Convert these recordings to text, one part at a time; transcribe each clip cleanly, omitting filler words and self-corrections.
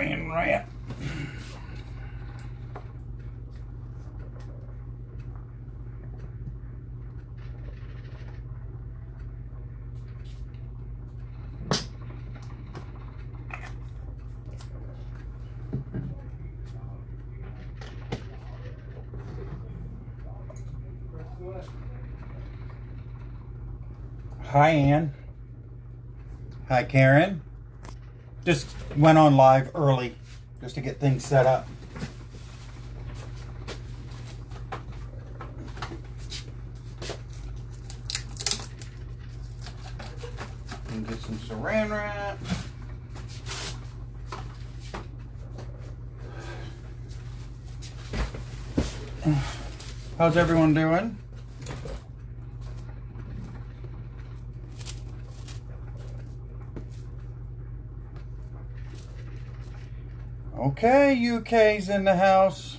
saran wrap. Hi, Ann. Hi, Karen. Just went on live early just to get things set up. And get some saran wrap. How's everyone doing? Okay, UK's in the house.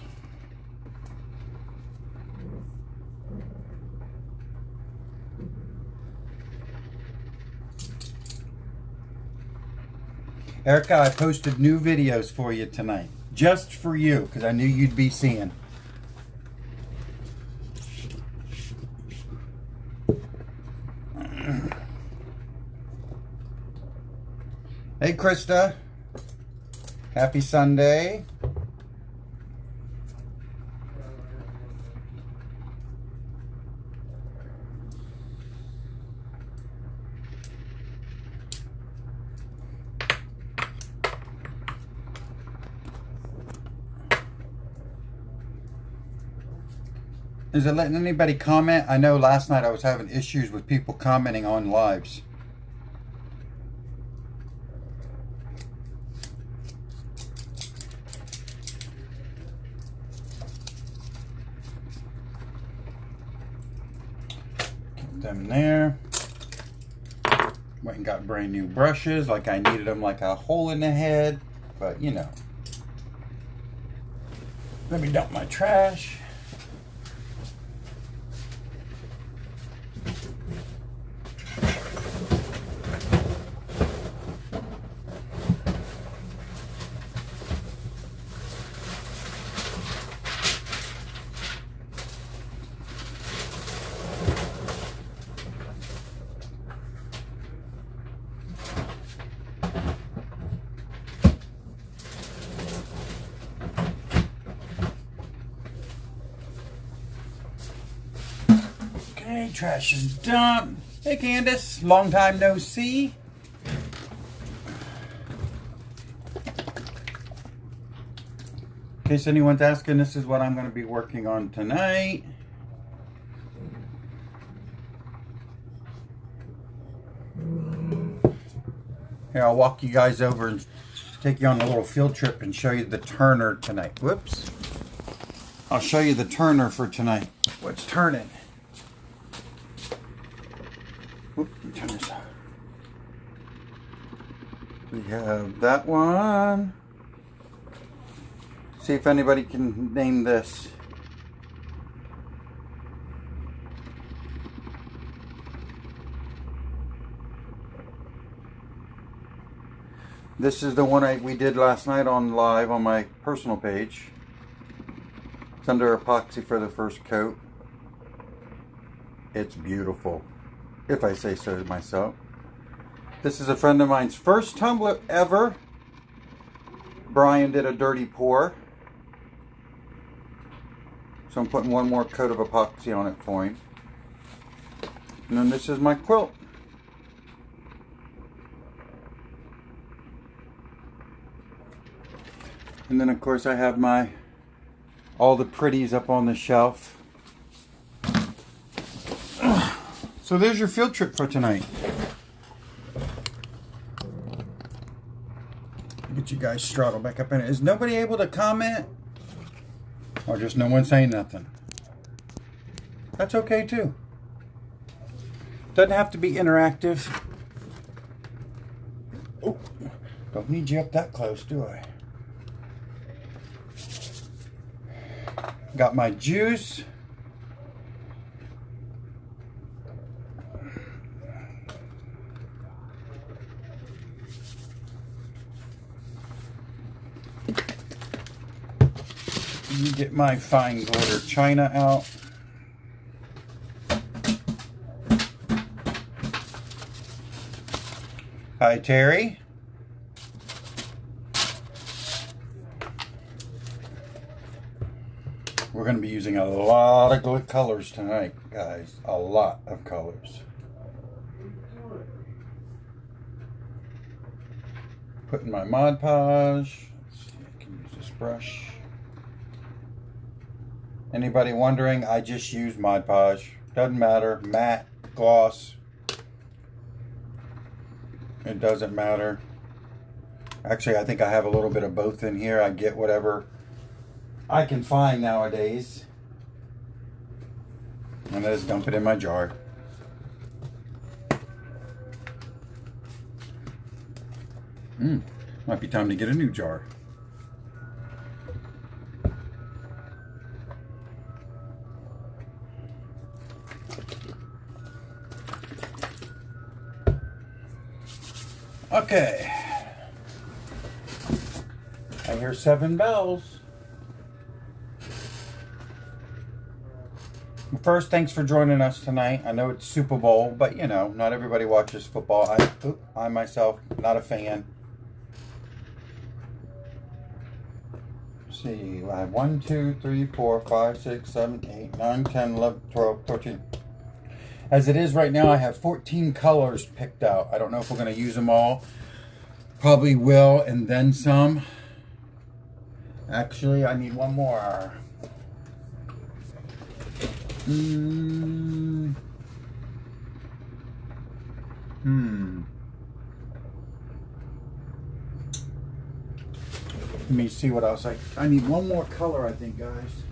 Erica, I posted new videos for you tonight. Just for you, because I knew you'd be seeing. Hey, Krista. Happy Sunday. Is it letting anybody comment? I know last night I was having issues with people commenting on lives. Get them there. Went and got brand new brushes like I needed them, like a hole in the head. But you know. Let me dump my trash. Okay, trash is dumped. Hey Candace, long time no see. In case anyone's asking, this is what I'm going to be working on tonight. Here, I'll walk you guys over and take you on a little field trip and show you the turner tonight. Whoops. I'll show you the turner for tonight. What's turning? Oop, turn this on. We have that one. See if anybody can name this. This is the one we did last night on live on my personal page. It's under epoxy for the first coat. It's beautiful, if I say so myself. This is a friend of mine's first tumbler ever. Brian did a dirty pour. So I'm putting one more coat of epoxy on it for him. And then this is my quilt. And then of course I have all the pretties up on the shelf. So there's your field trip for tonight. Get you guys straddled back up in it. Is nobody able to comment? Or just no one saying nothing? That's okay too. Doesn't have to be interactive. Oh, don't need you up that close, do I? Got my juice. Let me get my fine glitter china out. Hi, Terry. We're going to be using a lot of colors tonight, guys. A lot of colors. Putting my Mod Podge. Let's see, I can use this brush. Anybody wondering? I just use Mod Podge. Doesn't matter. Matte, gloss. It doesn't matter. Actually, I think I have a little bit of both in here. I get whatever I can find nowadays. And I just dump it in my jar. Might be time to get a new jar. Okay. I hear 7 bells. First, thanks for joining us tonight. I know it's Super Bowl, but you know, not everybody watches football. I myself, not a fan. Let's see, I have 1, 2, 3, 4, 5, 6, 7, 8, 9, 10, 11, 12, 13. As it is right now, I have 14 colors picked out. I don't know if we're going to use them all. Probably will, and then some. Actually, I need one more. Let me see what else. I need one more color, I think, guys.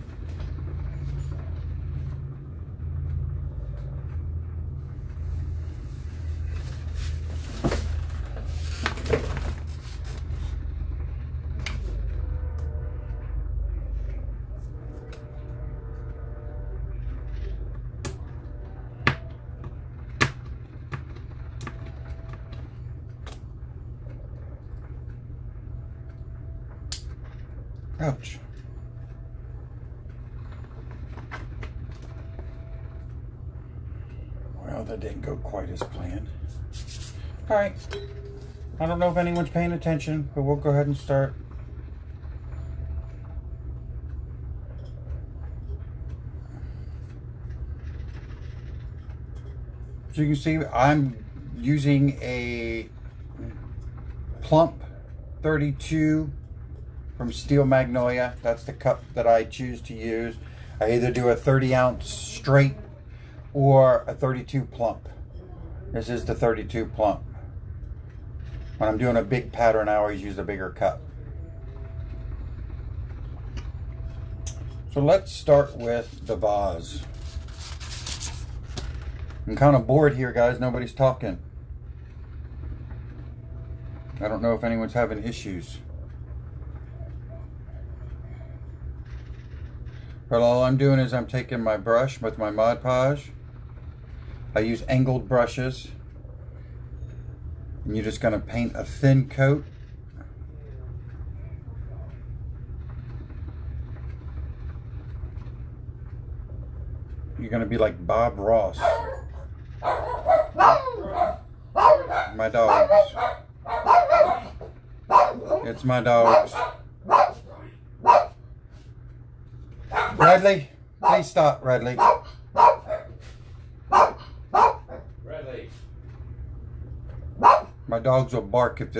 Ouch. Well, that didn't go quite as planned. All right. I don't know if anyone's paying attention, but we'll go ahead and start. So you can see I'm using a plump 32 from Steel Magnolia. That's the cup that I choose to use. I either do a 30-ounce straight or a 32 plump. This is the 32 plump. When I'm doing a big pattern, I always use a bigger cup. So let's start with the vase. I'm kind of bored here, guys. Nobody's talking. I don't know if anyone's having issues. But all I'm doing is I'm taking my brush with my Mod Podge. I use angled brushes. And you're just going to paint a thin coat. You're going to be like Bob Ross. My dogs. It's my dogs. Bradley, please stop, Bradley. Bradley. My dogs will bark if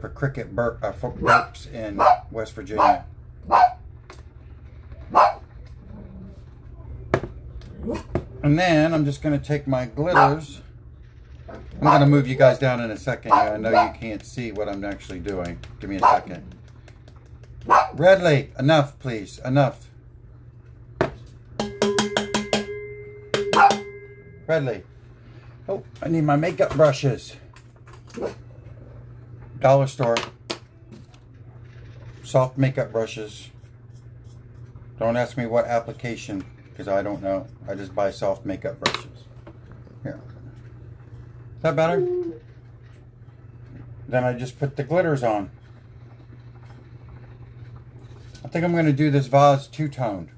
a cricket burps in West Virginia. And then I'm just going to take my glitters. I'm going to move you guys down in a second. I know you can't see what I'm actually doing. Give me a second. Bradley, enough, please. Enough. Bradley. Oh, I need my makeup brushes. Dollar store. Soft makeup brushes. Don't ask me what application, because I don't know. I just buy soft makeup brushes. Here. Is that better? Then I just put the glitters on. I think I'm going to do this vase two-toned.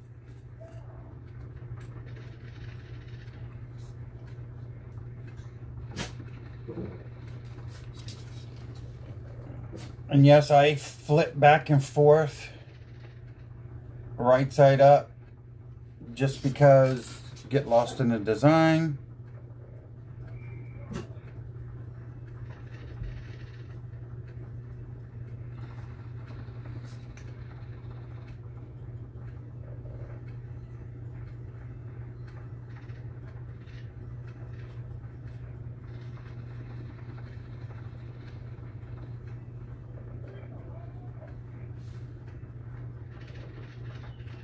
And yes, I flip back and forth, right side up, just because get lost in the design.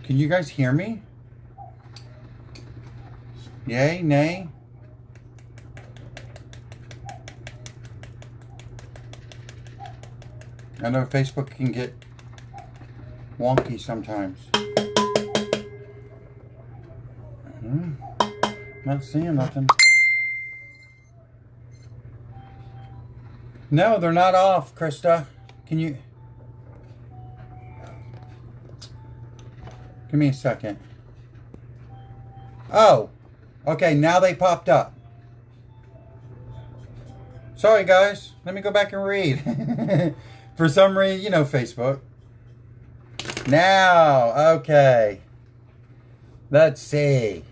Can you guys hear me? Yay, nay? I know Facebook can get wonky sometimes. Not seeing nothing. No, they're not off, Krista. Can you... Give me a second. Oh, okay, now they popped up. Sorry, guys. Let me go back and read. For some reason, you know Facebook. Now, okay. Let's see.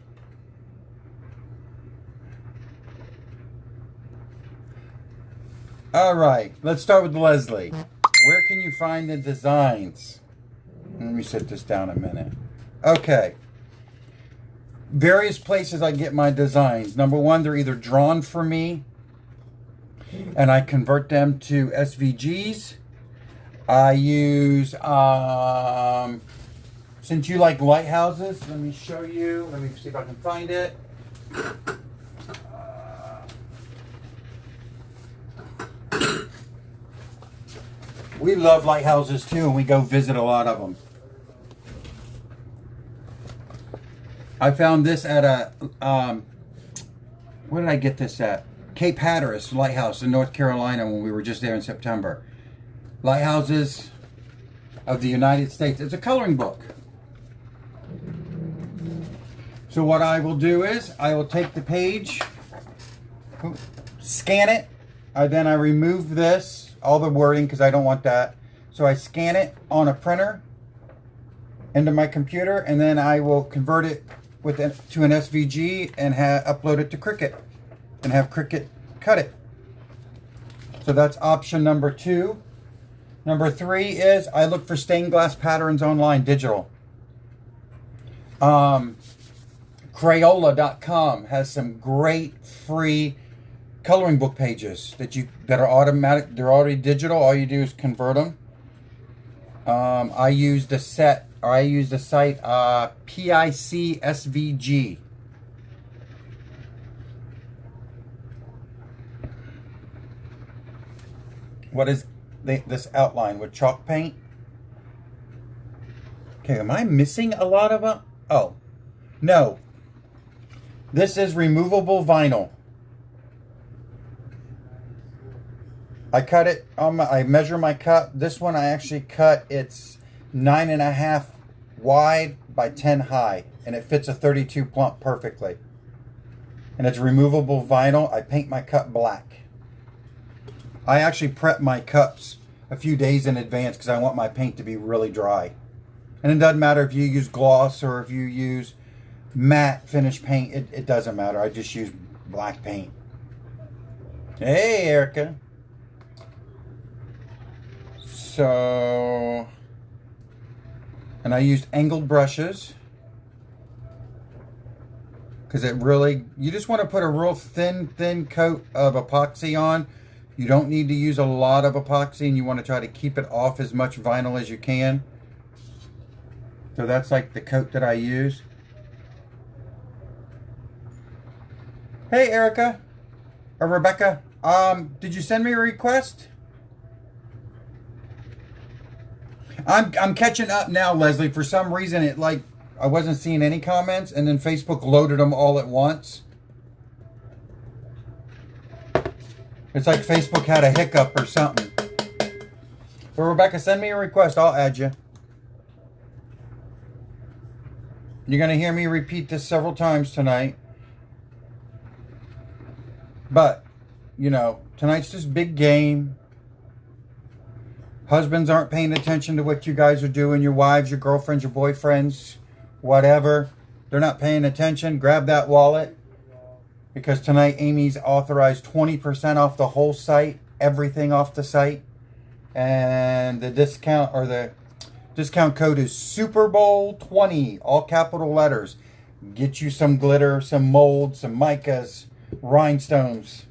All right, let's start with Leslie. Where can you find the designs? Let me sit this down a minute. Okay. Various places I get my designs. Number one, they're either drawn for me and I convert them to SVGs. I use, since you like lighthouses, let me show you. Let me see if I can find it. We love lighthouses too, and we go visit a lot of them. I found this at a, where did I get this at? Cape Hatteras Lighthouse in North Carolina when we were just there in September. Lighthouses of the United States. It's a coloring book. So what I will do is, I will take the page, scan it, then I remove this, all the wording, because I don't want that. So I scan it on a printer into my computer, and then I will convert it to an SVG and upload it to Cricut and have Cricut cut it. So that's option number 2. Number 3 is I look for stained glass patterns online, digital. Crayola.com has some great free coloring book pages that are automatic. They're already digital. All you do is convert them. I use the site PICSVG. What is this outline with chalk paint? Okay, am I missing a lot of them? Oh, no. This is removable vinyl. I cut it, I measure my cut. This one I actually cut, it's 9.5 wide by 10 high. And it fits a 32 plump perfectly. And it's removable vinyl. I paint my cup black. I actually prep my cups a few days in advance because I want my paint to be really dry. And it doesn't matter if you use gloss or if you use matte finish paint. It doesn't matter. I just use black paint. Hey, Erica. So, and I used angled brushes because it really, you just want to put a real thin coat of epoxy on. You don't need to use a lot of epoxy, and you want to try to keep it off as much vinyl as you can. So that's like the coat that I use. Hey, Erica or Rebecca, did you send me a request? I'm catching up now, Leslie. For some reason, I wasn't seeing any comments, and then Facebook loaded them all at once. It's like Facebook had a hiccup or something. But Rebecca, send me a request. I'll add you. You're going to hear me repeat this several times tonight. But, you know, tonight's this big game. Husbands aren't paying attention to what you guys are doing. Your wives, your girlfriends, your boyfriends, whatever. They're not paying attention. Grab that wallet. Because tonight Amy's authorized 20% off the whole site. Everything off the site. And the discount code is Super Bowl 20. All capital letters. Get you some glitter, some mold, some micas, rhinestones,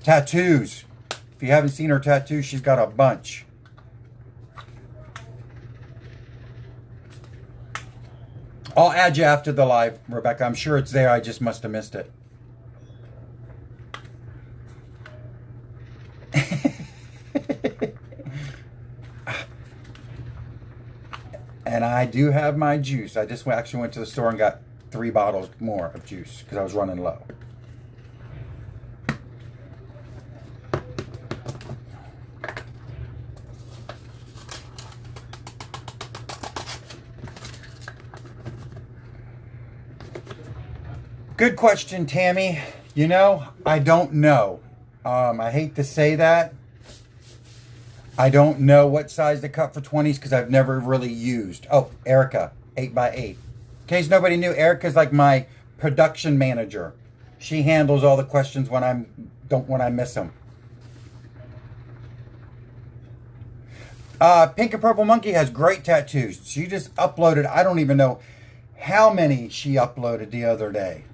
tattoos. If you haven't seen her tattoos, she's got a bunch. I'll add you after the live, Rebecca. I'm sure it's there. I just must have missed it. And I do have my juice. I just actually went to the store and got 3 bottles more of juice because I was running low. Good question, Tammy. You know, I don't know. I hate to say that. I don't know what size to cut for 20s because I've never really used. Oh, Erica, 8x8. In case nobody knew, Erica's like my production manager. She handles all the questions when I miss them. Pink and Purple Monkey has great tattoos. She just uploaded, I don't even know how many she uploaded the other day.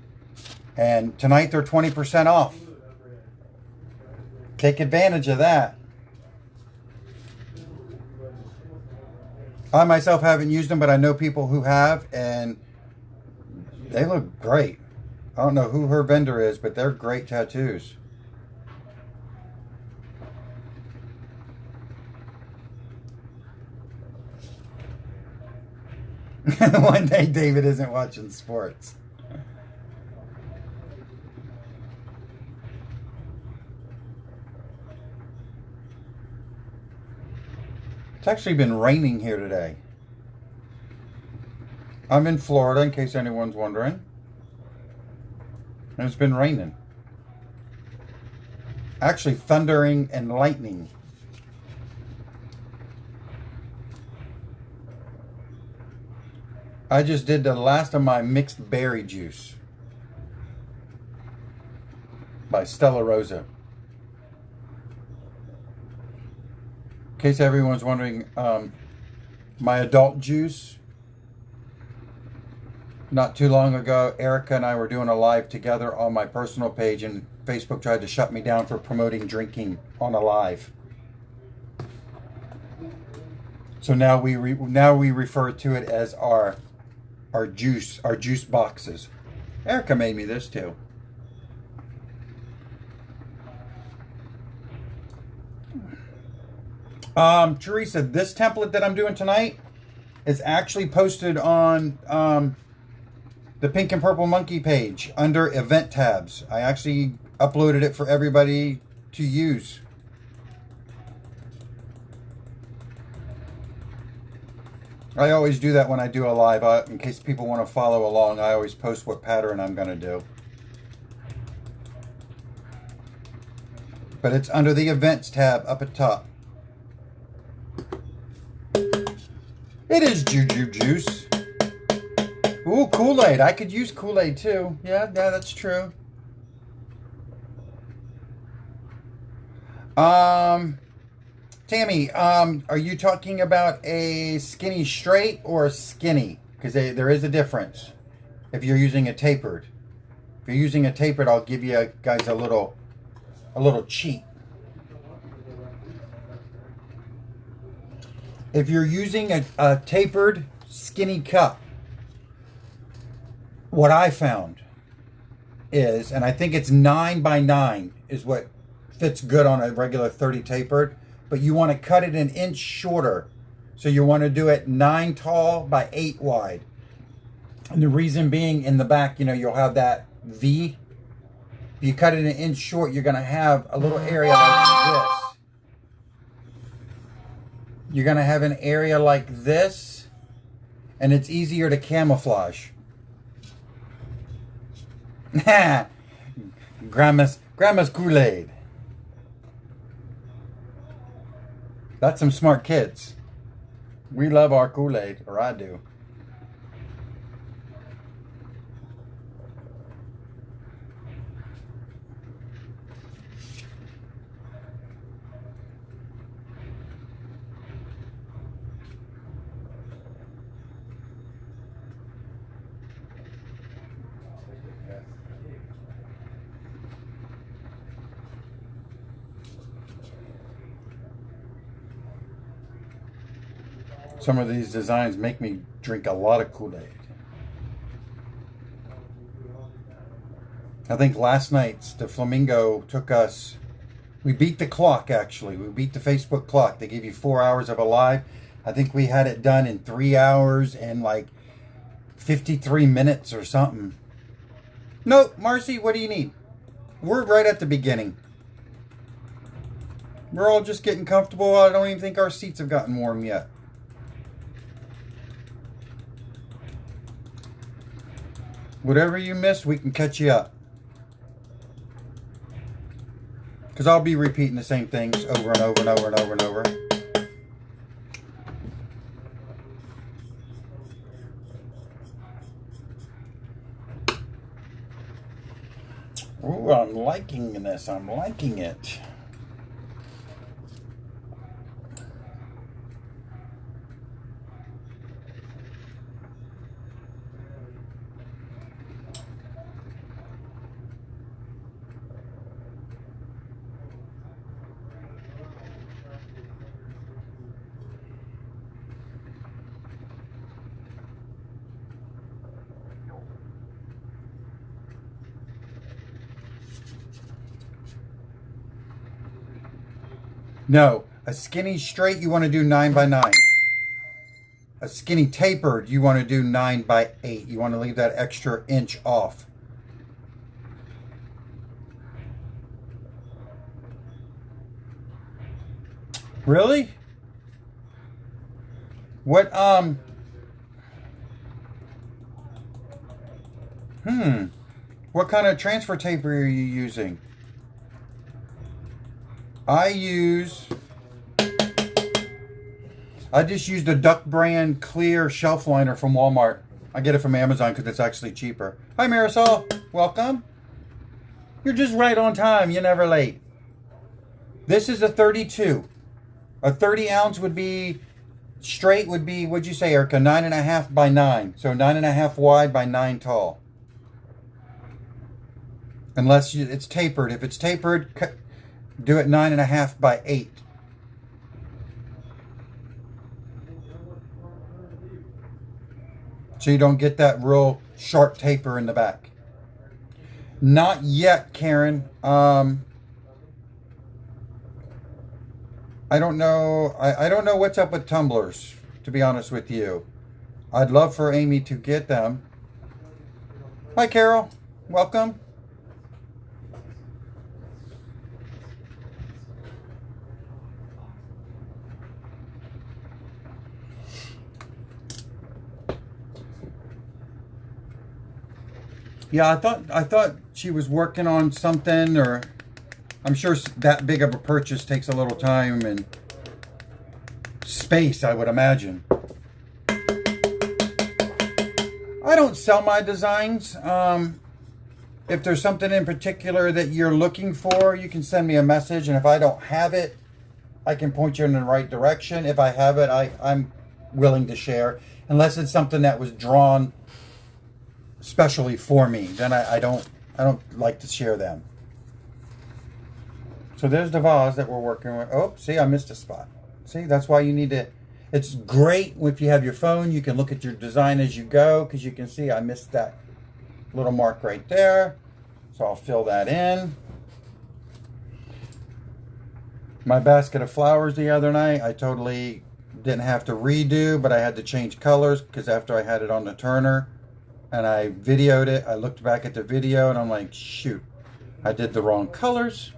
And tonight they're 20% off. Take advantage of that. I myself haven't used them, but I know people who have, and they look great. I don't know who her vendor is, but they're great tattoos. One day David isn't watching sports. It's actually been raining here today. I'm in Florida, in case anyone's wondering. And it's been raining. Actually, thundering and lightning. I just did the last of my mixed berry juice by Stella Rosa. In case everyone's wondering, my adult juice, not too long ago, Erica and I were doing a live together on my personal page, and Facebook tried to shut me down for promoting drinking on a live. So now we refer to it as our juice boxes. Erica made me this too. Teresa, this template that I'm doing tonight is actually posted on the Pink and Purple Monkey page under event tabs. I actually uploaded it for everybody to use. I always do that when I do a live. In case people want to follow along, I always post what pattern I'm going to do. But it's under the events tab up at top. It is Juju Juice. Ooh, Kool-Aid. I could use Kool-Aid too. Yeah, that's true. Tammy, are you talking about a skinny straight or a skinny? Because there is a difference if you're using a tapered. If you're using a tapered, I'll give you guys a little cheat. If you're using a tapered skinny cup, what I found is, and I think it's 9x9 is what fits good on a regular 30 tapered, but you want to cut it an inch shorter. So you want to do it 9 tall by 8 wide. And the reason being, in the back, you know, you'll have that V. If you cut it an inch short, you're going to have a little area like this. You're going to have an area like this, and it's easier to camouflage. Grandma's Kool-Aid. That's some smart kids. We love our Kool-Aid, or I do. Some of these designs make me drink a lot of Kool-Aid. I think last night the Flamingo took us, we beat the clock actually. We beat the Facebook clock. They give you 4 hours of a live. I think we had it done in 3 hours and like 53 minutes or something. No, Marcy, what do you need? We're right at the beginning. We're all just getting comfortable. I don't even think our seats have gotten warm yet. Whatever you missed, we can catch you up. Because I'll be repeating the same things over and over and over and over and over. Ooh, I'm liking this. I'm liking it. No, a skinny straight you want to do 9 by 9. A skinny tapered you want to do 9 by 8. You want to leave that extra inch off. Really? What what kind of transfer taper are you using? I just use the Duck brand clear shelf liner from Walmart. I get it from Amazon because it's actually cheaper. Hi Marisol, welcome. You're just right on time, you're never late. This is a 32. A 30 ounce would be, straight would be, what'd you say Erica, 9.5 by 9. So 9.5 wide by 9 tall. Unless it's tapered. If it's tapered, do it 9.5 by 8. So you don't get that real sharp taper in the back. Not yet, Karen. I don't know. I don't know what's up with tumblers, to be honest with you. I'd love for Amy to get them. Hi, Carol. Welcome. Yeah, I thought she was working on something, or I'm sure that big of a purchase takes a little time and space, I would imagine. I don't sell my designs. If there's something in particular that you're looking for, you can send me a message, and if I don't have it, I can point you in the right direction. If I have it, I'm willing to share, unless it's something that was drawn specially for me. Then I don't like to share them. So there's the vase that we're working with. Oh, see, I missed a spot. See, that's why you need to, it's great if you have your phone, you can look at your design as you go, because you can see I missed that little mark right there. So I'll fill that in. My basket of flowers the other night, I totally didn't have to redo, but I had to change colors because after I had it on the turner and I videoed it, I looked back at the video and I'm like, shoot, I did the wrong colors.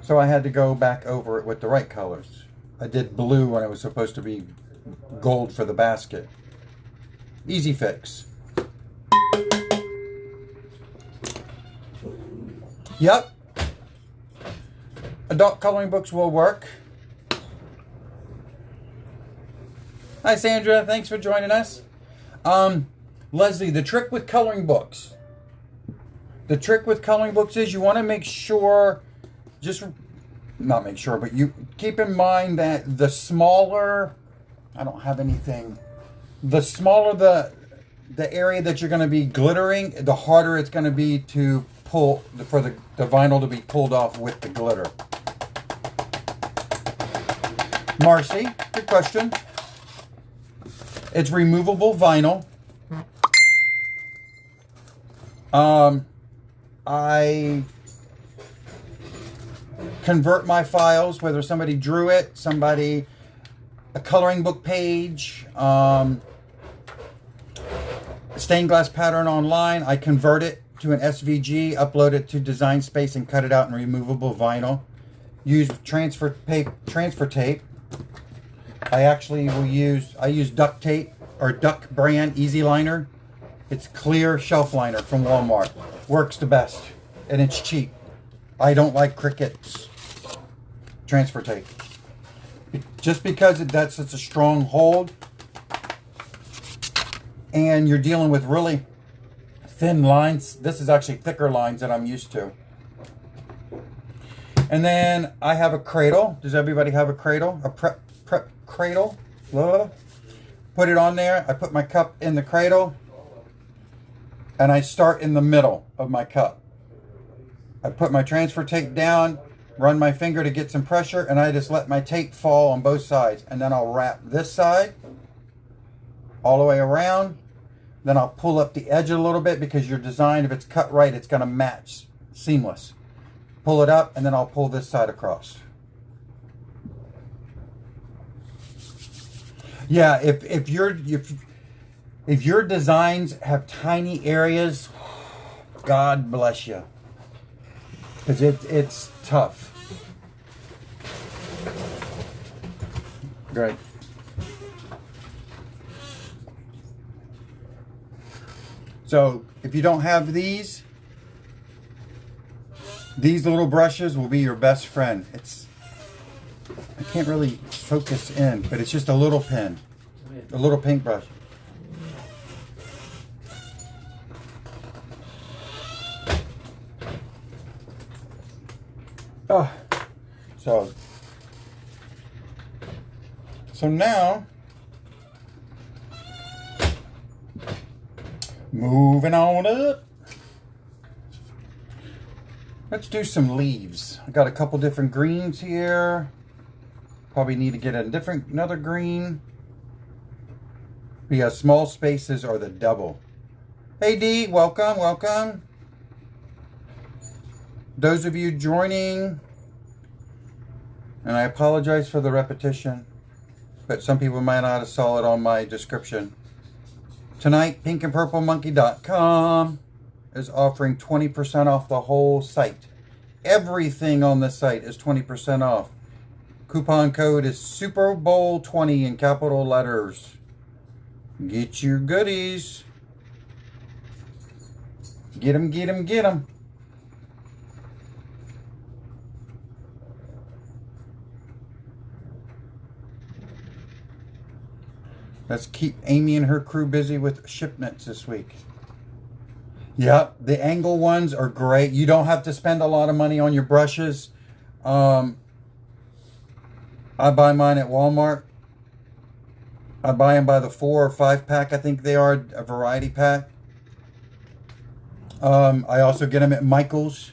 So I had to go back over it with the right colors. I did blue when it was supposed to be gold for the basket. Easy fix. Yep. Adult coloring books will work. Hi, Sandra. Thanks for joining us. Leslie, the trick with coloring books. The trick with coloring books is you want to make sure, not make sure, but you keep in mind that the smaller, I don't have anything, the smaller the area that you're going to be glittering, the harder it's going to be to pull, for the vinyl to be pulled off with the glitter. Marcy, good question. It's removable vinyl. I convert my files, whether somebody drew it, a coloring book page, stained glass pattern online. I convert it to an SVG, upload it to Design Space, and cut it out in removable vinyl. Use transfer tape. I use duct tape or Duck brand Easy Liner. It's clear shelf liner from Walmart. Works the best, and it's cheap. I don't like Cricut's transfer tape. Just because that's such a strong hold, and you're dealing with really thin lines. This is actually thicker lines than I'm used to. And then I have a cradle. Does everybody have a cradle? A prep cradle? Put it on there. I put my cup in the cradle, and I start in the middle of my cup. I put my transfer tape down, run my finger to get some pressure, and I just let my tape fall on both sides. And then I'll wrap this side all the way around. Then I'll pull up the edge a little bit, because your design, if it's cut right, it's going to match seamless. Pull it up, and then I'll pull this side across. Yeah, if your designs have tiny areas, God bless you, because it's tough. Great. So if you don't have these little brushes will be your best friend. I can't really focus in, but it's just a little pen, a little paintbrush. Oh, so now, moving on up. Let's do some leaves. I got a couple different greens here. Probably need to get another green. Yeah, small spaces are the devil. Hey Dee, welcome, welcome. Those of you joining, and I apologize for the repetition, but some people might not have saw it on my description. Tonight, pinkandpurplemonkey.com is offering 20% off the whole site. Everything on the site is 20% off. Coupon code is Super Bowl 20 in capital letters. Get your goodies. Get them, get them, get them. Let's keep Amy and her crew busy with shipments this week. Yeah, the angle ones are great. You don't have to spend a lot of money on your brushes. I buy mine at Walmart. I buy them by the 4 or 5 pack. I think they are a variety pack. I also get them at Michael's.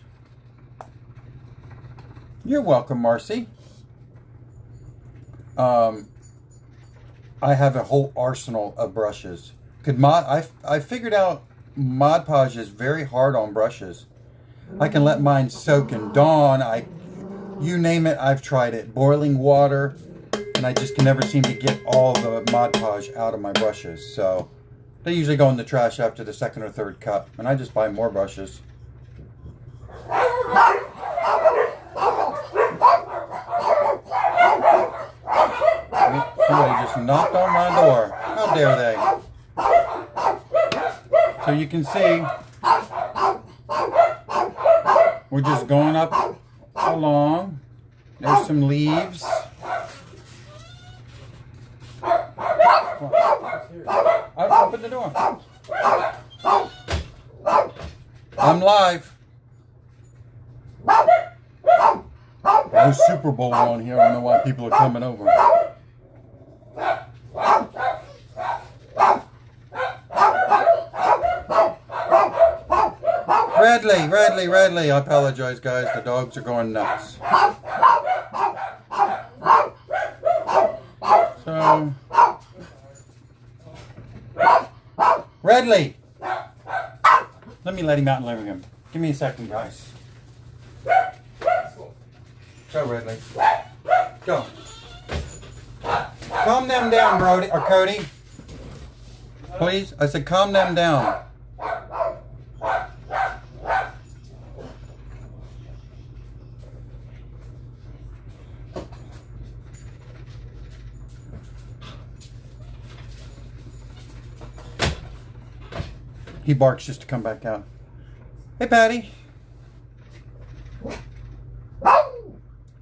You're welcome, Marcy. I have a whole arsenal of brushes. I figured out Mod Podge is very hard on brushes. I can let mine soak in Dawn. You name it, I've tried it. Boiling water, and I just can never seem to get all the Mod Podge out of my brushes. So they usually go in the trash after the 2nd or 3rd cup, and I just buy more brushes. Somebody just knocked on my door. How dare they? So you can see we're just going up along. There's some leaves. Open the door. I'm live. There's Super Bowl on here. I don't know why people are coming over. Radley. I apologize, guys. The dogs are going nuts. So, Radley. Let me let him out and live with him. Give me a second, guys. Go, Radley. Go. Calm them down, Brody or Cody. Please. I said calm them down. He barks just to come back out. Hey, Patty.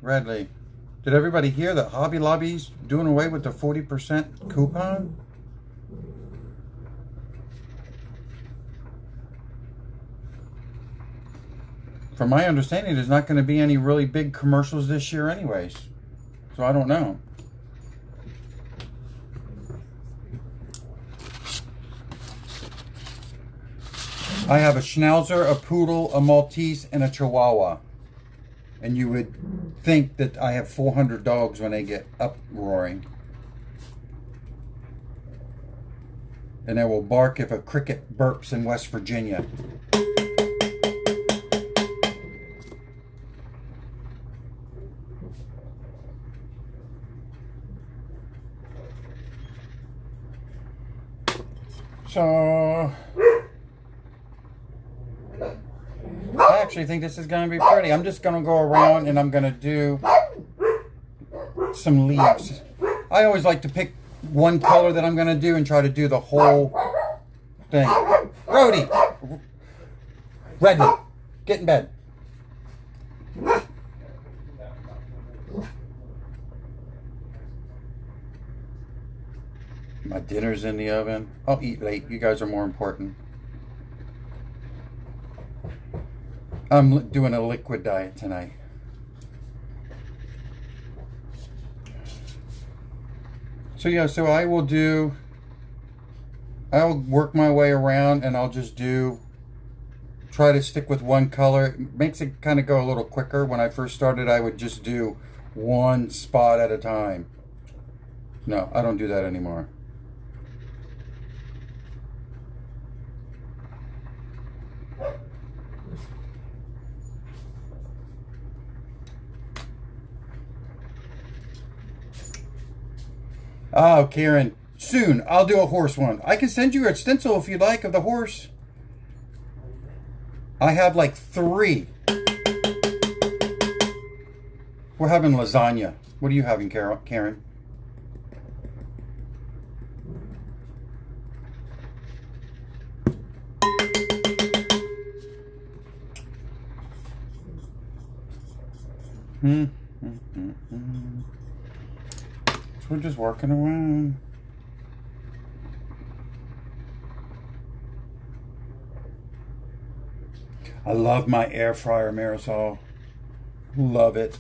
Radley, did everybody hear that Hobby Lobby's doing away with the 40% coupon? From my understanding, there's not going to be any really big commercials this year anyways. So I don't know. I have a Schnauzer, a Poodle, a Maltese, and a Chihuahua. And you would think that I have 400 dogs when they get uproaring. And they will bark if a cricket burps in West Virginia. So I actually think this is going to be pretty. I'm just going to go around and I'm going to do some leaves. I always like to pick one color that I'm going to do and try to do the whole thing. Brody! Redley, get in bed. My dinner's in the oven. I'll eat late. You guys are more important. I'm doing a liquid diet tonight. So yeah, so I'll work my way around and I'll just try to stick with one color. It makes it kind of go a little quicker. When I first started, I would just do one spot at a time. No, I don't do that anymore. Oh, Karen, soon I'll do a horse one. I can send you a stencil if you like of the horse. I have like 3. We're having lasagna. What are you having, Karen? We're just working around. I love my air fryer, Marisol. Love it,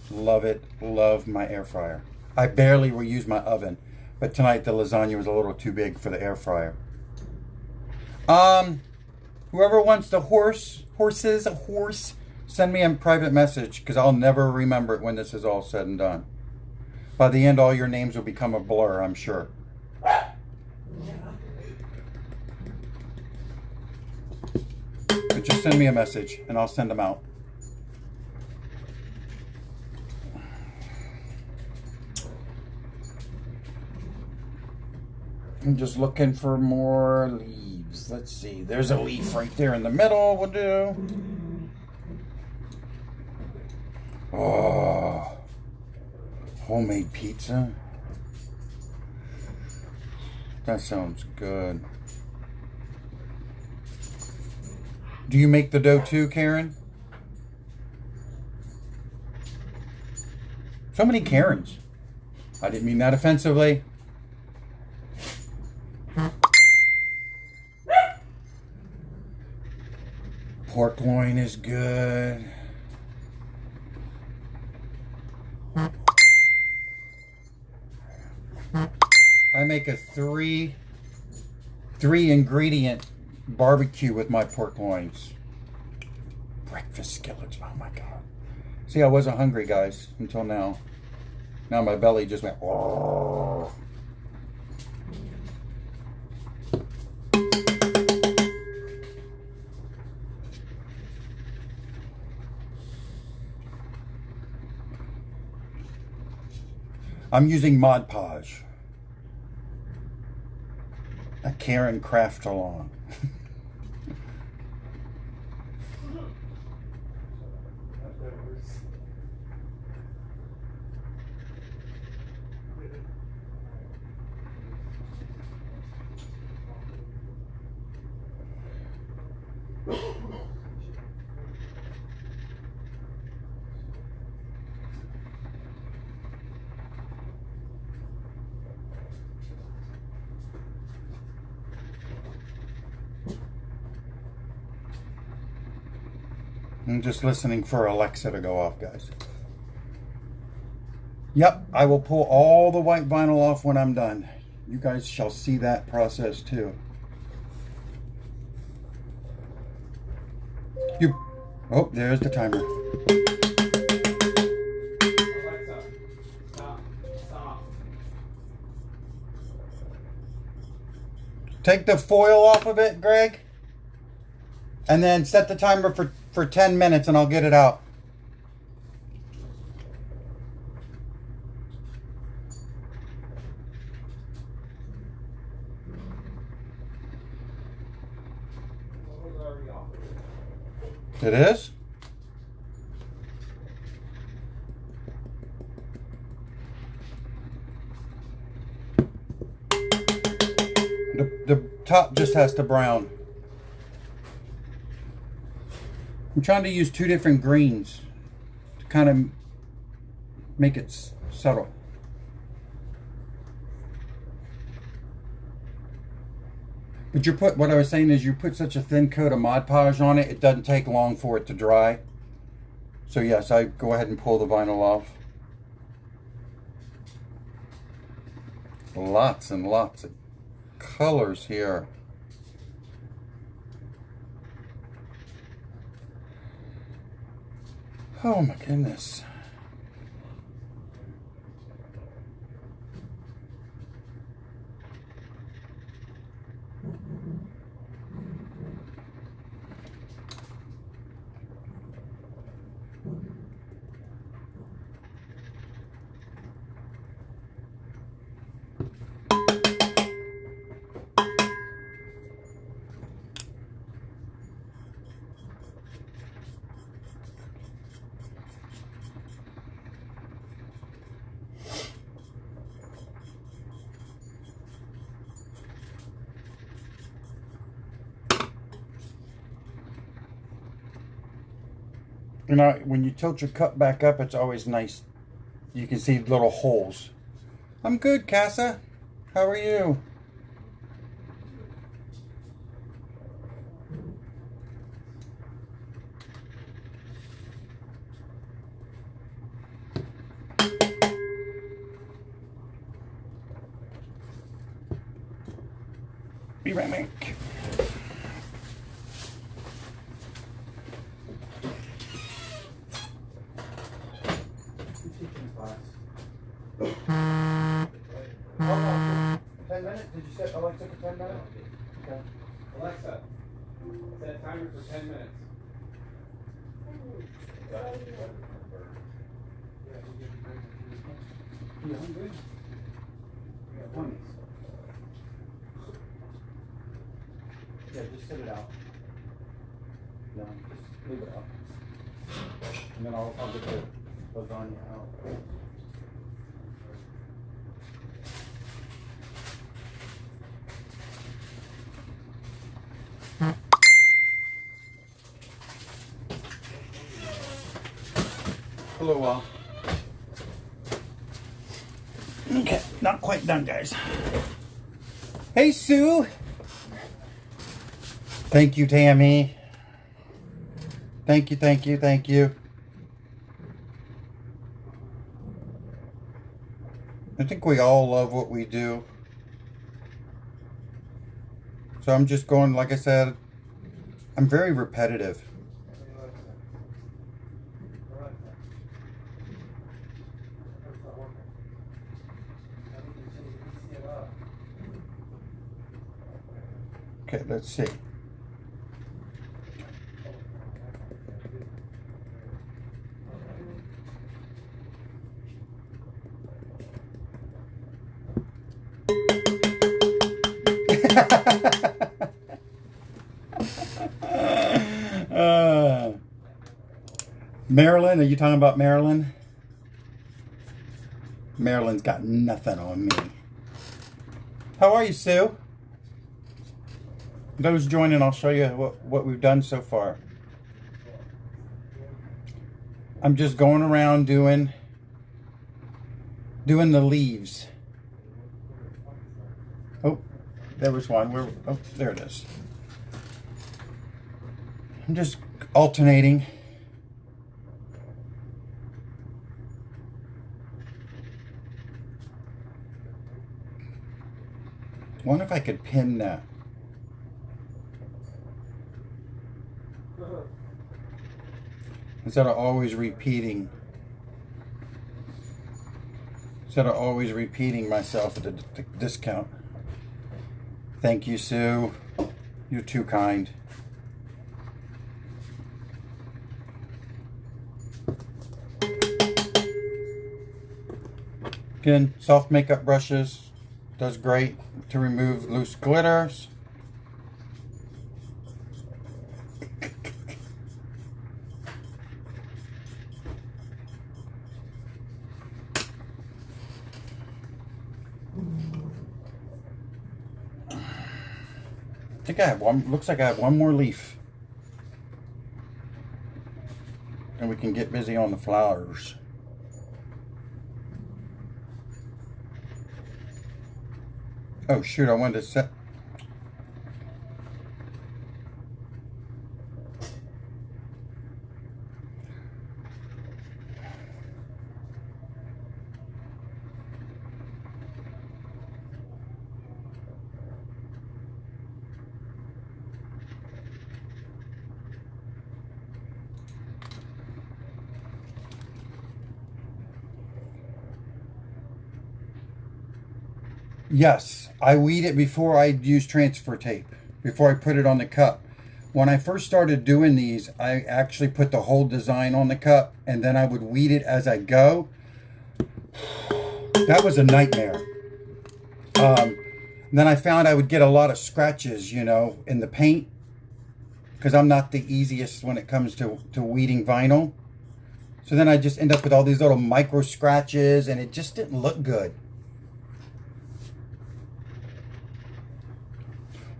love my air fryer. I barely will use my oven, but tonight the lasagna was a little too big for the air fryer. Whoever wants the horse, send me a private message because I'll never remember it when this is all said and done. By the end, all your names will become a blur, I'm sure. But just send me a message, and I'll send them out. I'm just looking for more leaves. Let's see. There's a leaf right there in the middle. We'll do. Oh. Homemade pizza. That sounds good. Do you make the dough too, Karen? So many Karens. I didn't mean that offensively. Pork loin is good. I make a three ingredient barbecue with my pork loins. Breakfast skillets. Oh my God. See, I wasn't hungry, guys, until now. Now my belly just went, oh. I'm using Mod Podge. A Karen craft along. I'm just listening for Alexa to go off, guys. Yep, I will pull all the white vinyl off when I'm done. You guys shall see that process too. Oh, there's the timer. Alexa, stop. Stop. Take the foil off of it, Greg. And then set the timer for 10 minutes and I'll get it out. It is? The top just has to brown. I'm trying to use two different greens to kind of make it subtle. But what I was saying is you put such a thin coat of Mod Podge on it, it doesn't take long for it to dry. So yes, I go ahead and pull the vinyl off. Lots and lots of colors here. Oh my goodness. You know, when you tilt your cup back up, it's always nice. You can see little holes. I'm good, Casa. How are you? Be right back. How long? 10 minutes? Did you set Alexa for 10 minutes? Okay. Alexa, set timer for 10 minutes. You hungry? Yeah, plenty. Yeah, just sit it out. No, just leave it out. And then I'll get the lasagna out. a little while. Okay, not quite done, guys. Hey, Sue. Thank you, Tammy. Thank you, thank you, thank you. I think we all love what we do. So I'm just going, like I said, I'm very repetitive. Okay, let's see. Marilyn, are you talking about Marilyn? Marilyn's got nothing on me. How are you, Sue? Those joining, I'll show you what we've done so far. I'm just going around doing the leaves. Oh, there was one. Oh, there it is. I'm just alternating. I wonder if I could pin that. Instead of always repeating myself at a discount. Thank you, Sue. You're too kind. Again, soft makeup brushes does great to remove loose glitters. I think I have one, looks like I have one more leaf. And we can get busy on the flowers. Oh shoot, I wanted to set... Yes, I weed it before I use transfer tape, before I put it on the cup. When I first started doing these, I actually put the whole design on the cup and then I would weed it as I go. That was a nightmare. Then I found I would get a lot of scratches, you know, in the paint, because I'm not the easiest when it comes to weeding vinyl. So then I just end up with all these little micro scratches and it just didn't look good.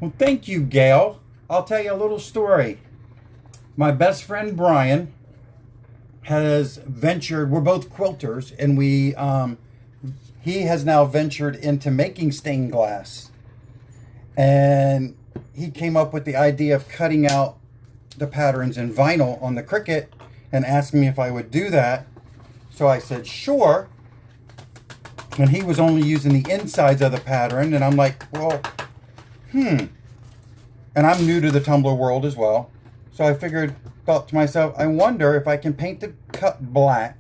Well, thank you, Gail. I'll tell you a little story. My best friend Brian has ventured, we're both quilters, and he has now ventured into making stained glass. And he came up with the idea of cutting out the patterns in vinyl on the Cricut and asked me if I would do that. So I said, sure. And he was only using the insides of the pattern, and I'm like, well, and I'm new to the tumbler world as well. So I thought to myself, I wonder if I can paint the cup black,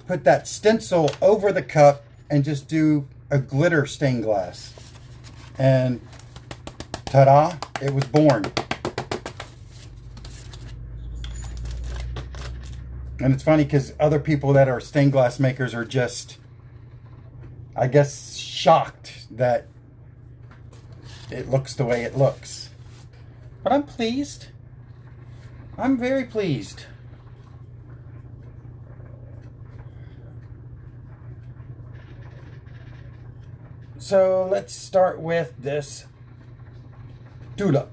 put that stencil over the cup, and just do a glitter stained glass. And ta-da, it was born. And it's funny because other people that are stained glass makers are just, I guess, shocked that it looks the way it looks. But I'm pleased. I'm very pleased. So let's start with this tulip.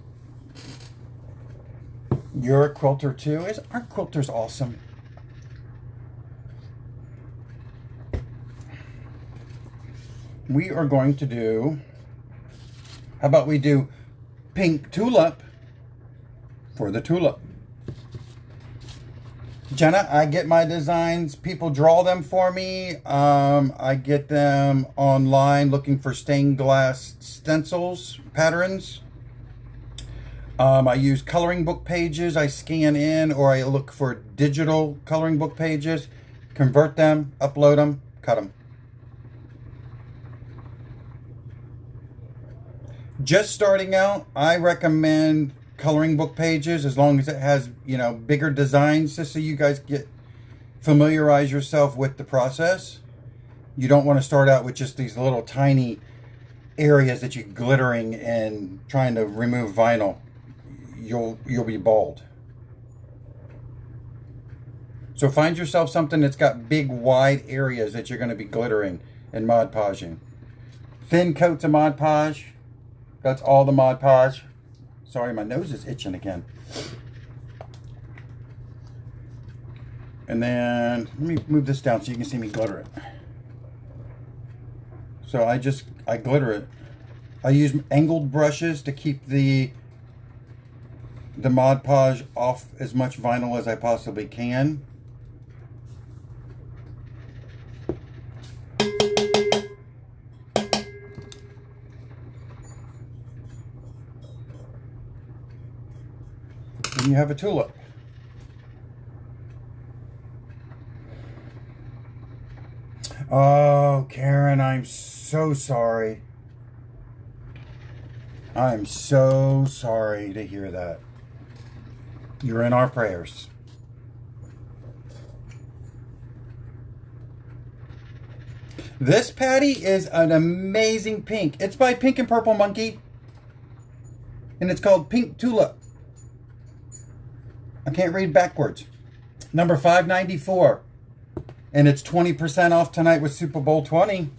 You're a quilter too? Aren't quilters awesome? we are going to do, how about we do pink tulip for the tulip. Jenna, I get my designs, people draw them for me. I get them online looking for stained glass stencils, patterns. I use coloring book pages. I scan in, or I look for digital coloring book pages, convert them, upload them, cut them. Just starting out, I recommend coloring book pages as long as it has, you know, bigger designs, just so you guys familiarize yourself with the process. You don't want to start out with just these little tiny areas that you're glittering and trying to remove vinyl. You'll be bald. So find yourself something that's got big wide areas that you're going to be glittering and Mod Podging. Thin coats of Mod Podge. That's all the Mod Podge. Sorry, my nose is itching again. And then, let me move this down so you can see me glitter it. So I glitter it. I use angled brushes to keep the Mod Podge off as much vinyl as I possibly can. And you have a tulip. Oh, Karen, I'm so sorry. I'm so sorry to hear that. You're in our prayers. This patty is an amazing pink. It's by Pink and Purple Monkey. And it's called Pink Tulip. I can't read backwards. Number 594. And it's 20% off tonight with Super Bowl 20.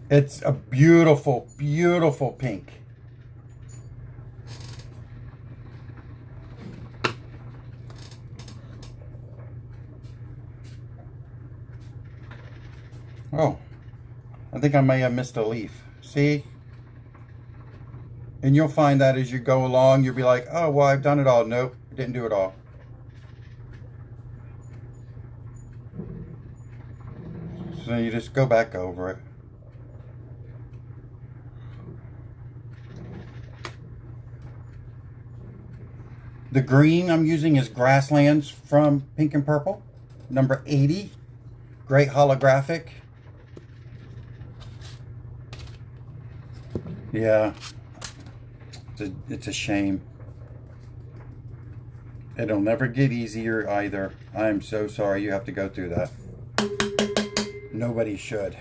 It's a beautiful, beautiful pink. Oh, I think I may have missed a leaf. See? And you'll find that as you go along, you'll be like, oh, well, I've done it all. Nope, didn't do it all. So you just go back over it. The green I'm using is Grasslands from Pink and Purple, number 80. Great holographic. Yeah, it's a shame. It'll never get easier either. I'm so sorry you have to go through that. Nobody should.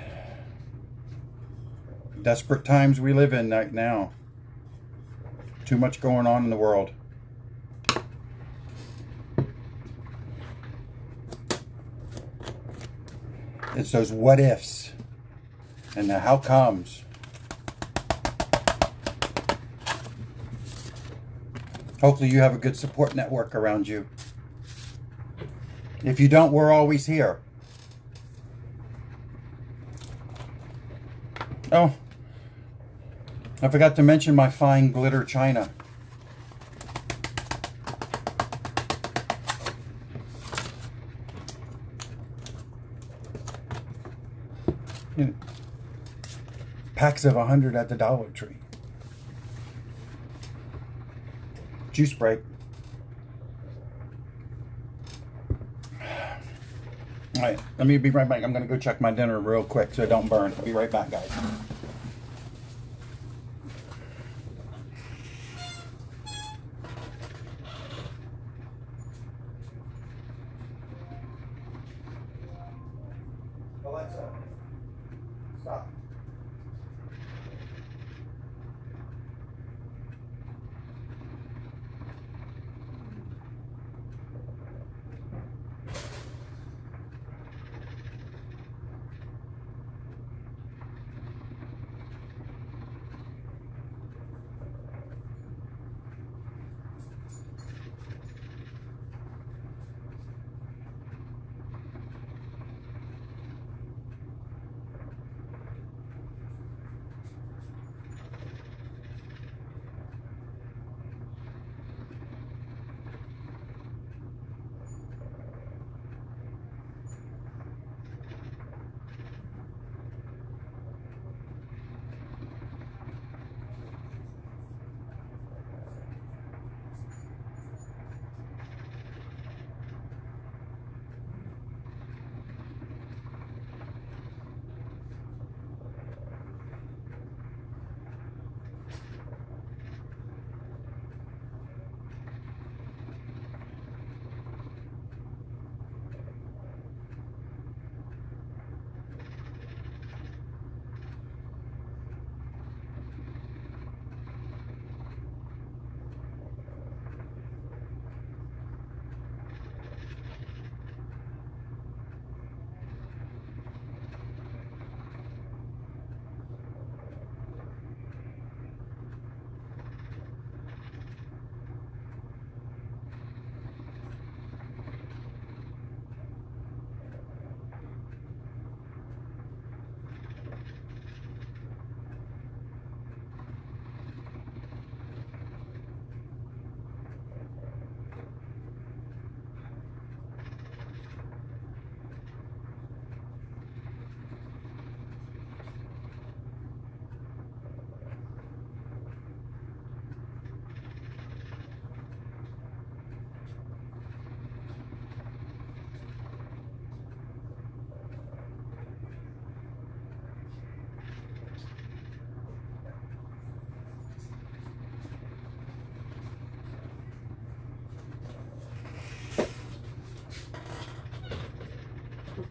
Desperate times we live in right now. Too much going on in the world. It's those what ifs and the how comes. Hopefully you have a good support network around you. If you don't, we're always here. Oh, I forgot to mention my fine glitter china. Packs of 100 at the Dollar Tree. Juice break. All right, let me be right back. I'm going to go check my dinner real quick so it don't burn. I'll be right back, guys. Alexa, stop.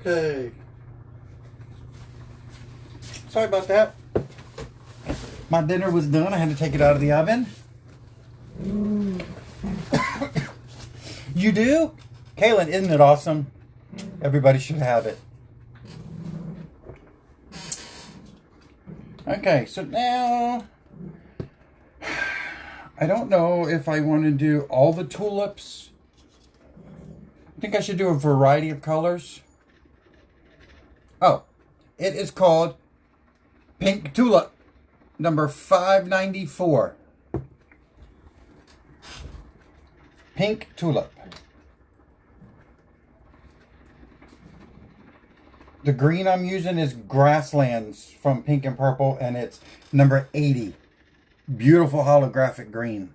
Okay. Sorry about that. My dinner was done. I had to take it out of the oven. You do? Kaylin, isn't it awesome? Everybody should have it. Okay, so now I don't know if I want to do all the tulips. I think I should do a variety of colors. Oh, it is called Pink Tulip, number 594. Pink Tulip. The green I'm using is Grasslands from Pink and Purple, and it's number 80. Beautiful holographic green.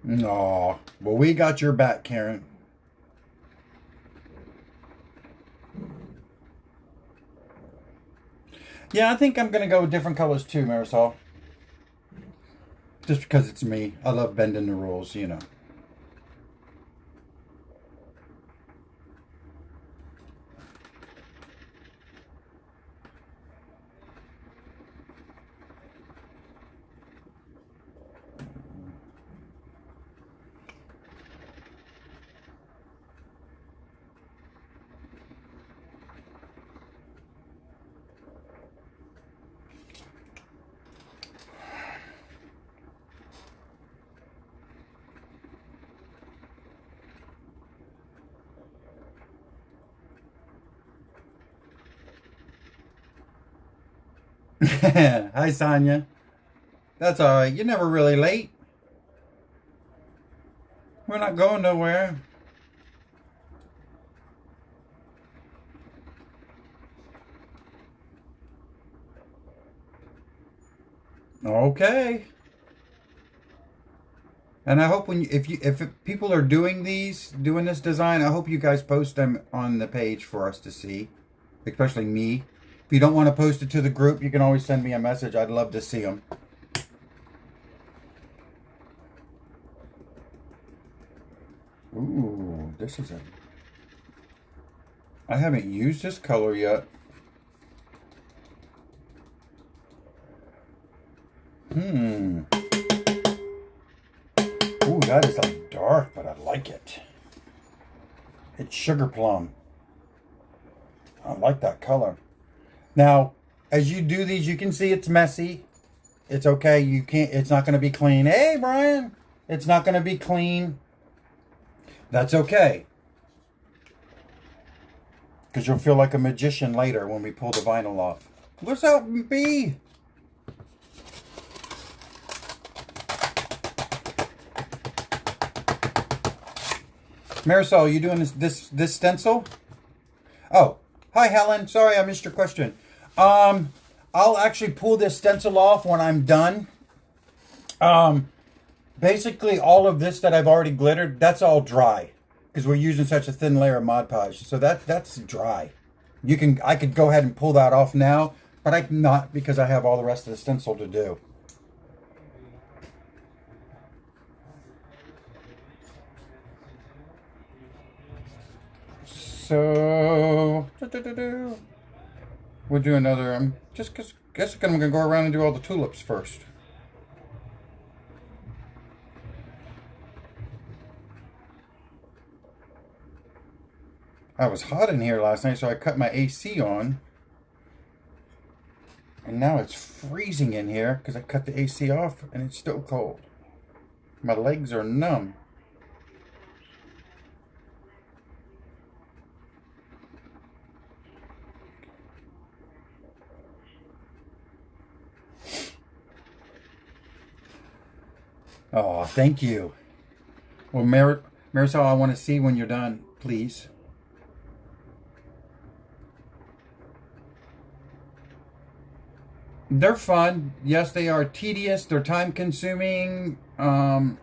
No, well, we got your back, Karen. Yeah, I think I'm going to go with different colors too, Marisol. Just because it's me. I love bending the rules, you know. Hi, Sonia. That's all right. You're never really late. We're not going nowhere. Okay. And I hope when you, if people are doing this design, I hope you guys post them on the page for us to see, especially me. If you don't want to post it to the group, you can always send me a message. I'd love to see them. Ooh, this is I haven't used this color yet. Ooh, that is like dark, but I like it. It's sugar plum. I like that color. Now, as you do these, you can see it's messy. It's okay. It's not going to be clean. Hey, Brian. It's not going to be clean. That's okay. Because you'll feel like a magician later when we pull the vinyl off. What's up, B? Marisol, you doing this stencil? Oh, hi, Helen. Sorry, I missed your question. I'll actually pull this stencil off when I'm done. Basically, all of this that I've already glittered, that's all dry. Because we're using such a thin layer of Mod Podge. So that's dry. I could go ahead and pull that off now, but I cannot because I have all the rest of the stencil to do. So, we'll do another, guess I'm going to go around and do all the tulips first. I was hot in here last night, so I cut my AC on. And now it's freezing in here because I cut the AC off and it's still cold. My legs are numb. Oh, thank you. Well, Marisol, I want to see when you're done, please. They're fun. Yes, they are tedious. They're time-consuming. Pain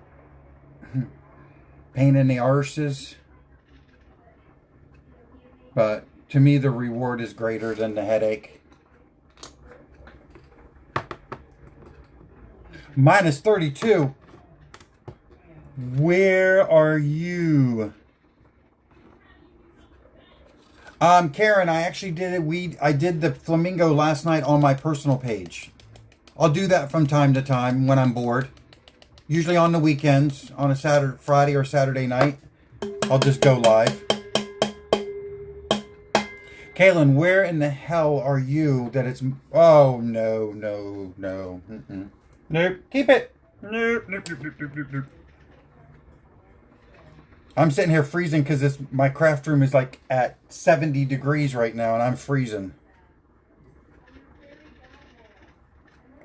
in the arses. But to me, the reward is greater than the headache. -32. Where are you? Karen, I actually did it. I did the flamingo last night on my personal page. I'll do that from time to time when I'm bored. Usually on the weekends, on a Friday or Saturday night, I'll just go live. Kaylin, where in the hell are you that it's... Oh, no. Mm-mm. Nope. Keep it. Nope. I'm sitting here freezing because my craft room is like at 70 degrees right now and I'm freezing.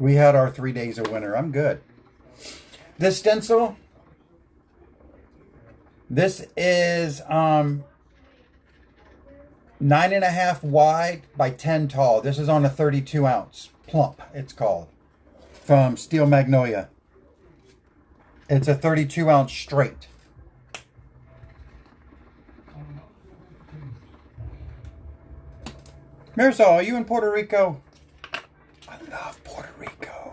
We had our 3 days of winter. I'm good. This stencil, this is 9.5 wide by 10 tall. This is on a 32 ounce plump, it's called, from Steel Magnolia. It's a 32 ounce straight. Marisol, are you in Puerto Rico? I love Puerto Rico.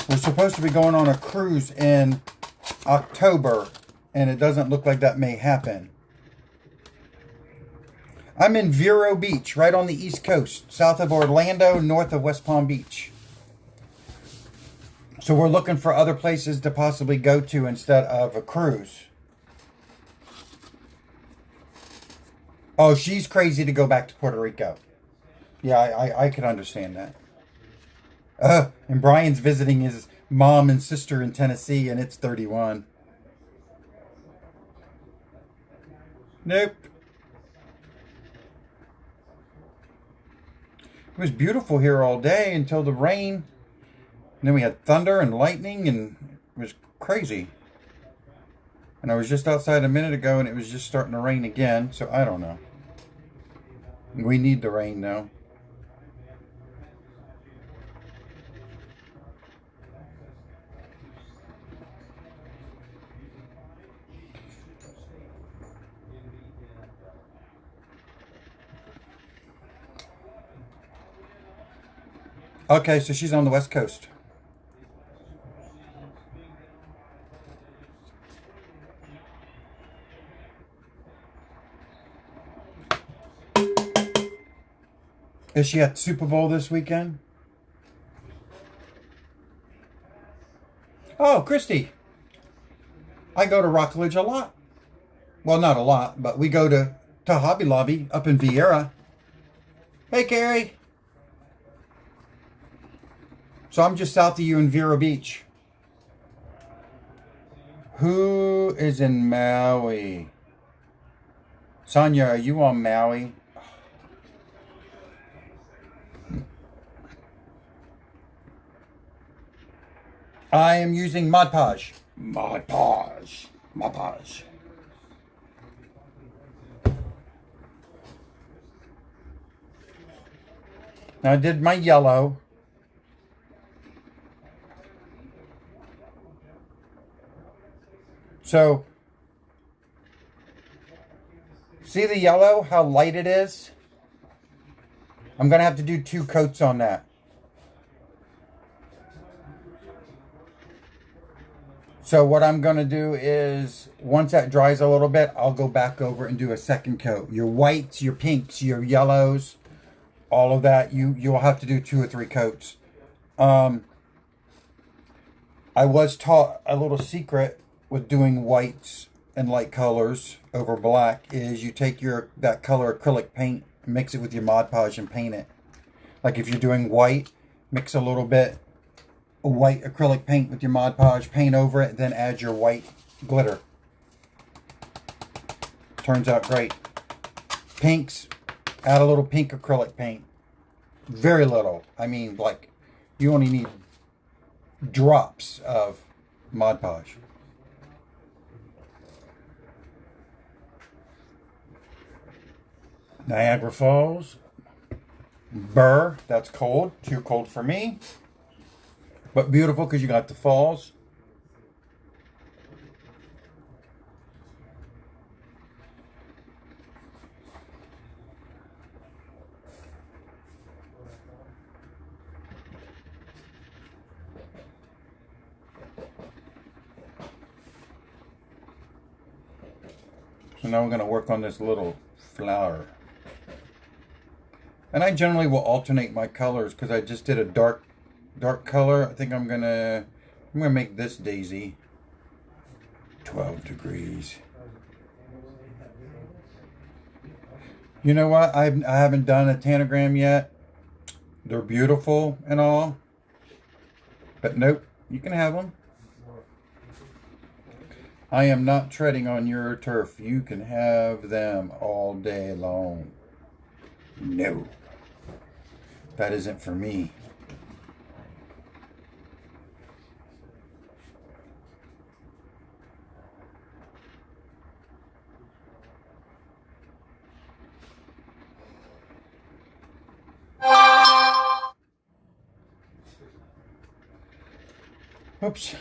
We're supposed to be going on a cruise in October, and it doesn't look like that may happen. I'm in Vero Beach, right on the East Coast, south of Orlando, north of West Palm Beach. So we're looking for other places to possibly go to instead of a cruise. Oh, she's crazy to go back to Puerto Rico. Yeah, I could understand that. And Brian's visiting his mom and sister in Tennessee, and it's 31. Nope. It was beautiful here all day until the rain. And then we had thunder and lightning, and it was crazy. And I was just outside a minute ago, and it was just starting to rain again, so I don't know. We need the rain now. Okay, so she's on the West Coast. Is she at Super Bowl this weekend? Oh, Christy. I go to Rockledge a lot. Well, not a lot, but we go to Hobby Lobby up in Vieira. Hey, Carrie. So I'm just south of you in Vero Beach. Who is in Maui? Sonia, are you on Maui? I am using Mod Podge. Mod Podge. Mod Podge. Now I did my yellow. So, see the yellow, how light it is? I'm going to have to do 2 coats on that. So what I'm going to do is, once that dries a little bit, I'll go back over and do a second coat. Your whites, your pinks, your yellows, all of that, you'll have to do 2 or 3 coats. I was taught a little secret with doing whites and light colors over black is you take that color acrylic paint, mix it with your Mod Podge and paint it. Like if you're doing white, mix a little bit of white acrylic paint with your Mod Podge, paint over it, then add your white glitter. Turns out great. Pinks, add a little pink acrylic paint. Very little. I mean, like, you only need drops of Mod Podge. Niagara Falls. Burr, that's cold. Too cold for me. But beautiful because you got the falls. So now we're going to work on this little flower. And I generally will alternate my colors because I just did a dark color. I think I'm gonna make this daisy 12 degrees. You know what? I haven't done a tanagram yet. They're beautiful and all, but nope, you can have them. I am not treading on your turf. You can have them all day long. No, that isn't for me. Oops.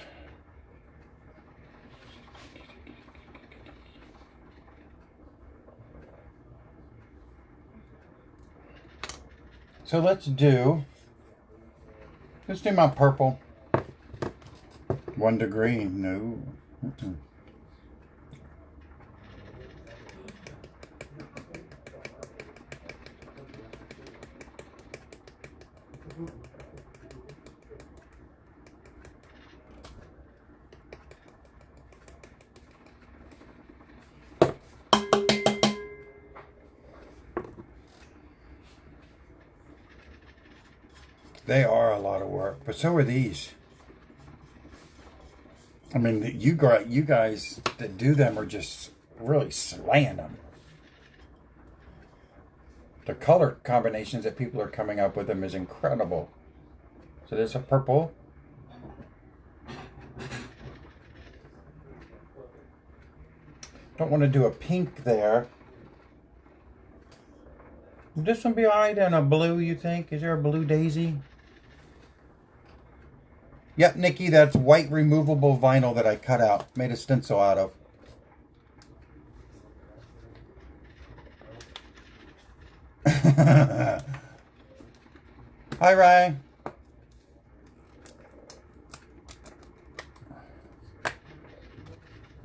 So let's do my purple. 1 degree. No. They are a lot of work, but so are these. I mean, you guys that do them are just really slaying them. The color combinations that people are coming up with them is incredible. So there's a purple. Don't want to do a pink there. Would this one be alright in a blue, you think? Is there a blue daisy? Yep, Nikki, that's white removable vinyl that I cut out. Made a stencil out of. Hi, Ryan.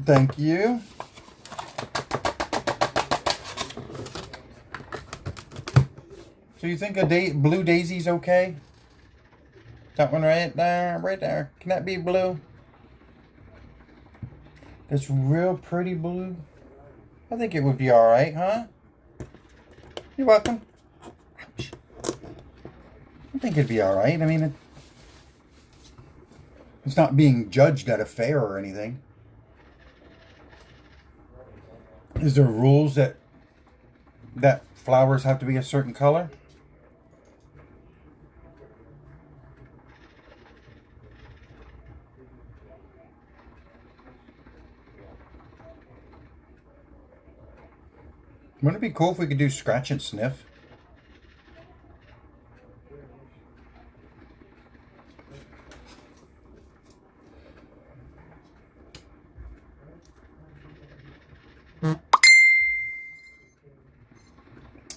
Thank you. So you think a blue daisy's okay? That one right there, right there. Can that be blue? That's real pretty blue. I think it would be all right, huh? You're welcome. Ouch. I think it'd be all right. I mean, it's not being judged at a fair or anything. Is there rules that flowers have to be a certain color? Wouldn't it be cool if we could do scratch and sniff?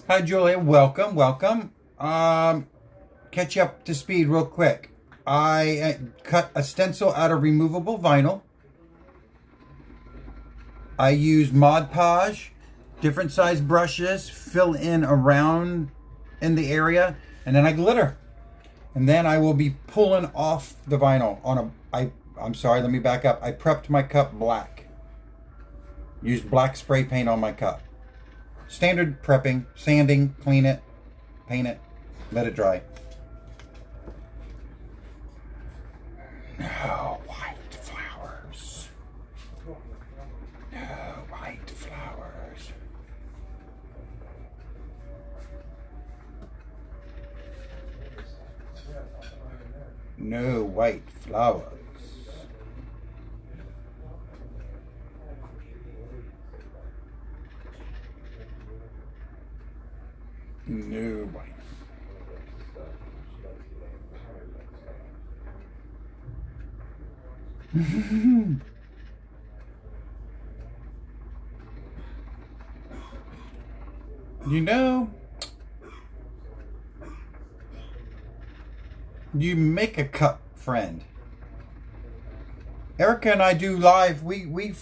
Hi, Julia. Welcome, welcome. Catch you up to speed real quick. I cut a stencil out of removable vinyl. I use Mod Podge. Different size brushes, fill in around in the area, and then I glitter. And then I will be pulling off the vinyl on I'm sorry, let me back up. I prepped my cup black. Used black spray paint on my cup. Standard prepping, sanding, clean it, paint it, let it dry. No white flowers. No white flowers. No white flowers. No white. You know, you make a cup friend. Erica and I do live. We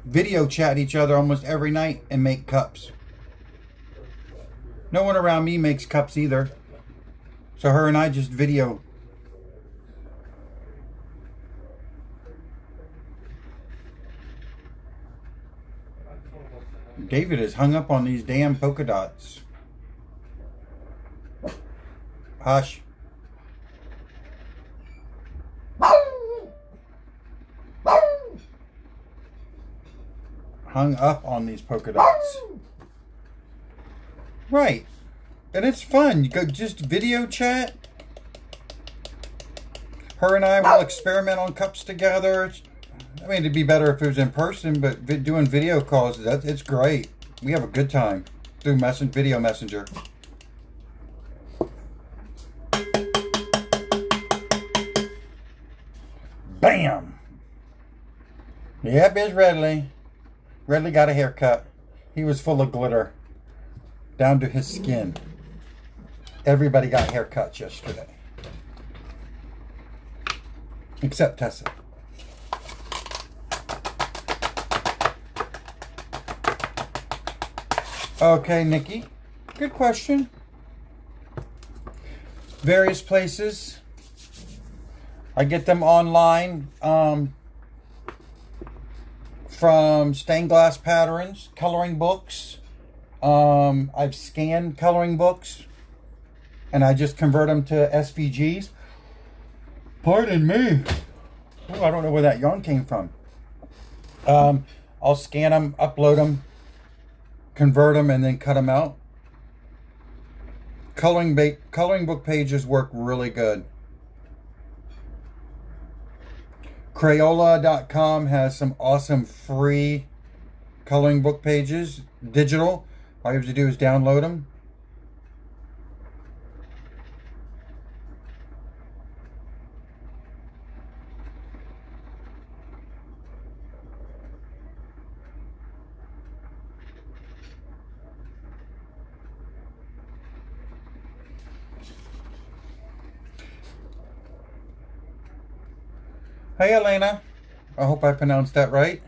video chat each other almost every night and make cups. No one around me makes cups either. So her and I just video. David is hung up on these damn polka dots. Hush. Hung up on these polka dots. Right. And it's fun. You go just video chat. Her and I will experiment on cups together. I mean, it'd be better if it was in person, but doing video calls, it's great. We have a good time through video messenger. Bam! Yep, it's Redley. Redley got a haircut. He was full of glitter down to his skin. Everybody got haircuts yesterday. Except Tessa. Okay, Nikki. Good question. Various places. I get them online. From stained glass patterns, coloring books. I've scanned coloring books and I just convert them to SVGs. Pardon me. Oh, I don't know where that yarn came from. I'll scan them, upload them, convert them, and then cut them out. Coloring book pages work really good. Crayola.com has some awesome free coloring book pages, digital. All you have to do is download them. Hey, Elena. I hope I pronounced that right.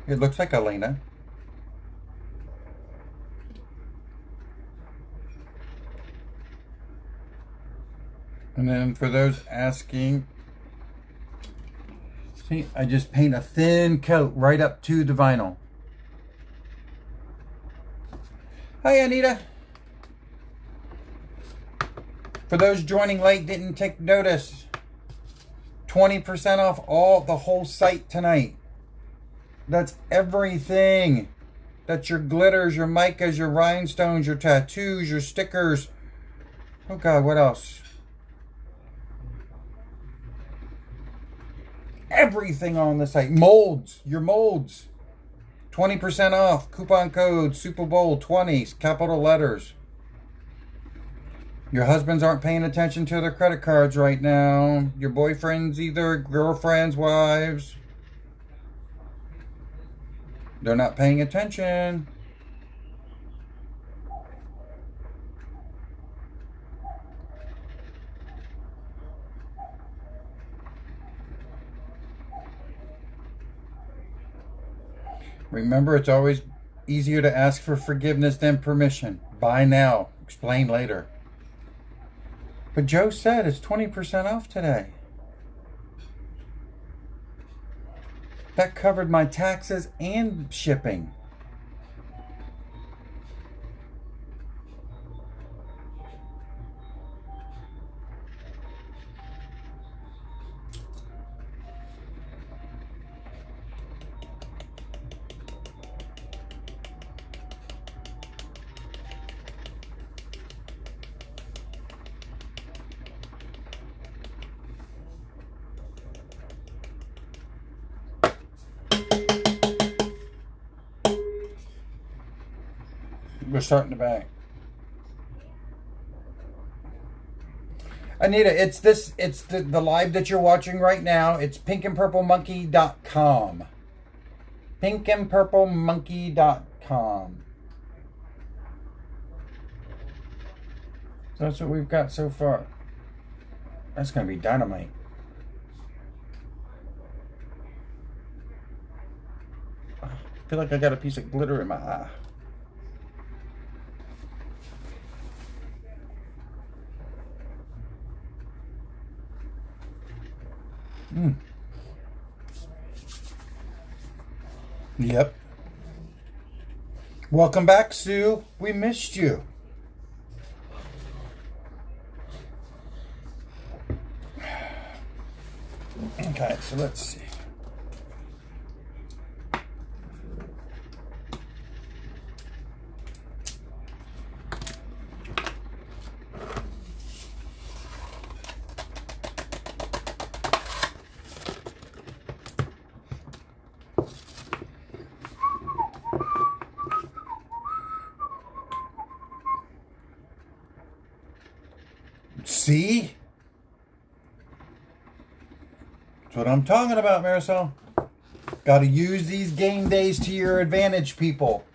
It looks like Elena. And then for those asking, see, I just paint a thin coat right up to the vinyl. Hi, Anita. For those joining late, didn't take notice, 20% off the whole site tonight. That's everything. That's your glitters, your micas, your rhinestones, your tattoos, your stickers. Oh God, what else? Everything on the site. Molds, your molds. 20% off. Coupon code Super Bowl 20s, capital letters. Your husbands aren't paying attention to their credit cards right now. Your boyfriends either, girlfriends, wives. They're not paying attention. Remember, it's always easier to ask for forgiveness than permission. Buy now, explain later. But Joe said it's 20% off today. That covered my taxes and shipping. We're starting the back. Anita, it's the live that you're watching right now. It's pinkandpurplemonkey.com. pinkandpurplemonkey.com. So that's what we've got so far. That's going to be dynamite. feel like I got a piece of glitter in my eye. Yep. Welcome back, Sue. We missed you. Okay, so let's see. See? That's what I'm talking about, Marisol. Got to use these game days to your advantage, people.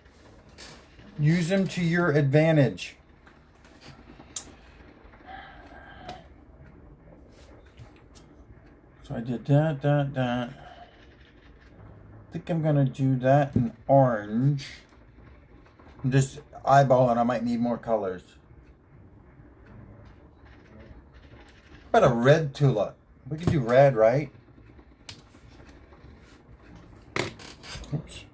Use them to your advantage. So I did that. I think I'm going to do that in orange. I'm just eyeballing. I might need more colors. How about a red tulip? We could do red, right? Oops.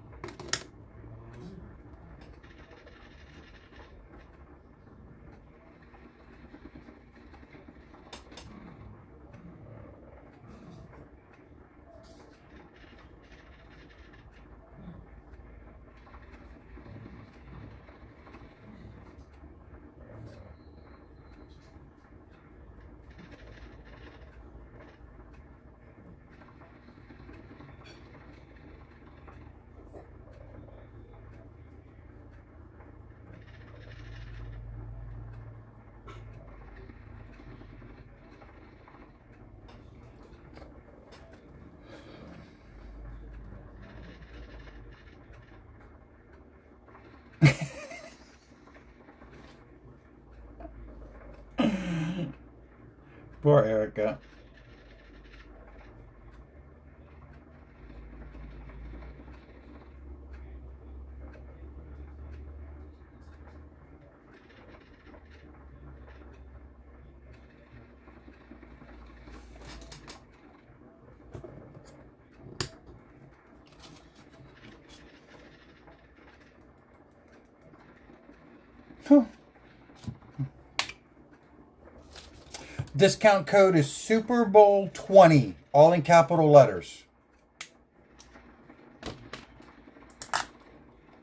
Poor Erica. Huh. Discount code is Super Bowl 20, all in capital letters.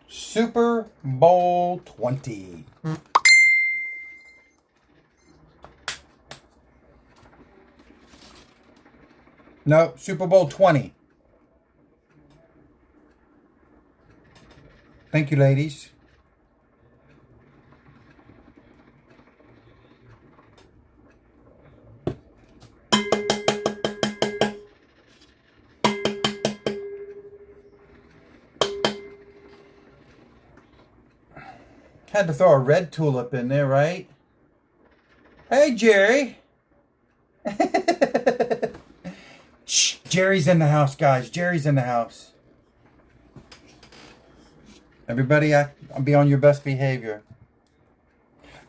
Super Bowl 20. No, Super Bowl 20. Thank you, ladies. Had to throw a red tulip in there, right? Hey, Jerry. Shh, Jerry's in the house, guys. Jerry's in the house. Everybody, I'll be on your best behavior.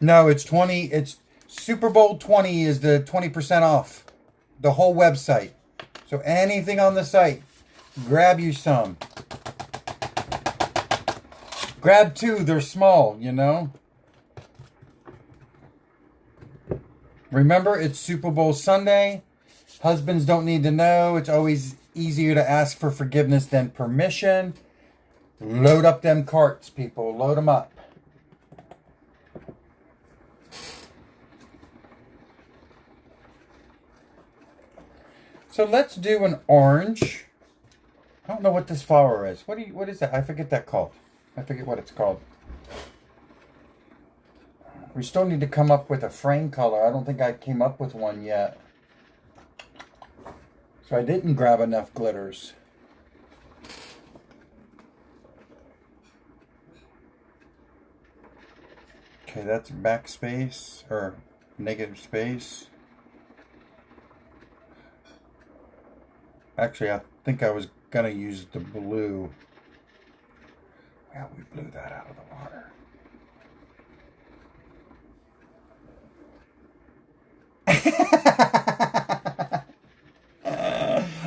No, it's 20. It's Super Bowl 20 is the 20% off the whole website. So anything on the site, grab you some. Grab two, they're small, you know. Remember, it's Super Bowl Sunday. Husbands don't need to know. It's always easier to ask for forgiveness than permission. Load up them carts, people. Load them up. So let's do an orange. I don't know what this flower is. What is that? I forget that called. I forget what it's called. We still need to come up with a frame color. I don't think I came up with one yet. So I didn't grab enough glitters. Okay, that's backspace or negative space. Actually, I think I was gonna use the blue. Well, we blew that out of the water.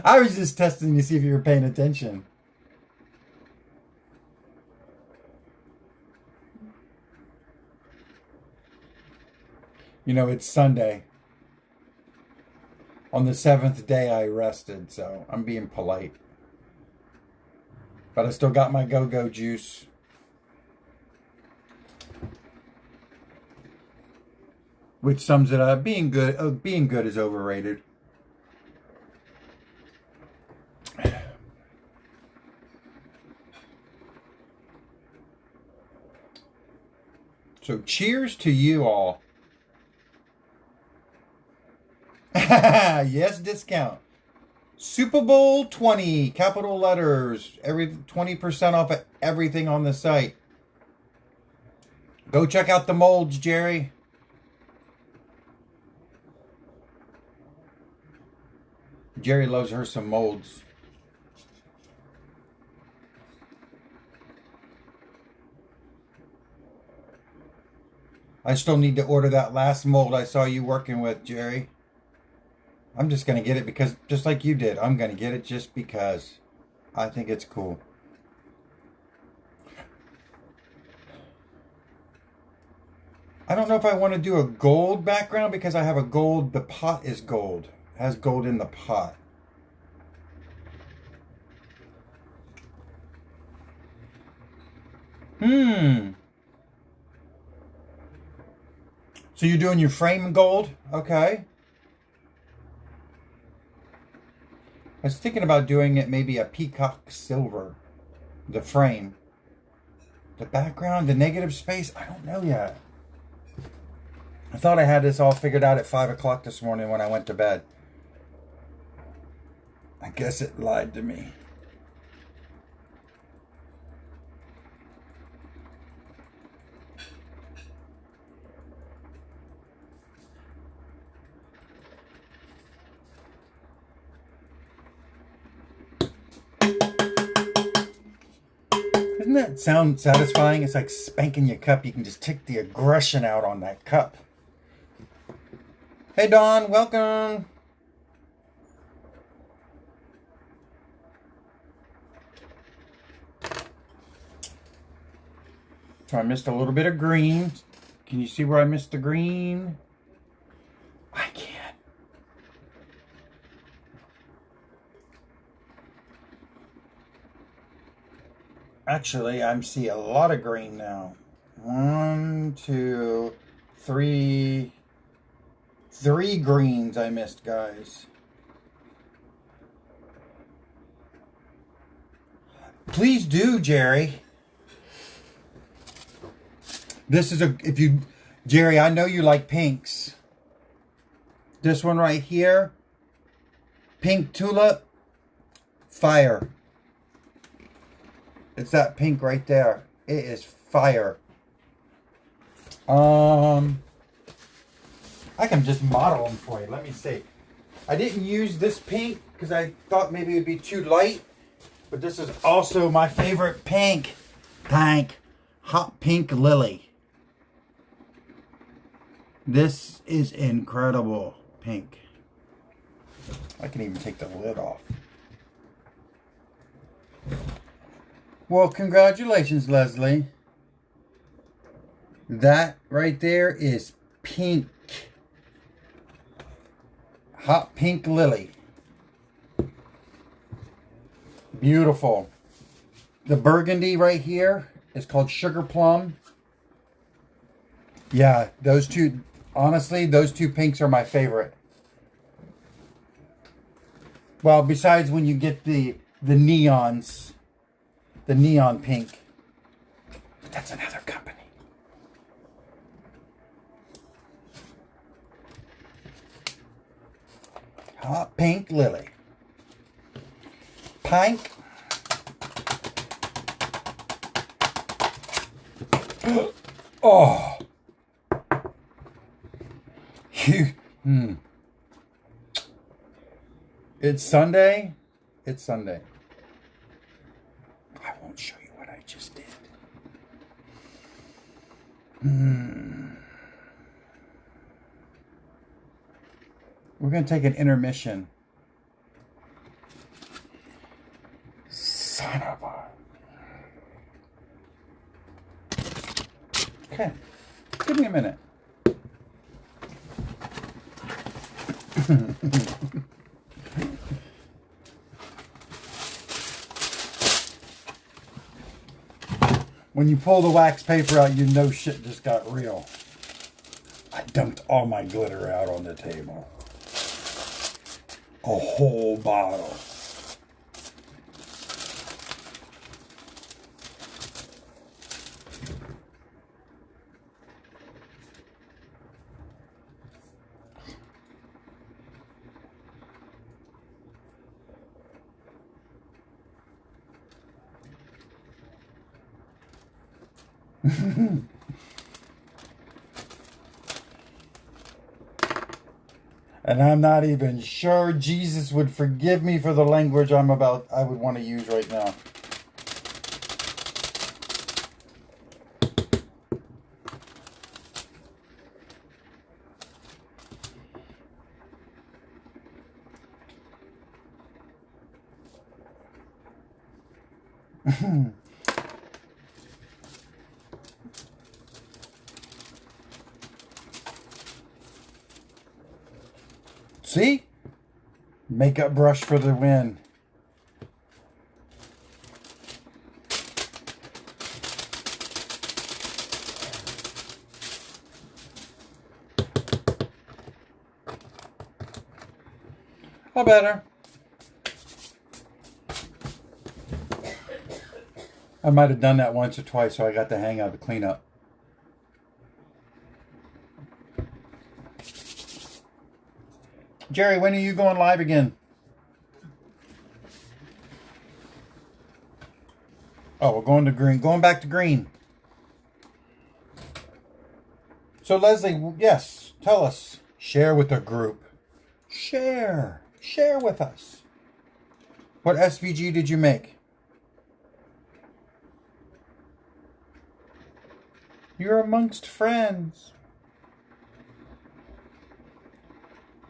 I was just testing to see if you were paying attention. You know, it's Sunday. On the 7th day I rested, so I'm being polite. But I still got my go-go juice. Which sums it up. Being good is overrated. So cheers to you all. Yes, discount. Super Bowl 20, capital letters. Every 20% off of everything on the site. Go check out the molds, Jerry. Jerry loves her some molds. I still need to order that last mold I saw you working with, Jerry. I'm just going to get it because, just like you did, I'm going to get it just because I think it's cool. I don't know if I want to do a gold background because I have a gold, the pot is gold. It has gold in the pot. So you're doing your frame gold? Okay. I was thinking about doing it maybe a peacock silver. The frame. The background, the negative space, I don't know yet. I thought I had this all figured out at 5 o'clock this morning when I went to bed. I guess it lied to me. Doesn't that sound satisfying? It's like spanking your cup. You can just take the aggression out on that cup. Hey, Dawn, welcome. So I missed a little bit of green. Can you see where I missed the green? I can't. Actually, I see a lot of green now. 1, 2, 3. 3 greens I missed, guys. Please do, Jerry. This is Jerry, I know you like pinks. This one right here, pink tulip, fire. It's that pink right there. It is fire. I can just model them for you. Let me see. I didn't use this pink because I thought maybe it would be too light. But this is also my favorite pink. Hot pink lily. This is incredible pink. I can even take the lid off. Well, congratulations, Leslie. That right there is pink. Hot pink lily. Beautiful. The burgundy right here is called sugar plum. Yeah, those two, honestly, those two pinks are my favorite. Well, besides when you get the neons, the neon pink. But that's another company. Hot pink lily. Pink. Oh. It's Sunday. It's Sunday. I won't show you what I just did. We're going to take an intermission. Son of a... Okay. Give me a minute. When you pull the wax paper out, you know shit just got real. I dumped all my glitter out on the table. A whole bottle. And I'm not even sure Jesus would forgive me for the language I would want to use right now. See? Makeup brush for the win. A better. I might have done that once or twice, so I got the hang of the cleanup. Jerry, when are you going live again? Oh, we're going to green. Going back to green. So Leslie, yes, tell us. Share with the group. Share. Share with us. What SVG did you make? You're amongst friends.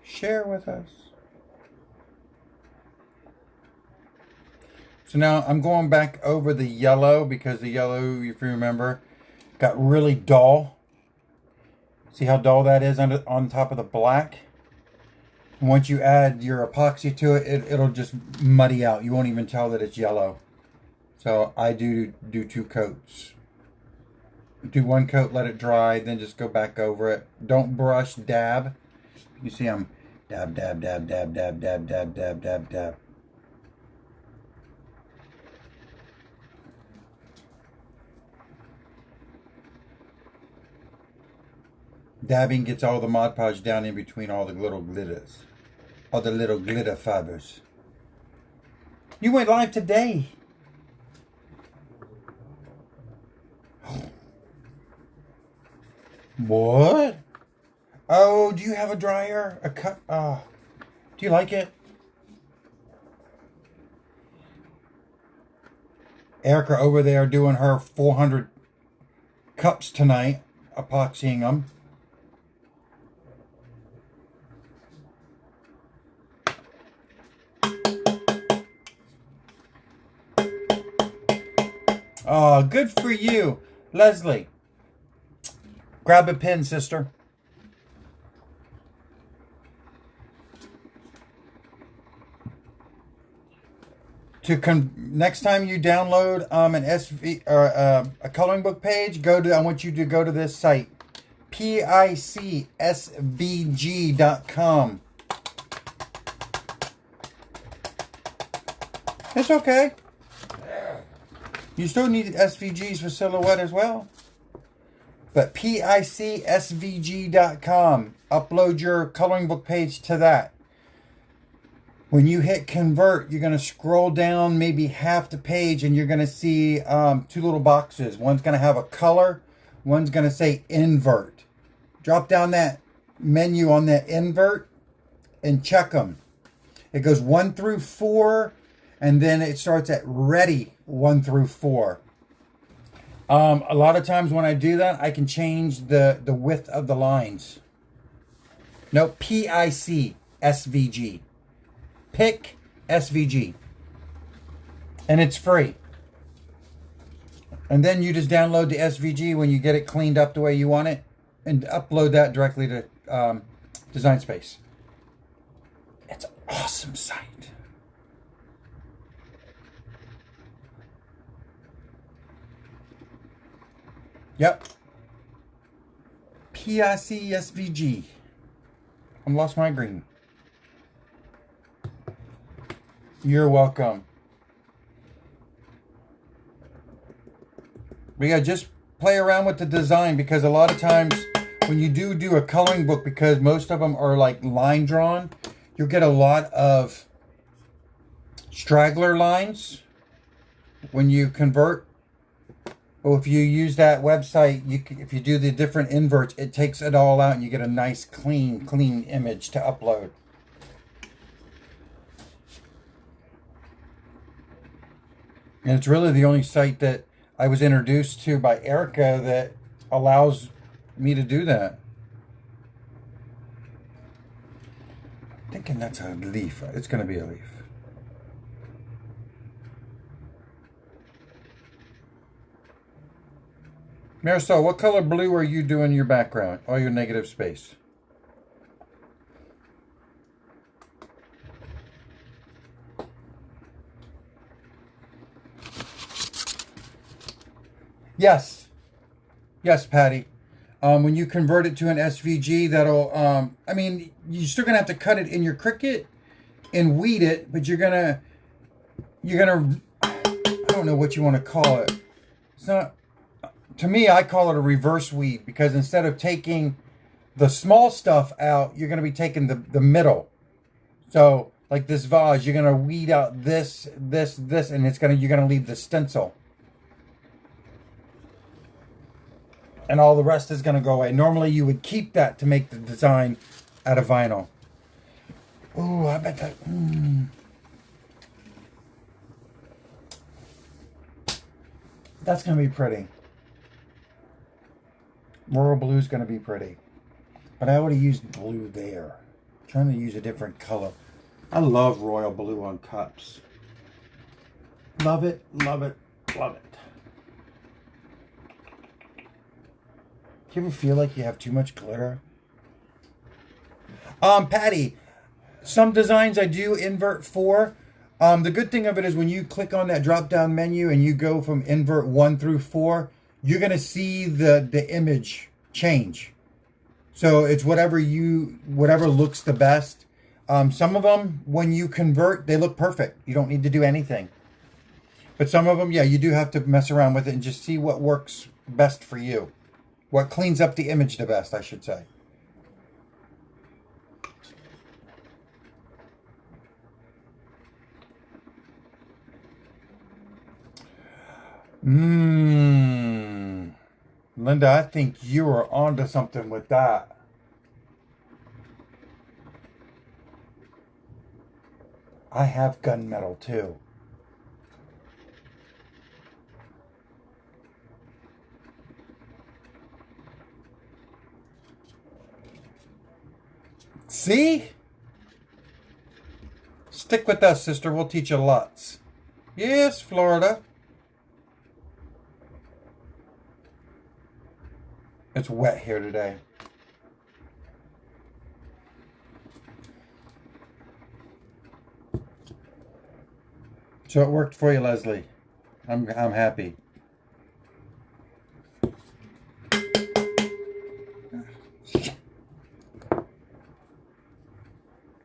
Share with us. So now I'm going back over the yellow because the yellow, if you remember, got really dull. See how dull that is on top of the black? And once you add your epoxy to it, it'll just muddy out. You won't even tell that it's yellow. So I do 2 coats. Do 1 coat, let it dry, then just go back over it. Don't brush, dab. You see I'm dab, dab, dab, dab, dab, dab, dab, dab, dab, dab. Dabbing gets all the Mod Podge down in between all the little glitters. All the little glitter fibers. You went live today. What? Oh, do you have a dryer? A cup? Do you like it? Erica over there doing her 400 cups tonight, epoxying them. Oh, good for you. Leslie, grab a pen, sister. Next time you download an SV or a coloring book page, I want you to go to this site, picsvg.com. It's okay. You still need SVGs for silhouette as well. But picsvg.com. Upload your coloring book page to that. When you hit convert, you're going to scroll down maybe half the page and you're going to see 2 little boxes. One's going to have a color. One's going to say invert. Drop down that menu on that invert and check them. It goes 1 through 4 and then it starts at ready 1 through 4. A lot of times when I do that, I can change the width of the lines. No, PIC SVG. Pick SVG. And it's free. And then you just download the SVG when you get it cleaned up the way you want it and upload that directly to Design Space. It's an awesome site. Yep. PIC SVG. I'm lost my green. You're welcome. But yeah, just play around with the design, because a lot of times when you do a coloring book, because most of them are like line drawn, you'll get a lot of straggler lines when you convert. But if you use that website, if you do the different inverts, it takes it all out and you get a nice clean image to upload. And it's really the only site that I was introduced to by Erica that allows me to do that. I'm thinking that's a leaf. It's going to be a leaf. Marisol, what color blue are you doing in your background? Oh, your negative space. Yes. Yes, Patty. When you convert it to an SVG, that'll, I mean, you're still going to have to cut it in your Cricut and weed it, but you're going to, I don't know what you want to call it. It's not, to me, I call it a reverse weed, because instead of taking the small stuff out, you're going to be taking the middle. So, like this vase, you're going to weed out this, and you're going to leave the stencil. And all the rest is going to go away. Normally, you would keep that to make the design out of vinyl. Ooh, I bet that... That's going to be pretty. Royal blue is going to be pretty. But I would have used blue there. I'm trying to use a different color. I love royal blue on cups. Love it, love it, love it. Do you ever feel like you have too much glitter? Patty, some designs I do invert for. The good thing of it is when you click on that drop-down menu and you go from invert 1 through 4, you're going to see the image change. So it's whatever looks the best. Some of them, when you convert, they look perfect. You don't need to do anything. But some of them, yeah, you do have to mess around with it and just see what works best for you. What cleans up the image the best, I should say. Linda, I think you are onto something with that. I have gunmetal too. See? Stick with us, sister. We'll teach you lots. Yes, Florida. It's wet here today. So it worked for you, Leslie. I'm happy.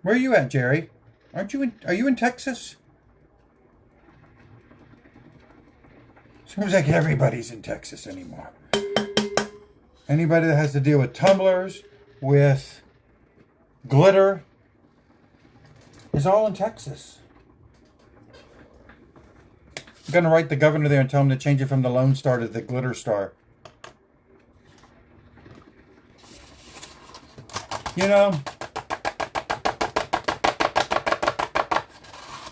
Where are you at, Jerry? Are you in Texas? Seems like everybody's in Texas anymore. Anybody that has to deal with tumblers, with glitter, is all in Texas. I'm going to write the governor there and tell him to change it from the Lone Star to the Glitter Star. You know,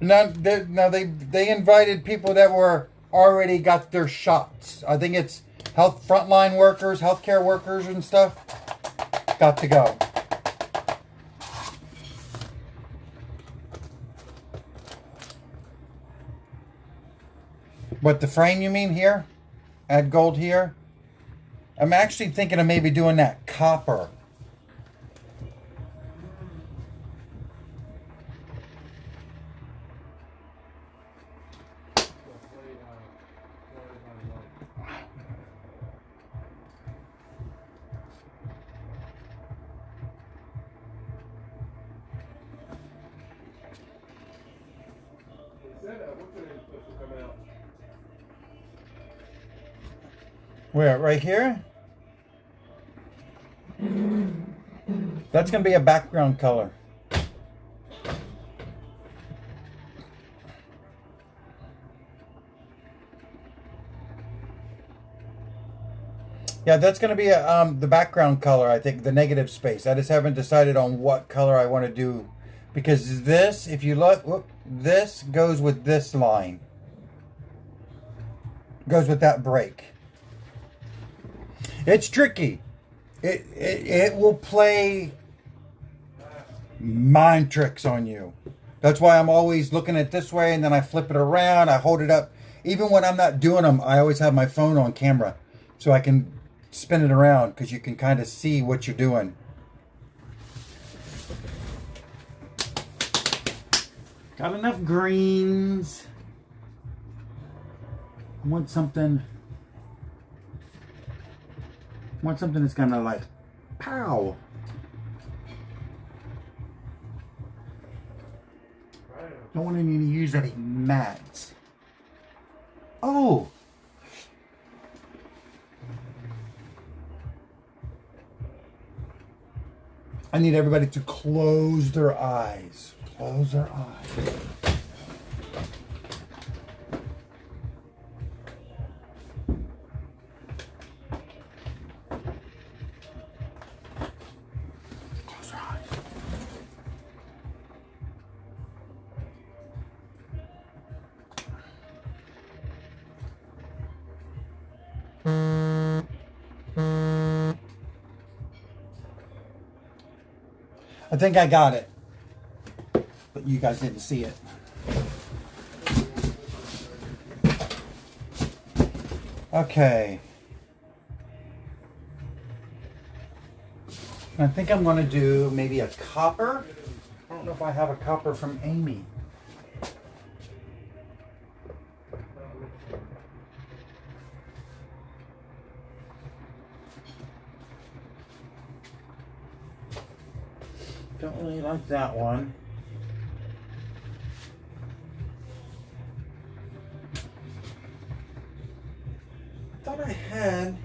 No, they invited people that were already got their shots. I think it's frontline workers, healthcare workers and stuff. Got to go. What, the frame you mean here? Add gold here? I'm actually thinking of maybe doing that copper. Where? Right here? That's going to be a background color. Yeah, that's going to be the background color, I think, the negative space. I just haven't decided on what color I want to do. Because this, if you look, whoop, this goes with this line. Goes with that break. It's tricky. It will play mind tricks on you. That's why I'm always looking at it this way, and then I flip it around. I hold it up. Even when I'm not doing them, I always have my phone on camera, so I can spin it around because you can kind of see what you're doing. Got enough greens. I want something that's gonna like pow. Don't want to need to use any mats. Oh, I need everybody to close their eyes. Close their eyes. I think I got it, but you guys didn't see it. Okay. I think I'm going to do maybe a copper. I don't know if I have a copper from Amy. Don't really like that one. Thought I had.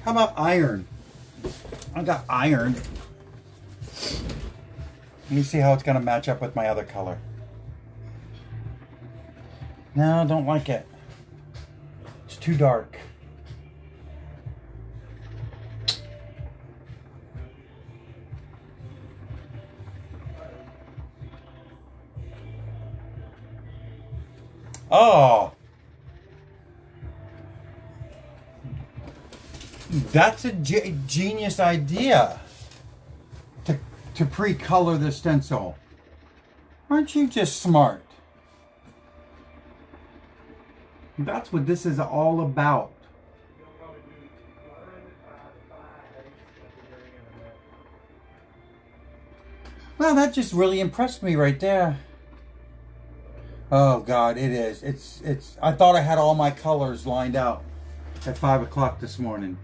How about iron? I got iron. Let me see how it's going to match up with my other color. No, don't like it. It's too dark. Oh, that's a genius idea to pre-color the stencil. Aren't you just smart? That's what this is all about. Well, that just really impressed me right there. Oh God, it is. It's. I thought I had all my colors lined out at 5 o'clock this morning.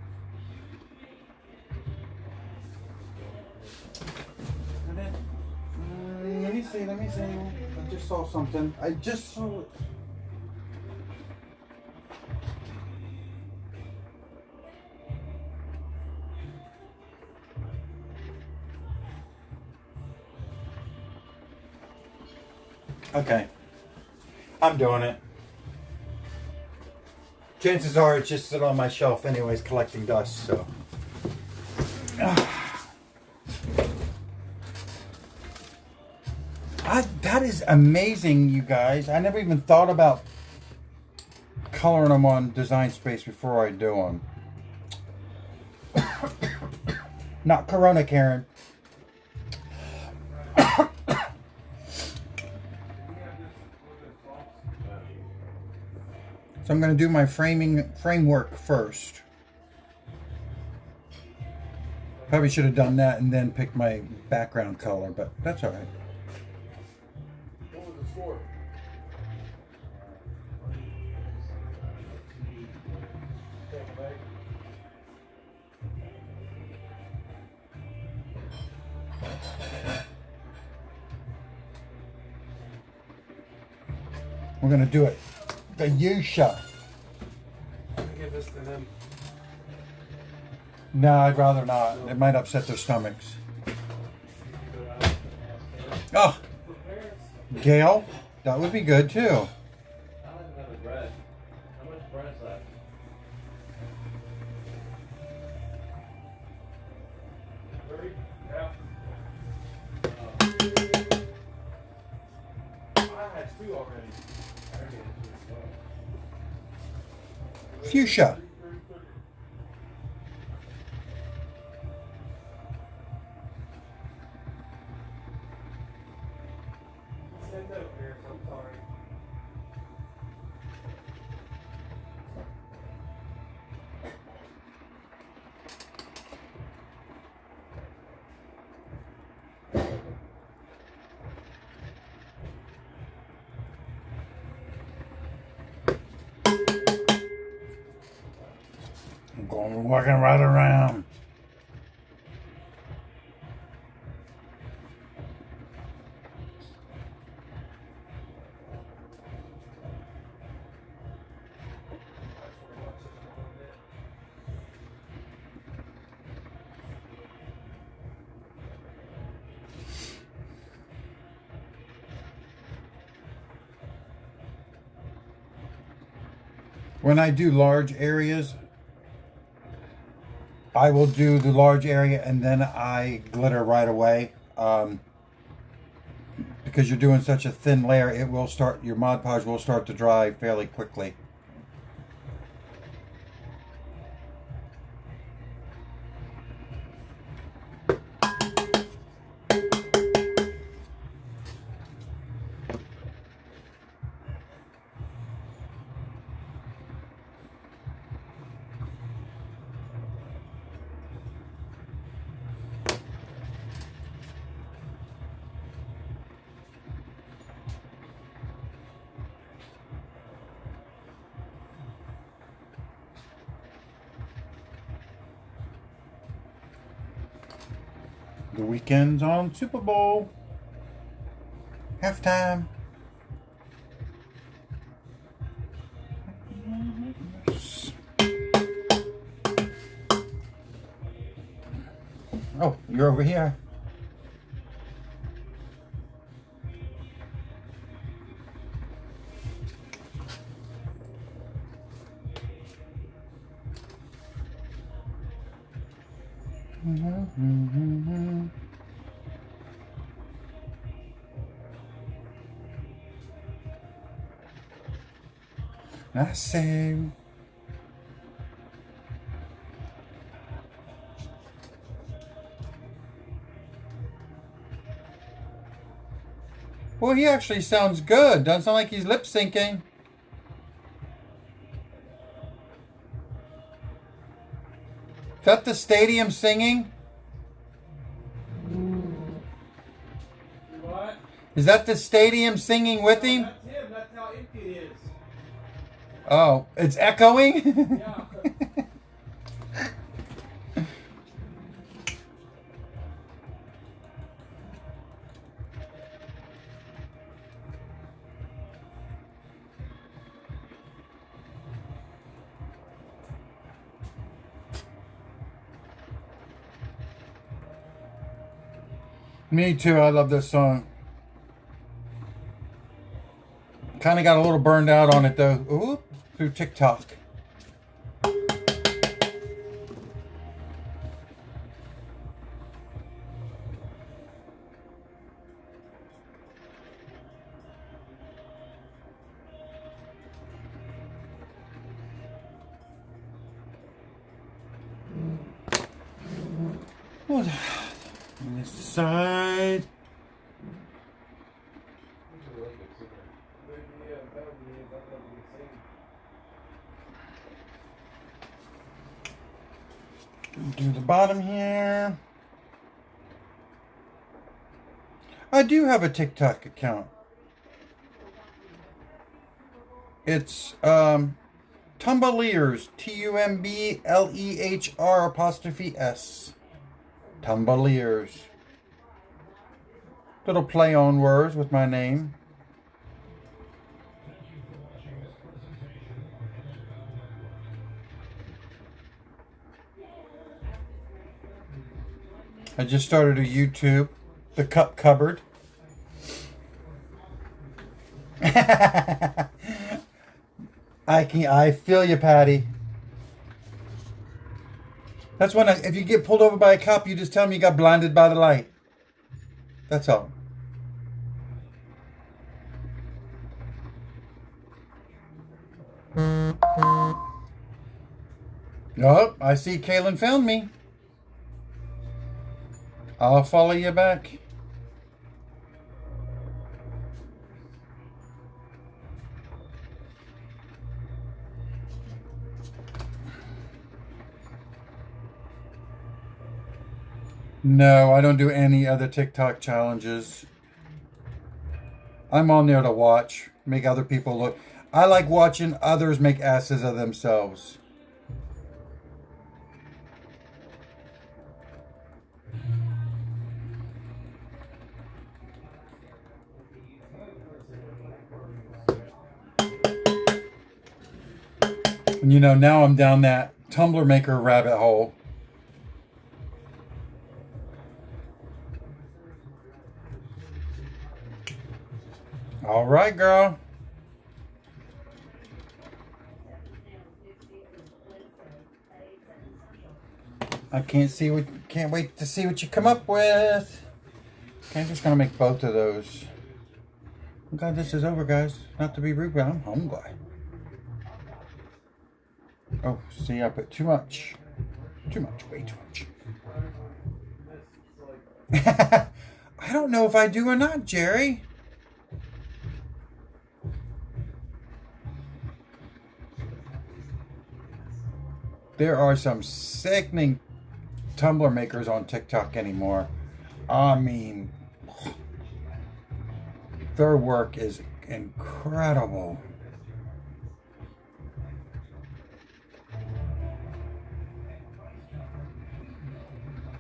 Let me see. I just saw something. I just saw it. Okay. I'm doing it. Chances are it's just sitting on my shelf anyways collecting dust, so That is amazing, you guys. I never even thought about coloring them on Design Space before I do them. Not Corona, Karen. So I'm going to do my framework first. Probably should have done that and then picked my background color, but that's all right. What was the score? We're going to do it the U-shot. Give this to them. No, I'd rather not. It might upset their stomachs. Oh, Gail, that would be good too. I don't even have the bread. How much bread is left? Three? Yeah. I had two already. Fuchsia. Send over here, so I'm sorry. I'm going walking right around. When I do large areas, I will do the large area and then I glitter right away. Because you're doing such a thin layer, it will start, your Mod Podge will start to dry fairly quickly. The weekend's on Super Bowl. Halftime. Oh, you're over here. I say, well, he actually sounds good. Doesn't sound like he's lip syncing. Is that the stadium singing? What? Is that the stadium singing with him? That's him. That's how empty it is. Oh, it's echoing? Yeah. Me too, I love this song. Kind of got a little burned out on it though. Ooh, through TikTok. on this side. Do the bottom here. I do have a TikTok account. It's Tumbleers, Tumblehr''S. Tumbleers. Little play on words with my name. I just started a YouTube, The Cup Cupboard. I feel you, Patty. That's when if you get pulled over by a cop, you just tell them you got blinded by the light. That's all. Oh, I see Kaylin found me. I'll follow you back. No, I don't do any other TikTok challenges. I'm on there to watch, make other people look. I like watching others make asses of themselves. And you know, now I'm down that tumbler maker rabbit hole. All right, girl. I can't wait to see what you come up with. Okay, I'm just gonna make both of those. I'm glad this is over, guys. Not to be rude, but I'm hungry. Oh, see, I put too much. Too much, way too much. I don't know if I do or not, Jerry. There are some sickening tumbler makers on TikTok anymore. I mean, their work is incredible.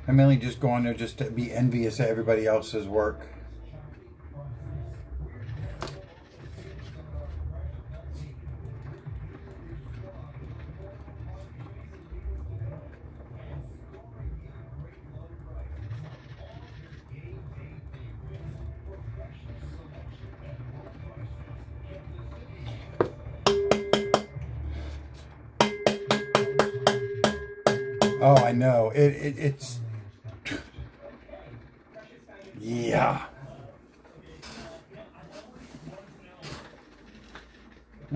I'm mainly just going there just to be envious of everybody else's work. Oh, I know. It's... Yeah.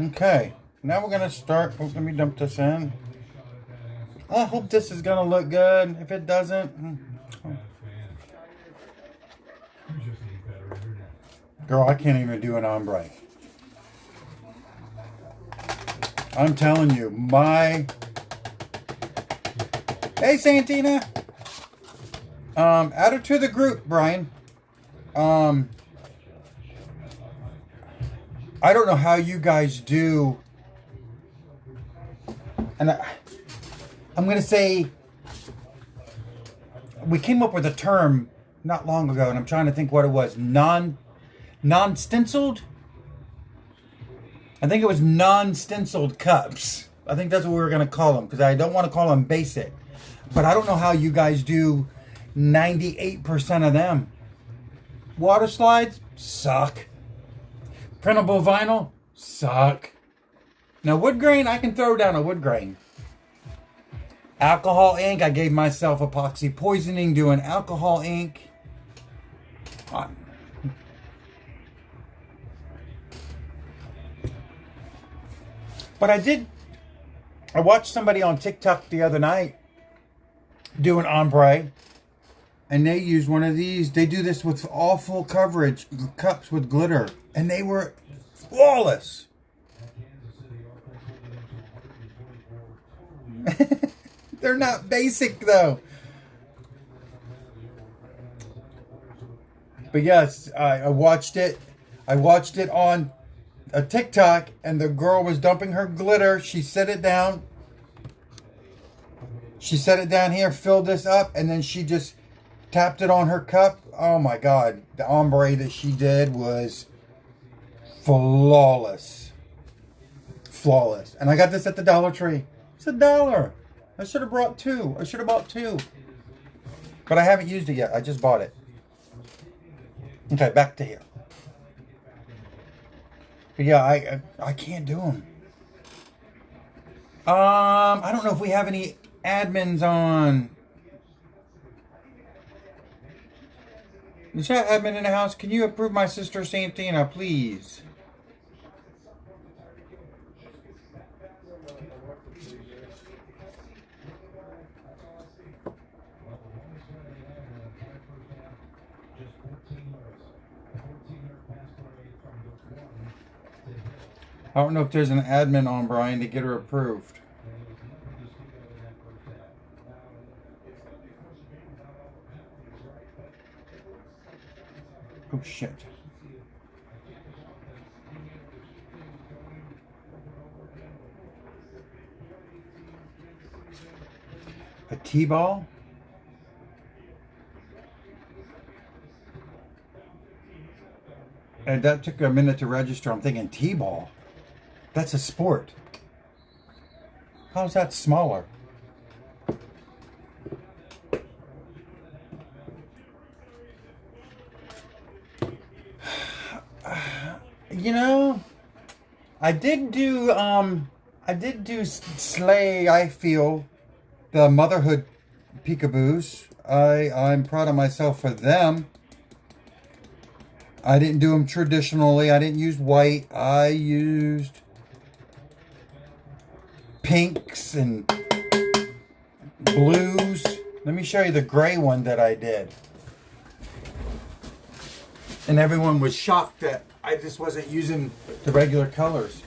Okay. Now we're going to start... Oh, let me dump this in. I hope this is going to look good. If it doesn't... Girl, I can't even do an ombre. I'm telling you, Hey, Santina. Add her to the group, Brian. I don't know how you guys do. And I'm going to say, we came up with a term not long ago, and I'm trying to think what it was. Non-stenciled? I think it was non-stenciled cups. I think that's what we were going to call them, because I don't want to call them basic. But I don't know how you guys do 98% of them. Water slides? Suck. Printable vinyl? Suck. Now wood grain, I can throw down a wood grain. Alcohol ink, I gave myself epoxy poisoning doing alcohol ink. But I watched somebody on TikTok the other night do an ombre. and they used one of these. They do this with all full coverage cups with glitter, and they were flawless. They're not basic though. But yes, I watched it. I watched it on a TikTok, and the girl was dumping her glitter. She set it down. She set it down here, filled this up, and then she just tapped it on her cup. Oh my God. The ombre that she did was flawless. Flawless. And I got this at the Dollar Tree. It's $1. I should have brought two. I should have bought two. But I haven't used it yet. I just bought it. Okay, back to here. But yeah, I can't do them. I don't know if we have any admins on. Is that admin in the house? Can you approve my sister Santina, please? I don't know if there's an admin on, Brian, to get her approved. Oh, shit. A T-ball? And that took a minute to register. I'm thinking T-ball. That's a sport. How's that smaller? You know, I did do Slay, I feel, the motherhood peekaboos. I'm proud of myself for them. I didn't do them traditionally. I didn't use white. I used pinks and blues. Let me show you the gray one that I did. And everyone was shocked that I just wasn't using the regular colors.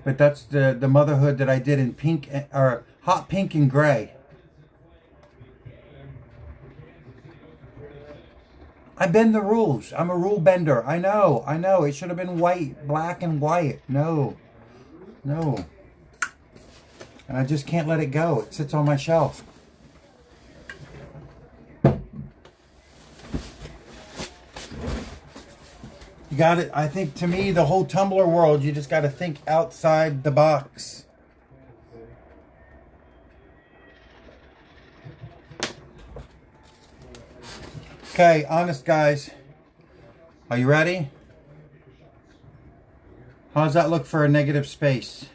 But that's the motherhood that I did in pink, or hot pink and gray. I bend the rules. I'm a rule bender. I know. It should have been white, black and white. No. And I just can't let it go. It sits on my shelf. You got it. I think, to me, the whole tumbler world, you just got to think outside the box. Okay, honest guys. Are you ready? How does that look for a negative space?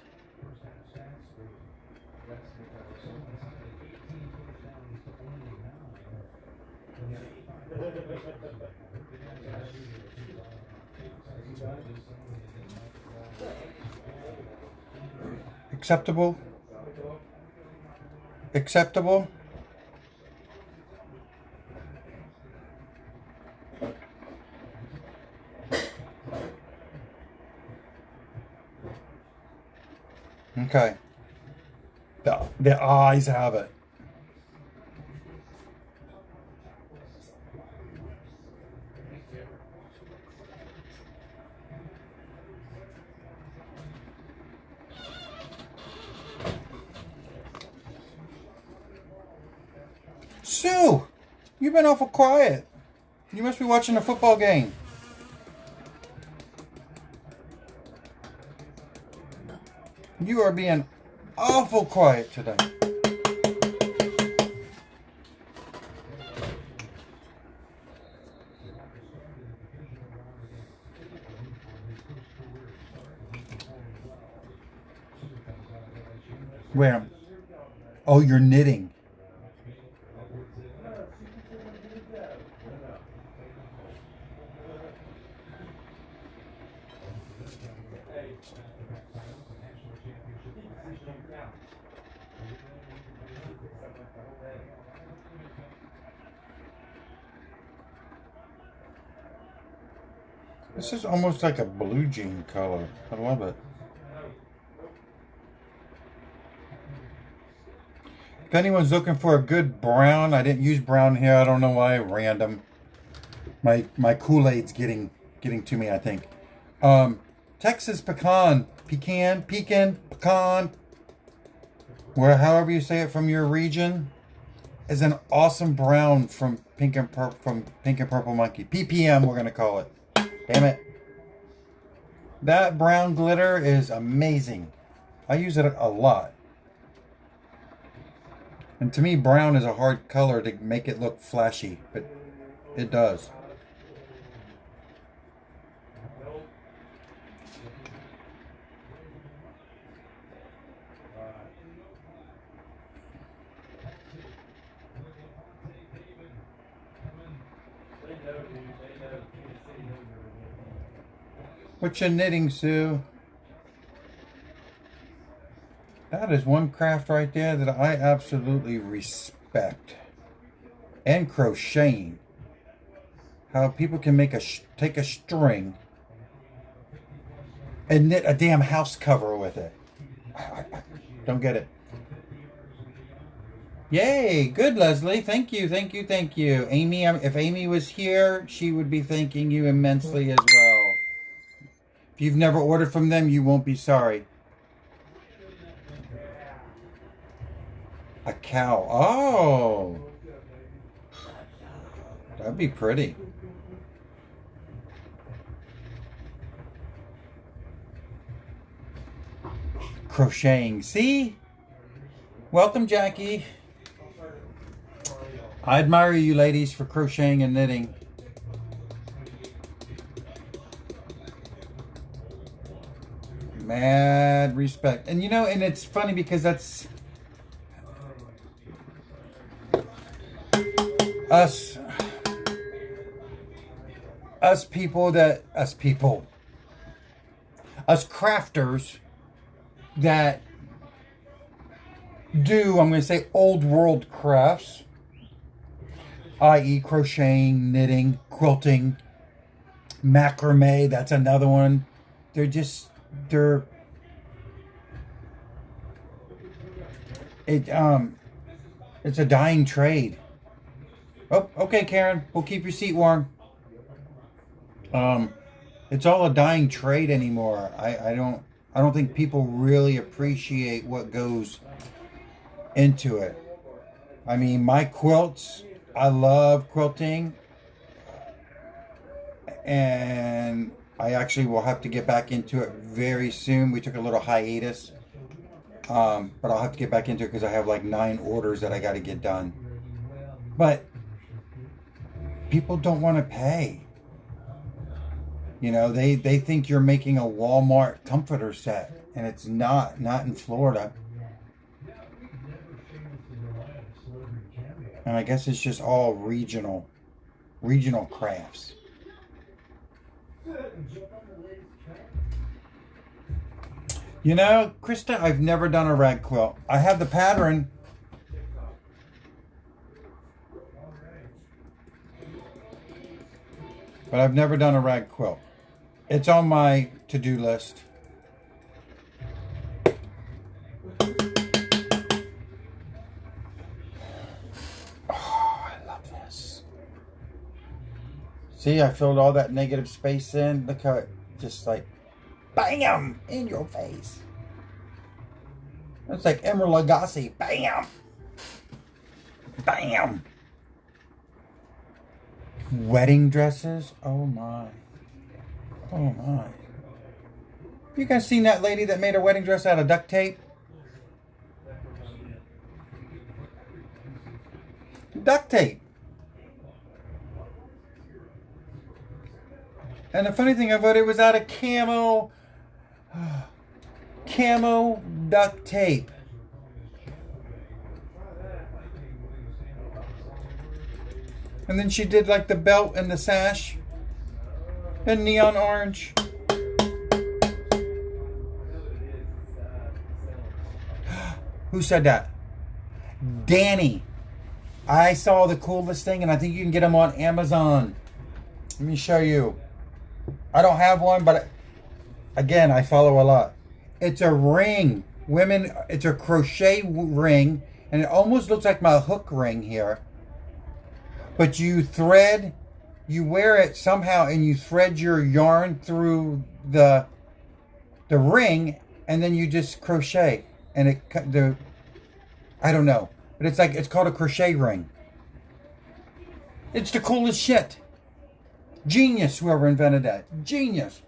Acceptable? Acceptable? Okay. The eyes have it. Sue, you've been awful quiet. You must be watching a football game. You are being awful quiet today. Where? Oh, you're knitting. This is almost like a blue jean color. I love it. If anyone's looking for a good brown, I didn't use brown here. I don't know why. Random. My Kool-Aid's getting to me, I think. Texas pecan, where however you say it from your region, is an awesome brown from Pink and Purple Monkey. PPM, we're gonna call it. Damn it. That brown glitter is amazing. I use it a lot. And to me, brown is a hard color to make it look flashy, but it does. What you knitting, Sue? That is one craft right there that I absolutely respect. And crocheting. How people can make take a string and knit a damn house cover with it. I don't get it. Yay, good, Leslie. Thank you, thank you, thank you. Amy, if Amy was here, she would be thanking you immensely as well. If you've never ordered from them, you won't be sorry. A cow. Oh. That'd be pretty. Crocheting. See? Welcome, Jackie. I admire you ladies for crocheting and knitting. Mad respect. And you know, and it's funny because that's us crafters that do, I'm going to say, old world crafts, i.e. crocheting, knitting, quilting, macrame, that's another one. It's a dying trade. Oh, okay, Karen, we'll keep your seat warm. It's all a dying trade anymore. I don't think people really appreciate what goes into it. I mean, my quilts, I love quilting, and I actually will have to get back into it very soon. We took a little hiatus, but I'll have to get back into it because I have like 9 orders that I got to get done. But people don't want to pay. You know, they think you're making a Walmart comforter set, and it's not in Florida. And I guess it's just all regional crafts. You know, Krista, I've never done a rag quilt. I have the pattern. But I've never done a rag quilt. It's on my to-do list. Oh, I love this. See, I filled all that negative space in. Look how it just like, bam, in your face. It's like Emerald Lagasse, bam. Bam. Wedding dresses? Oh my. Oh my. You guys seen that lady that made her wedding dress out of duct tape? Duct tape. And the funny thing about it was out of camo duct tape. And then she did like the belt and the sash in neon orange. Who said that? Danny, I saw the coolest thing, and I think you can get them on Amazon. Let me show you. I don't have one, but again, I follow a lot. It's a ring. Women, it's a crochet ring, and it almost looks like my hook ring here. But you wear it somehow, and you thread your yarn through the ring, and then you just crochet. And I don't know, but it's called a crochet ring. It's the coolest shit. Genius, whoever invented that. Genius.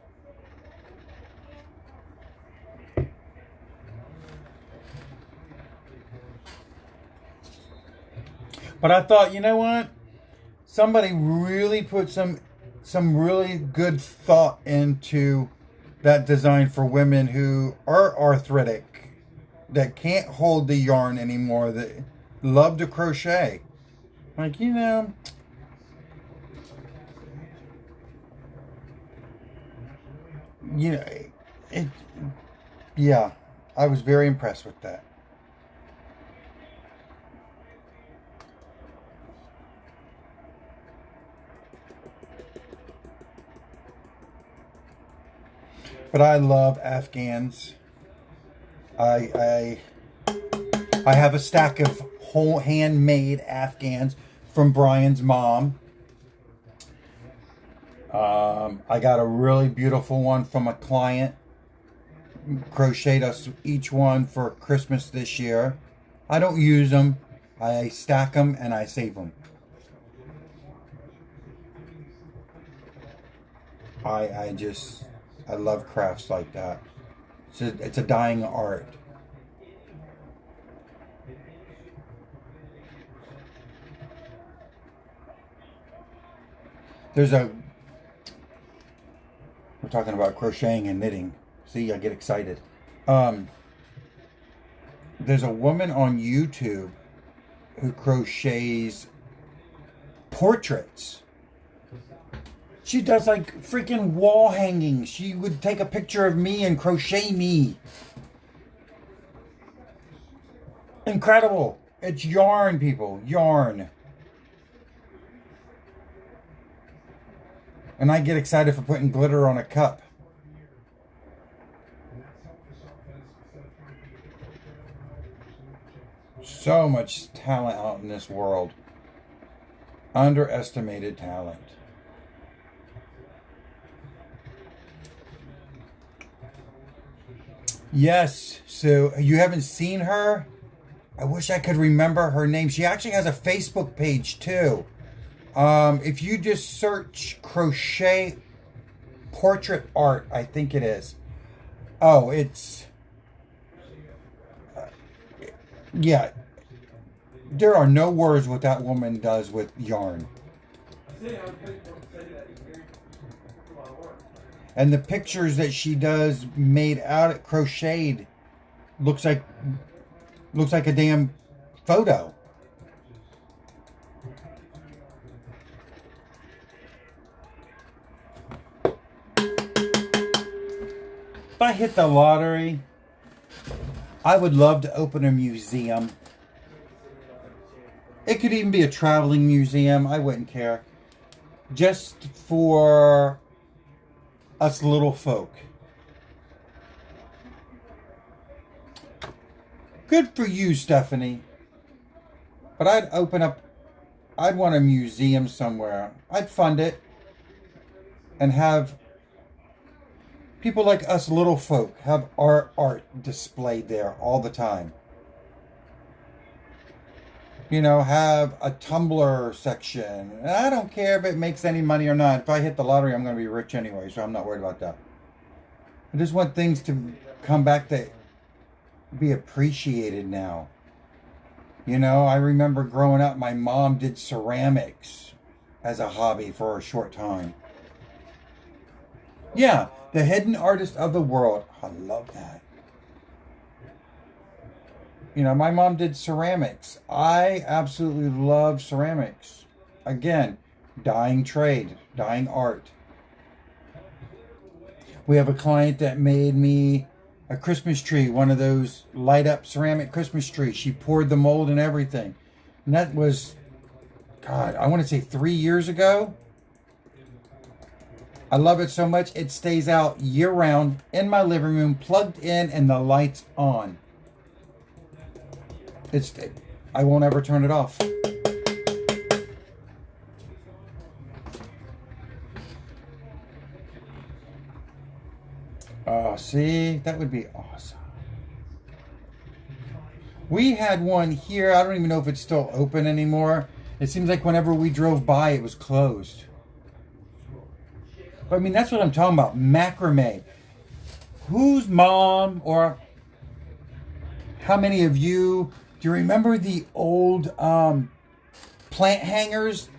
But I thought, you know what? Somebody really put some really good thought into that design for women who are arthritic, that can't hold the yarn anymore, that love to crochet. Like, you know, yeah, I was very impressed with that. But I love Afghans. I have a stack of whole handmade Afghans from Brian's mom. I got a really beautiful one from a client. Crocheted us each one for Christmas this year. I don't use them. I stack them and I save them. I love crafts like that. It's a dying art. We're talking about crocheting and knitting. See, I get excited. There's a woman on YouTube who crochets portraits. She does like freaking wall hangings. She would take a picture of me and crochet me. Incredible. It's yarn, people. Yarn. And I get excited for putting glitter on a cup. So much talent out in this world. Underestimated talent. Yes, so you haven't seen her? I wish I could remember her name. She actually has a Facebook page too. If you just search crochet portrait art, I think it is. Oh, it's... yeah. There are no words what that woman does with yarn. And the pictures that she does made out of crocheted looks like a damn photo. If I hit the lottery, I would love to open a museum. It could even be a traveling museum. I wouldn't care. Just for us little folk. Good for you, Stephanie. But I'd want a museum somewhere. I'd fund it and have people like us little folk have our art displayed there all the time. You know, have a tumbler section. And I don't care if it makes any money or not. If I hit the lottery, I'm going to be rich anyway, so I'm not worried about that. I just want things to come back to be appreciated now. You know, I remember growing up, my mom did ceramics as a hobby for a short time. Yeah, the hidden artist of the world. I love that. You know, my mom did ceramics. I absolutely love ceramics. Again, dying trade, dying art. We have a client that made me a Christmas tree, one of those light up ceramic Christmas trees. She poured the mold and everything. And that was, God, I want to say 3 years ago. I love it so much, it stays out year round in my living room, plugged in and the lights on. I won't ever turn it off. Oh, see, that would be awesome. We had one here. I don't even know if it's still open anymore. It seems like whenever we drove by, it was closed. But I mean, that's what I'm talking about. Macrame. Whose mom, or how many of you, do you remember the old plant hangers?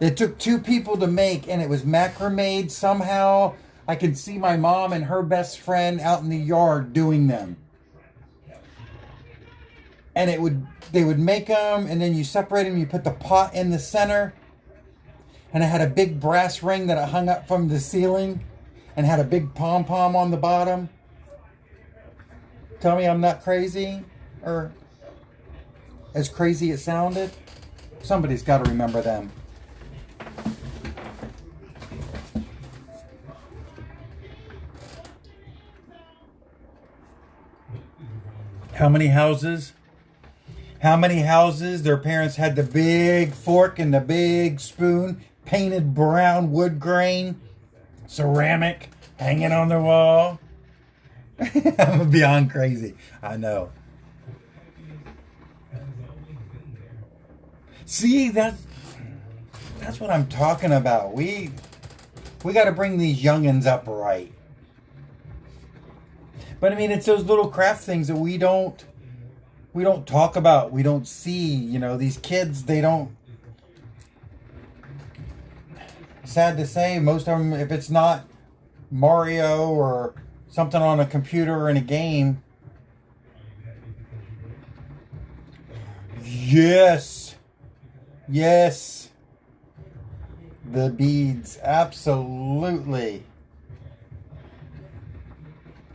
It took 2 people to make, and it was macrame somehow. I can see my mom and her best friend out in the yard doing them. And they would make them, and then you separate them, you put the pot in the center. And it had a big brass ring that it hung up from the ceiling and had a big pom-pom on the bottom. Tell me I'm not crazy, or as crazy it sounded. Somebody's got to remember them. How many houses? How many houses their parents had the big fork and the big spoon, painted brown wood grain, ceramic, hanging on the wall? I'm beyond crazy. I know. See, that's what I'm talking about. We got to bring these youngins up right. But I mean, it's those little craft things that we don't talk about. We don't see, you know, these kids, they don't. Sad to say, most of them, if it's not Mario or something on a computer or in a game. Yes. Yes. The beads. Absolutely.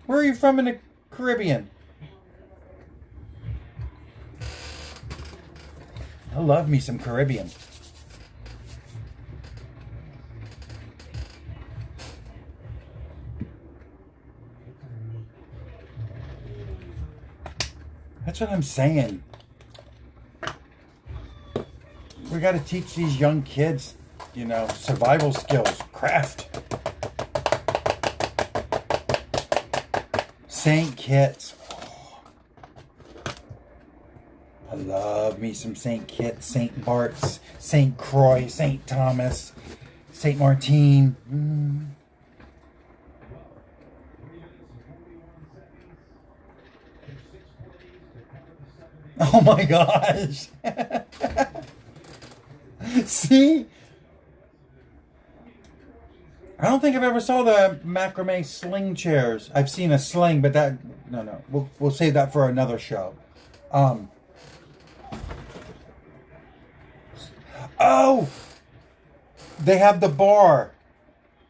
Where are you from in the Caribbean? I love me some Caribbean. That's what I'm saying. We got to teach these young kids, you know, survival skills, craft. St. Kitts. Oh. I love me some St. Kitts, St. Bart's, St. Croix, St. Thomas, St. Martin. Oh my gosh. See? I don't think I've ever saw the macrame sling chairs. I've seen a sling, but that... No. We'll save that for another show. Oh! They have the bar.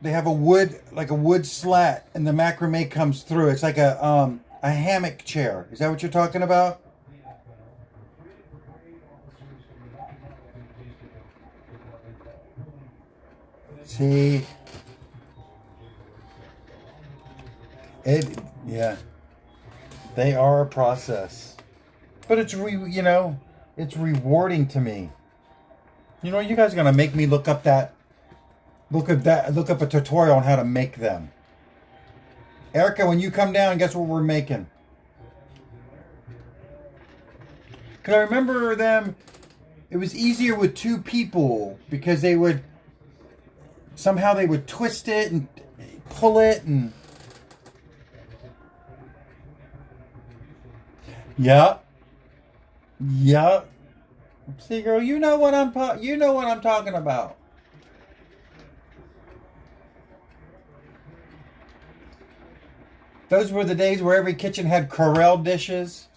They have a wood slat, and the macrame comes through. It's like a hammock chair. Is that what you're talking about? See? Yeah. They are a process. But it's, it's rewarding to me. You know, you guys are going to make me look up a tutorial on how to make them. Erica, when you come down, guess what we're making? Because I remember them, it was easier with 2 people because they would twist it and pull it and... Yep. See, girl, you know what I'm talking about. Those were the days where every kitchen had Corelle dishes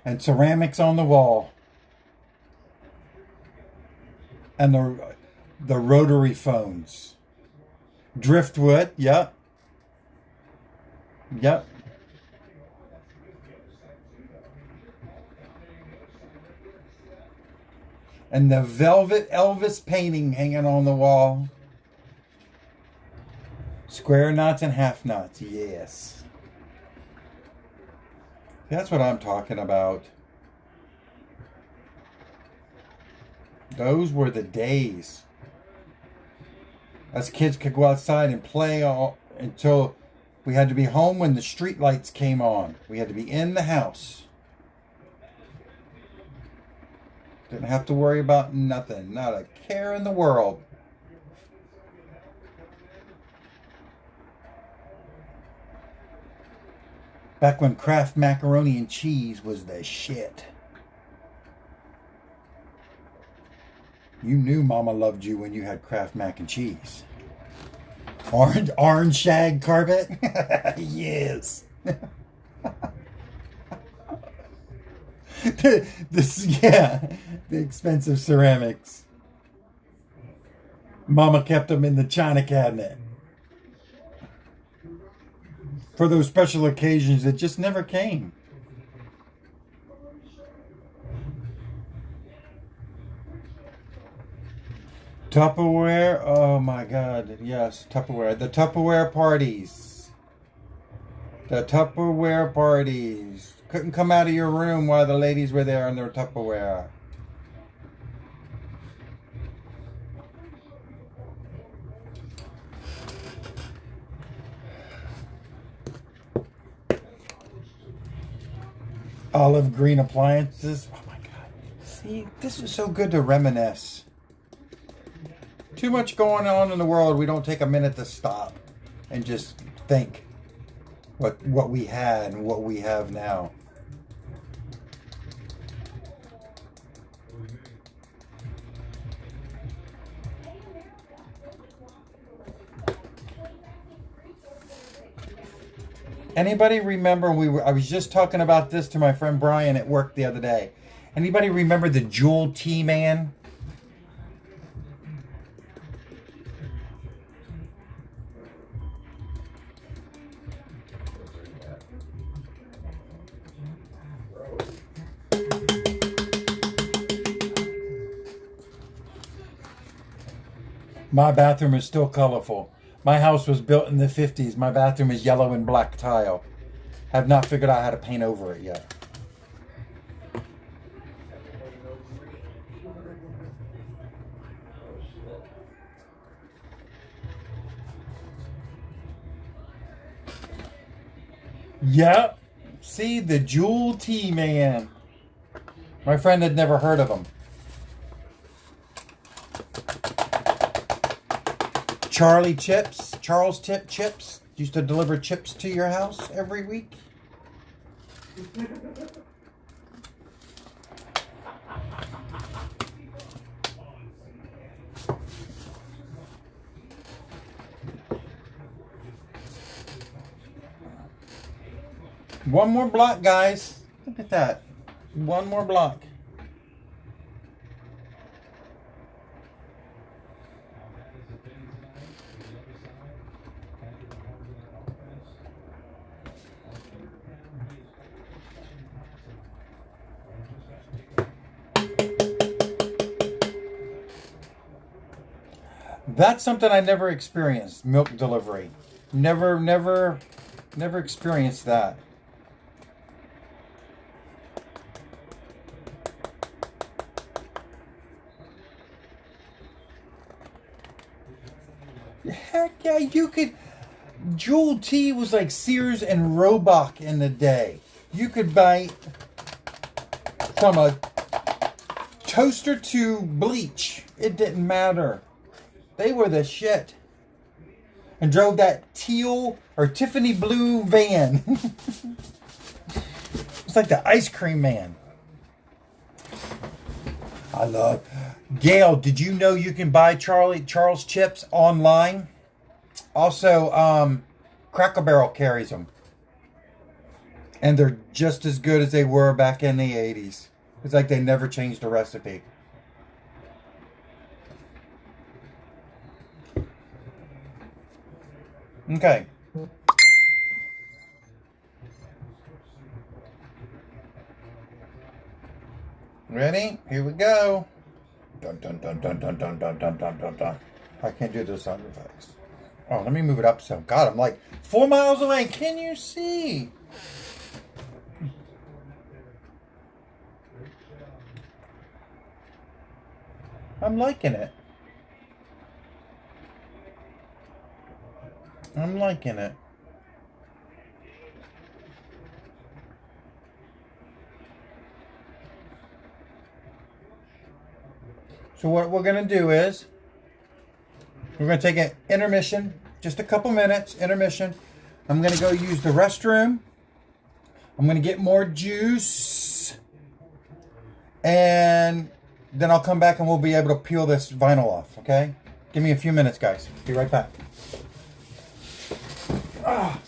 and ceramics on the wall. And the rotary phones. Driftwood, yep. And the velvet Elvis painting hanging on the wall. Square knots and half knots, yes. That's what I'm talking about. Those were the days. Us kids could go outside and play all until we had to be home when the street lights came on. We had to be in the house. Didn't have to worry about nothing. Not a care in the world. Back when Kraft macaroni and cheese was the shit. You knew Mama loved you when you had Kraft mac and cheese. Orange shag carpet? Yes. The expensive ceramics. Mama kept them in the china cabinet. For those special occasions that just never came. Tupperware, oh my God, yes, Tupperware. The Tupperware parties. The Tupperware parties. Couldn't come out of your room while the ladies were there in their Tupperware. Olive green appliances. Oh my God. See, this is so good to reminisce. Too much going on in the world. We don't take a minute to stop and just think what we had and what we have now. Anybody remember I was just talking about this to my friend Brian at work the other day. Anybody remember the Jewel Tea Man? My bathroom is still colorful. My house was built in the 50s. My bathroom is yellow and black tile. Have not figured out how to paint over it yet. Yep. See, the Jewel Tea Man. My friend had never heard of him. Charles Tip Chips, used to deliver chips to your house every week. One more block, guys. Look at that. One more block. That's something I never experienced, milk delivery. Never experienced that. Heck yeah, you could. Jewel Tea was like Sears and Roebuck in the day. You could buy from a toaster to bleach. It didn't matter. They were the shit. And drove that teal or Tiffany blue van. It's like the ice cream man. I love. Gail, did you know you can buy Charles chips online? Also, Cracker Barrel carries them. And they're just as good as they were back in the 80s. It's like they never changed the recipe. Okay. Ready? Here we go. dun dun dun dun dun dun dun dun dun dun dun. I can't do the sound effects. Oh, let me move it up some. God, I'm like 4 miles away. Can you see? I'm liking it. I'm liking it. So what we're going to do is we're going to take an intermission, just a couple minutes, intermission. I'm going to go use the restroom. I'm going to get more juice. And then I'll come back and we'll be able to peel this vinyl off, okay? Give me a few minutes, guys. Be right back. Ah.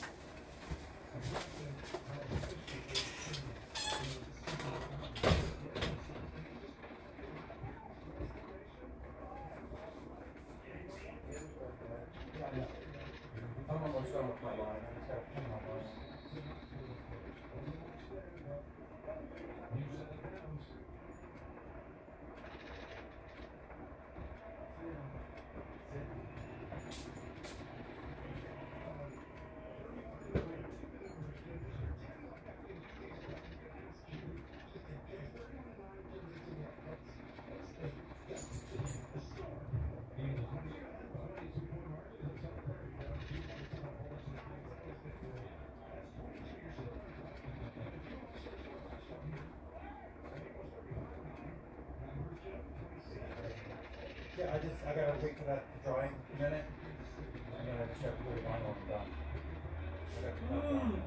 I'm almost done with my line. I just have to turn my line. Yeah, I gotta wait for that drying a minute. And then I just have to put it on and done. I got to cut it down.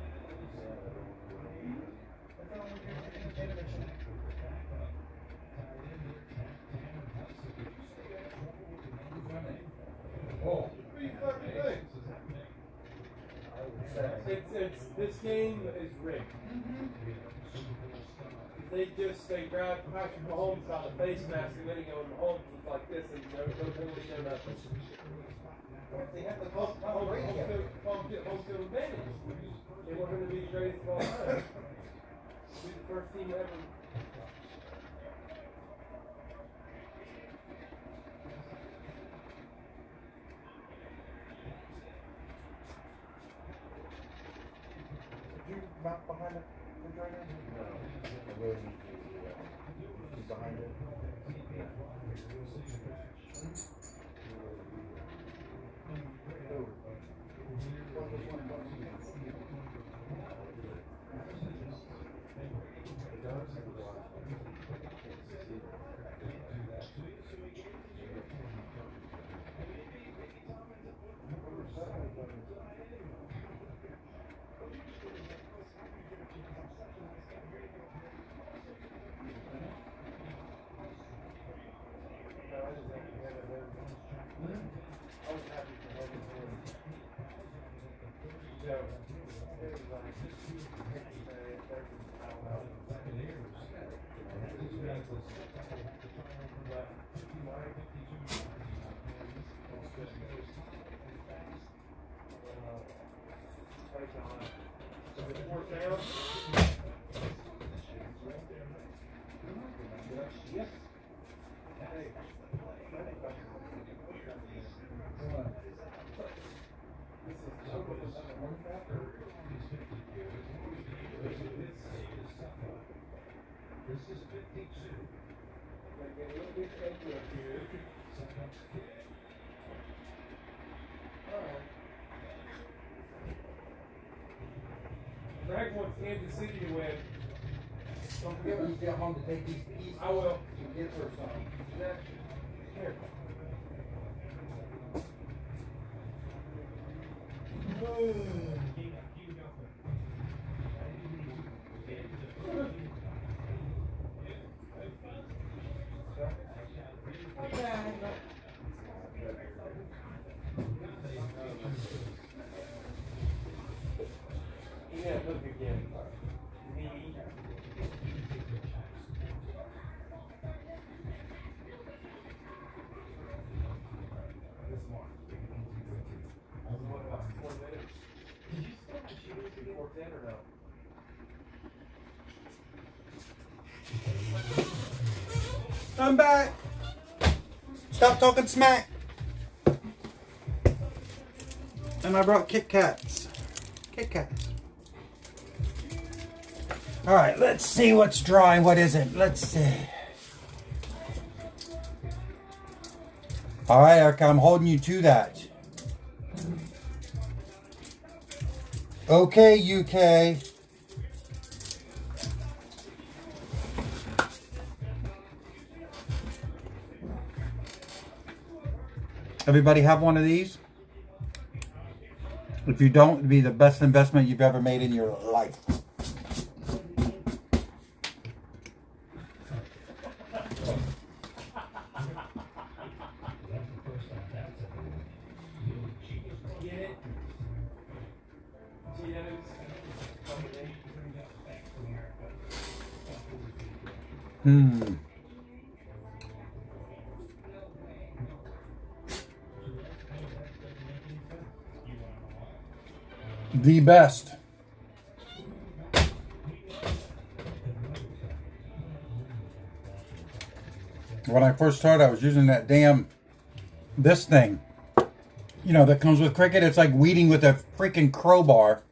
Oh, It's this game is rigged. They grab Patrick Mahomes by the face mask and then he goes Mahomes was like this and no penalty, no nothing. They have the home field advantage. They want him to be the greatest of all time. Be the first team ever. Did you mount behind the refrigerator? No. I really need to be behind it. Greg wants Kansas City to win. Don't forget when you get home to take these pieces. I will. And get her some. Here. Yeah, look again. I'm back. Stop talking smack. And I brought Kit Kats. Kit Kats. All right, let's see what's dry and what isn't. Let's see. All right, Erica, I'm holding you to that. Okay, UK. Everybody have one of these? If you don't, it'd be the best investment you've ever made in your life. The best. When I first started, I was using that this thing. You know, that comes with Cricket. It's like weeding with a freaking crowbar.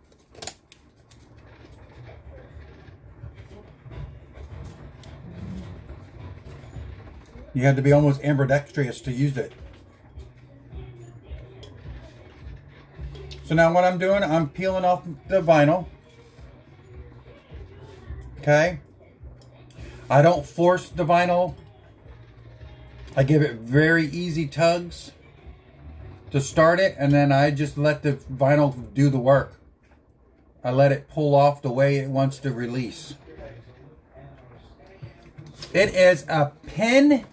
You had to be almost ambidextrous to use it. So now what I'm doing, I'm peeling off the vinyl. Okay. I don't force the vinyl. I give it very easy tugs to start it, and then I just let the vinyl do the work. I let it pull off the way it wants to release. It is a pen.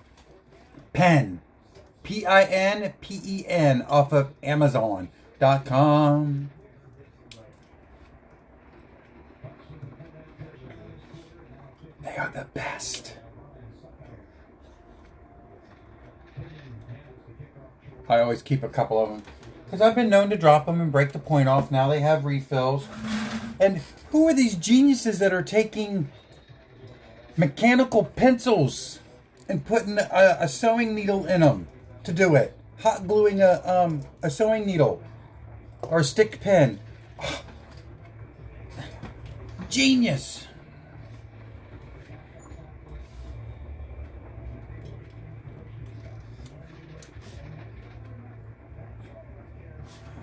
P-I-N-P-E-N off of Amazon.com. They are the best. I always keep a couple of them because I've been known to drop them and break the point off. Now they have refills. And who are these geniuses that are taking mechanical pencils and putting a sewing needle in them to do it? Hot gluing a sewing needle or a stick pen. Oh. Genius.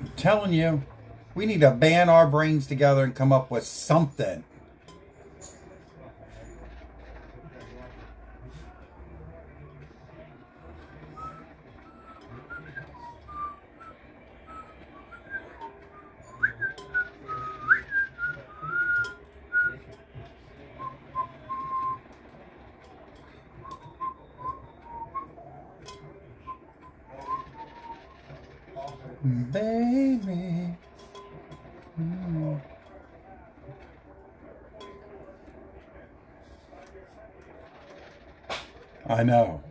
I'm telling you, we need to band our brains together and come up with something. Baby. I know.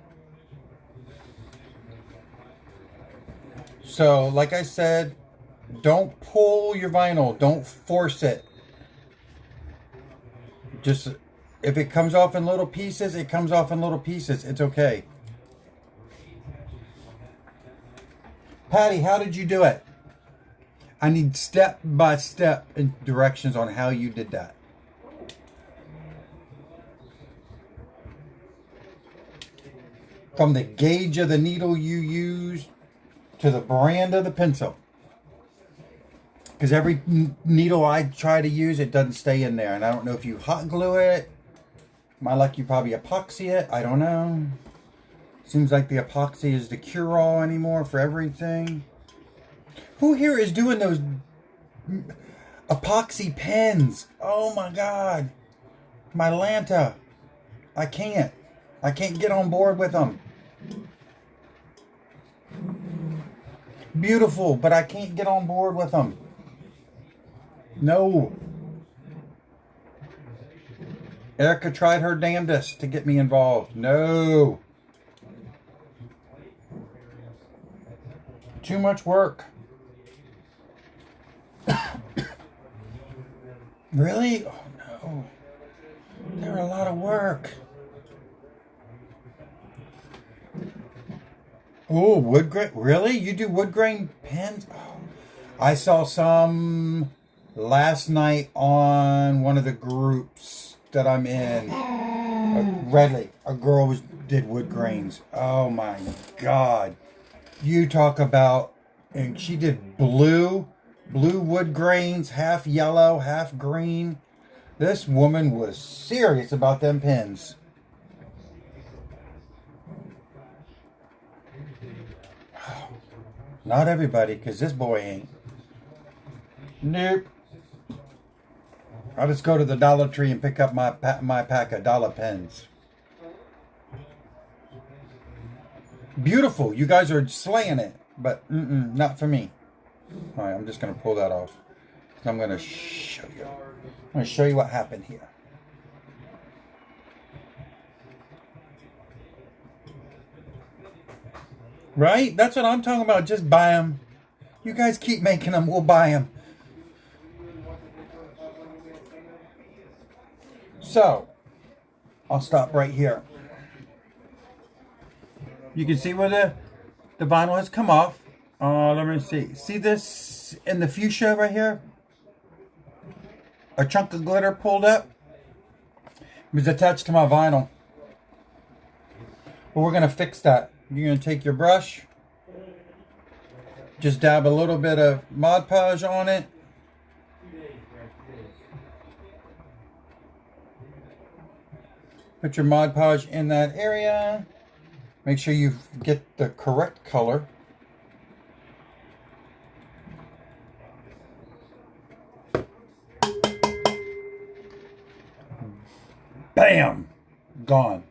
So, like I said, don't pull your vinyl. Don't force it. Just, if it comes off in little pieces, it comes off in little pieces. It's okay. Patty, how did you do it? I need step-by-step directions on how you did that. From the gauge of the needle you use to the brand of the pencil. Because every needle I try to use, it doesn't stay in there. And I don't know if you hot glue it. My luck, you probably epoxy it. I don't know. Seems like the epoxy is the cure-all anymore for everything. Who here is doing those epoxy pens? Oh my God. My Lanta. I can't get on board with them. Beautiful, but I can't get on board with them. No. Erica tried her damnedest to get me involved. No. Too much work. Really? Oh no. They're a lot of work. Oh, wood grain. Really? You do wood grain pens? Oh, I saw some last night on one of the groups that I'm in. Redley, a girl did wood grains. Oh my God. You talk about, and she did blue wood grains, half yellow, half green. This woman was serious about them pens. Not everybody, because this boy ain't. Nope. I'll just go to the Dollar Tree and pick up my pack of dollar pens. Beautiful. You guys are slaying it, but not for me. All right, I'm just going to pull that off. I'm going to show you. I'm going to show you what happened here. Right? That's what I'm talking about. Just buy them. You guys keep making them. We'll buy them. So, I'll stop right here. You can see where the vinyl has come off. Let me see. See this in the fuchsia right here? A chunk of glitter pulled up. It was attached to my vinyl. But we're going to fix that. You're going to take your brush. Just dab a little bit of Mod Podge on it. Put your Mod Podge in that area. Make sure you get the correct color. Bam! Gone.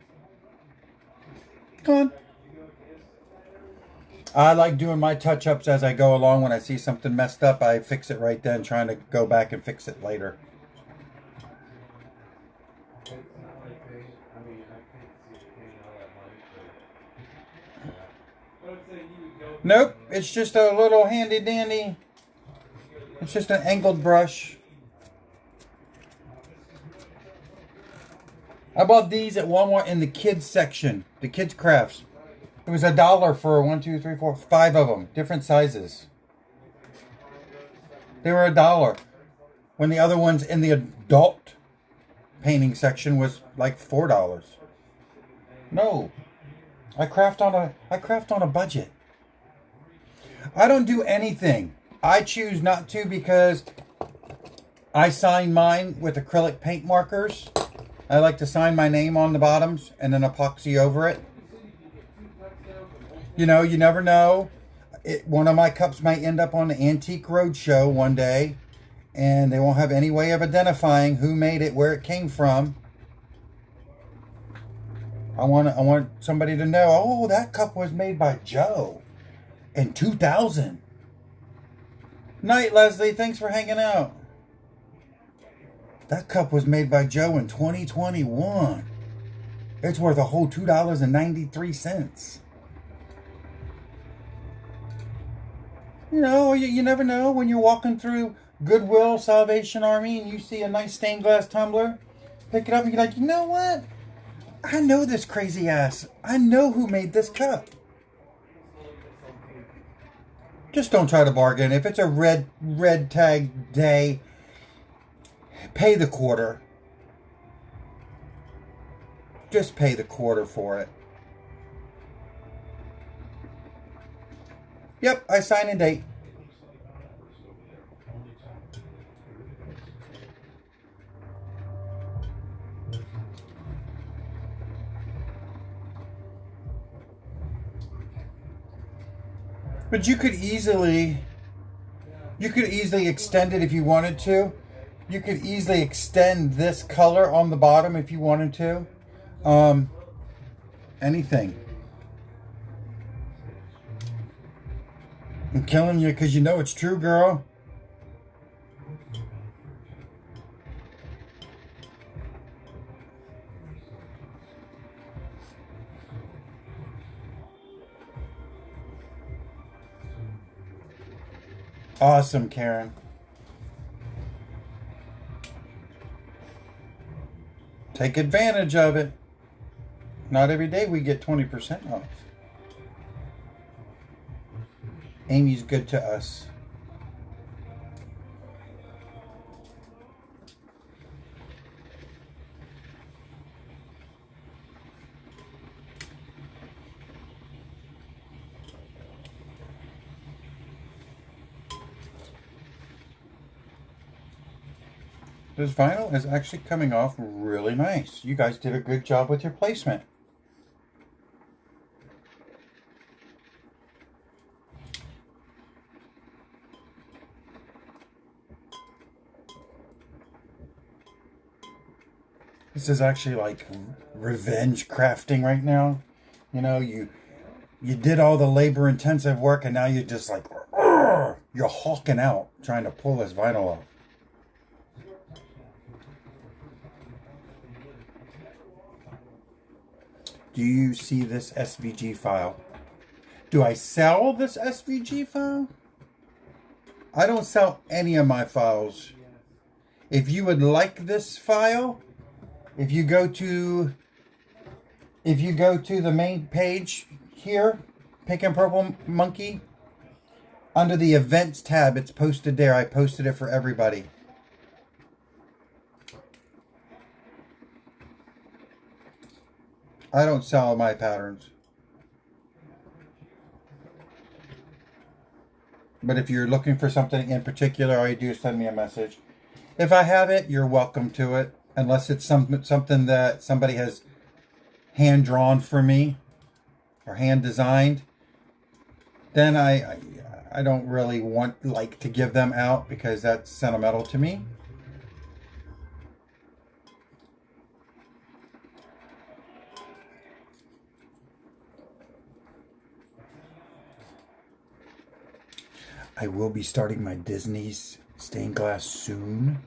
Gone. I like doing my touch-ups as I go along. When I see something messed up, I fix it right then, trying to go back and fix it later. Nope, it's just a little handy-dandy. It's just an angled brush. I bought these at Walmart in the kids section, the kids crafts. It was $1 for 1, 2, 3, 4, 5 of them, different sizes. They were $1. When the other ones in the adult painting section was like $4. No, I craft on a budget. I don't do anything. I choose not to because I sign mine with acrylic paint markers. I like to sign my name on the bottoms and then epoxy over it. You know, you never know. One of my cups might end up on the Antique Roadshow one day, and they won't have any way of identifying who made it, where it came from. I want somebody to know, oh, that cup was made by Joe in 2000. Night, Leslie. Thanks for hanging out. That cup was made by Joe in 2021. It's worth a whole $2.93. You know, you never know when you're walking through Goodwill, Salvation Army, and you see a nice stained glass tumbler. Pick it up and you're like, you know what? I know this crazy ass. I know who made this cup. Just don't try to bargain. If it's a red tag day, pay the quarter. Just pay the quarter for it. Yep, I sign and date. But you could easily extend it if you wanted to. You could easily extend this color on the bottom if you wanted to. Anything. I'm killing you because you know it's true, girl. Awesome, Karen. Take advantage of it. Not every day we get 20% off. Amy's good to us. This vinyl is actually coming off really nice. You guys did a good job with your placement. This is actually like revenge crafting right now. You know, you did all the labor intensive work and now you're just like, you're hawking out trying to pull this vinyl off. Do you see this SVG file? Do I sell this SVG file? I don't sell any of my files. If you would like this file, if you go to the main page here, Pink and Purple Monkey, under the events tab, it's posted there. I posted it for everybody. I don't sell my patterns. But if you're looking for something in particular, all you do is send me a message. If I have it, you're welcome to it. Unless it's something that somebody has hand drawn for me or hand designed, then I don't really like to give them out because that's sentimental to me. I will be starting my Disney's stained glass soon.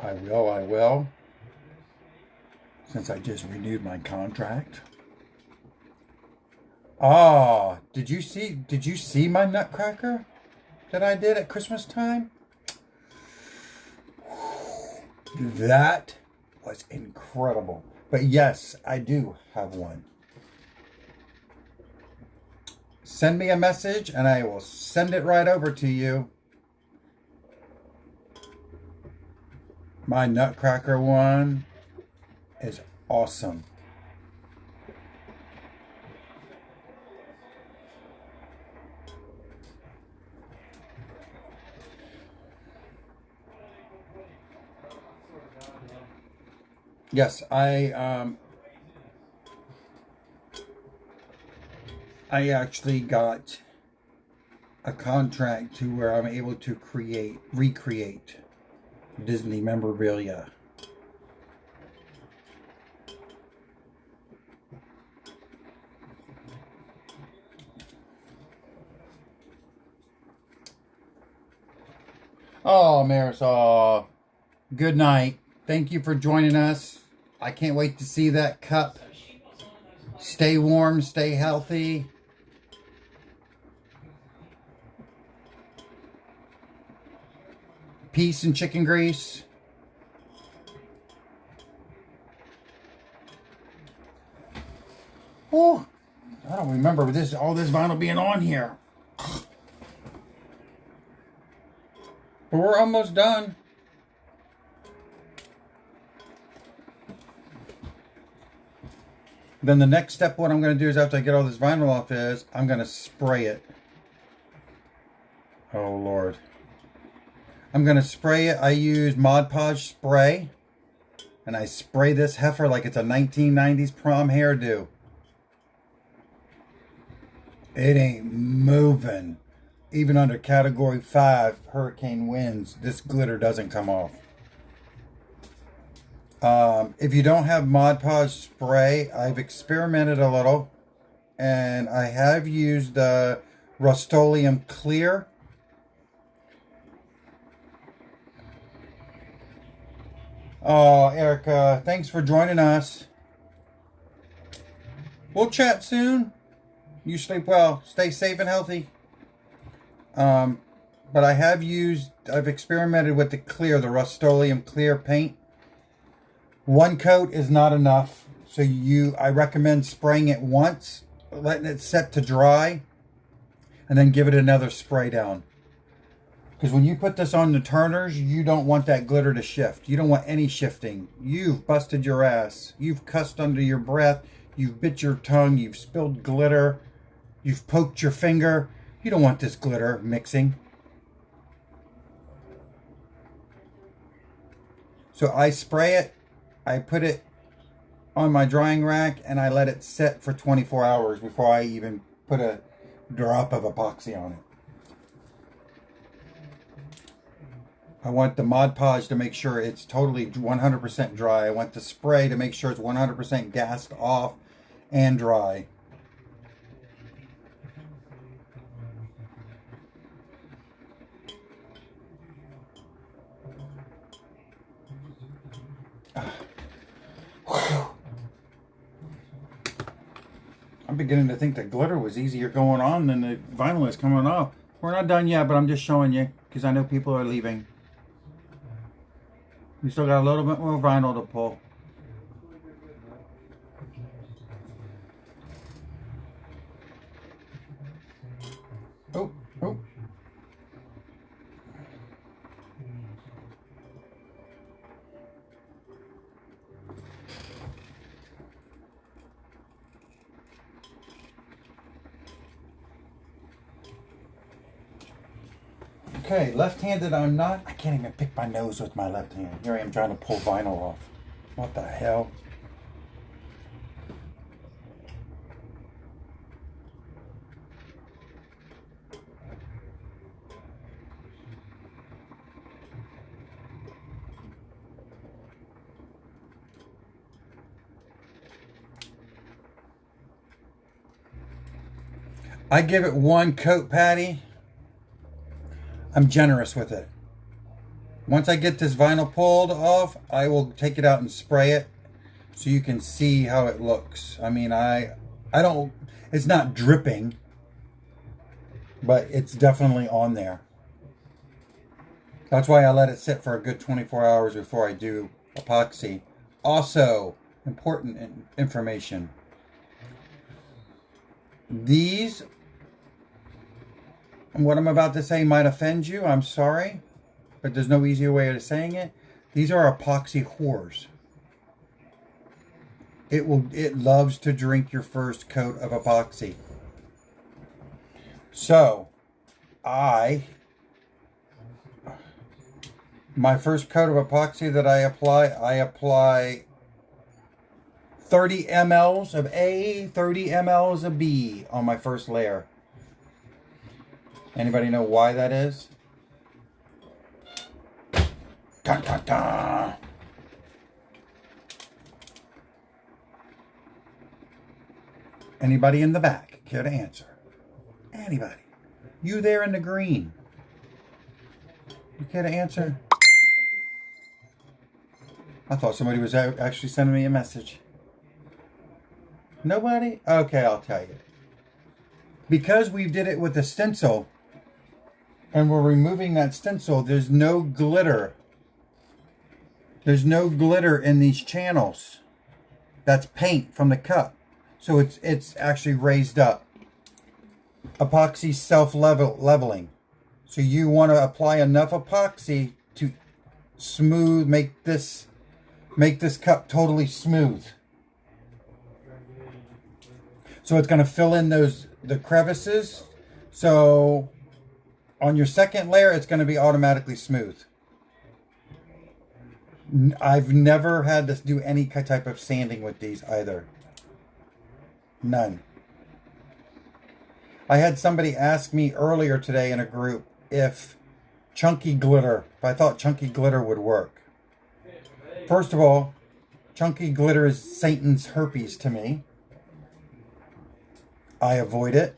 I will. Since I just renewed my contract. Ah, did you see my nutcracker that I did at Christmas time? That was incredible. But yes, I do have one. Send me a message and I will send it right over to you. My nutcracker one is awesome. Yes, I actually got a contract to where I'm able to recreate Disney memorabilia. Oh, Marisol, good night. Thank you for joining us. I can't wait to see that cup. Stay warm, stay healthy. Peace and chicken grease. Oh, I don't remember all this vinyl being on here. But we're almost done. Then the next step, what I'm going to do is after I get all this vinyl off is, I'm going to spray it. Oh, Lord. I'm going to spray it. I use Mod Podge spray. And I spray this heifer like it's a 1990s prom hairdo. It ain't moving. Even under Category 5 hurricane winds, this glitter doesn't come off. If you don't have Mod Podge spray, I've experimented a little. And I have used Rust-Oleum Clear. Oh, Erica, thanks for joining us. We'll chat soon. You sleep well. Stay safe and healthy. But I've experimented with the Rust-Oleum Clear paint. One coat is not enough. So I recommend spraying it once, letting it set to dry, and then give it another spray down. Because when you put this on the turners, you don't want that glitter to shift. You don't want any shifting. You've busted your ass. You've cussed under your breath. You've bit your tongue. You've spilled glitter. You've poked your finger. You don't want this glitter mixing. So I spray it. I put it on my drying rack and I let it set for 24 hours before I even put a drop of epoxy on it. I want the Mod Podge to make sure it's totally 100% dry. I want the spray to make sure it's 100% gassed off and dry. I'm beginning to think the glitter was easier going on than the vinyl is coming off. We're not done yet, but I'm just showing you because I know people are leaving. We still got a little bit more vinyl to pull. Oh, oh. Okay, left-handed I'm not. I can't even pick my nose with my left hand. Here I am trying to pull vinyl off. What the hell? I give it one coat, Patty. I'm generous with it. Once I get this vinyl pulled off, I will take it out and spray it so you can see how it looks. I mean, I don't, it's not dripping, but it's definitely on there. That's why I let it sit for a good 24 hours before I do epoxy. Also, important information. These, what I'm about to say might offend you. I'm sorry, but there's no easier way of saying it. These are epoxy whores. It loves to drink your first coat of epoxy. So, my first coat of epoxy that I apply 30 mLs of A, 30 mLs of B on my first layer. Anybody know why that is? Dun, dun, dun. Anybody in the back care to answer? Anybody? You there in the green? You care to answer? I thought somebody was actually sending me a message. Nobody? Okay, I'll tell you. Because we did it with a stencil, and we're removing that stencil, there's no glitter. There's no glitter in these channels. That's paint from the cup. So it's actually raised up. Epoxy self-leveling. So you want to apply enough epoxy to smooth, make this cup totally smooth. So it's going to fill in the crevices. So on your second layer, it's going to be automatically smooth. I've never had to do any type of sanding with these either. None. I had somebody ask me earlier today in a group if I thought chunky glitter would work. First of all, chunky glitter is Satan's herpes to me. I avoid it.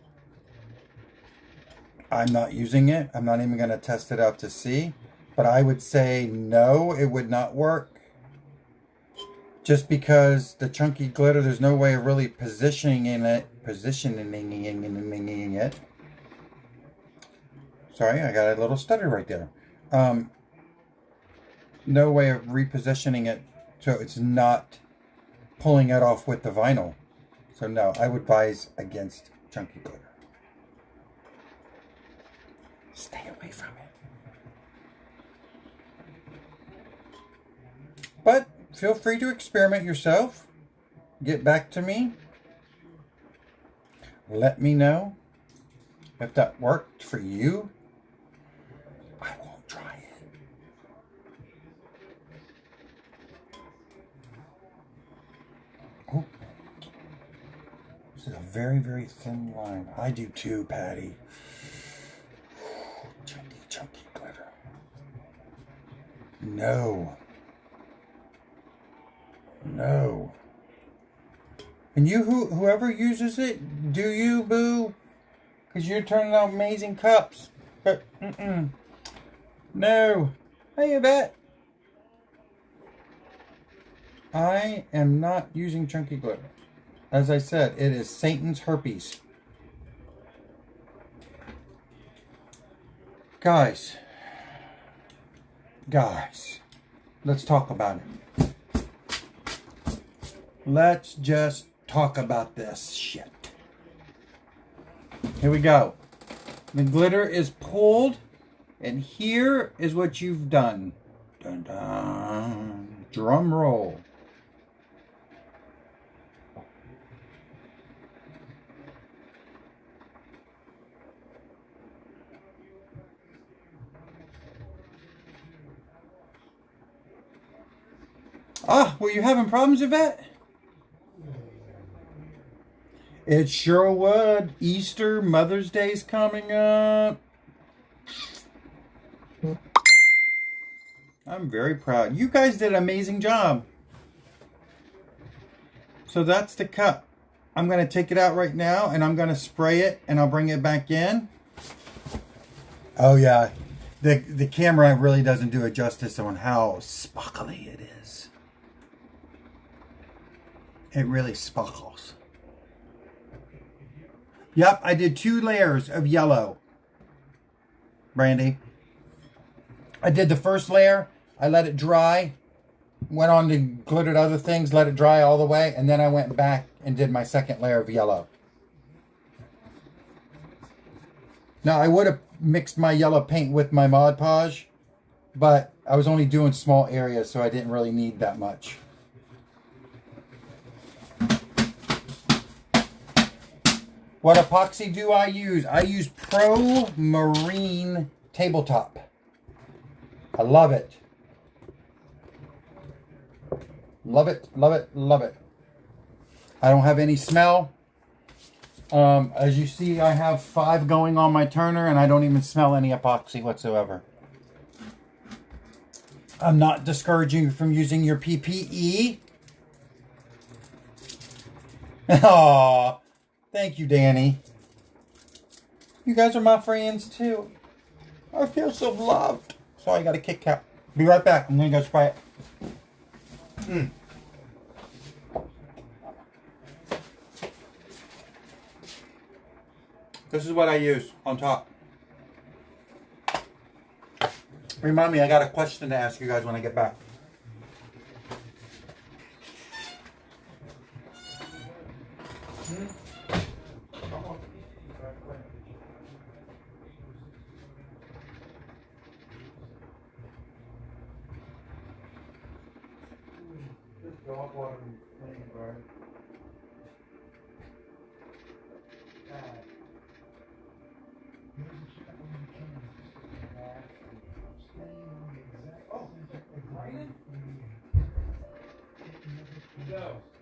I'm not using it. I'm not even going to test it out to see. But I would say no, it would not work. Just because the chunky glitter, there's no way of really positioning it. Sorry, I got a little stutter right there. No way of repositioning it so it's not pulling it off with the vinyl. So no, I would advise against chunky glitter. Stay away from it. But feel free to experiment yourself. Get back to me. Let me know if that worked for you. I won't try it. Oh. This is a very, very thin line. I do too, Patty. Chunky, chunky glitter. No. No. And you, whoever uses it, do you, boo? Because you're turning out amazing cups. But, no. Hey, Yvette. I am not using chunky glitter. As I said, it is Satan's herpes. Guys, let's talk about it. Let's just talk about this shit. Here we go. The glitter is pulled, and here is what you've done. Dun dun. Drum roll. Ah, were you having problems, Yvette? It sure would. Easter, Mother's Day's coming up. I'm very proud. You guys did an amazing job. So that's the cup. I'm going to take it out right now and I'm going to spray it and I'll bring it back in. Oh yeah. The camera really doesn't do it justice on how sparkly it is. It really sparkles. Yep, I did 2 layers of yellow. Brandy. I did the first layer. I let it dry. Went on to glittered other things. Let it dry all the way. And then I went back and did my second layer of yellow. Now, I would have mixed my yellow paint with my Mod Podge. But I was only doing small areas, so I didn't really need that much. What epoxy do I use? I use Pro Marine Tabletop. I love it. Love it, love it, love it. I don't have any smell. As you see, I have 5 going on my turner and I don't even smell any epoxy whatsoever. I'm not discouraging you from using your PPE. Aww. Thank you, Danny. You guys are my friends, too. I feel so loved. Sorry, I got a Kit Kat. Be right back. I'm going to go spray it. This is what I use on top. Remind me, I got a question to ask you guys when I get back.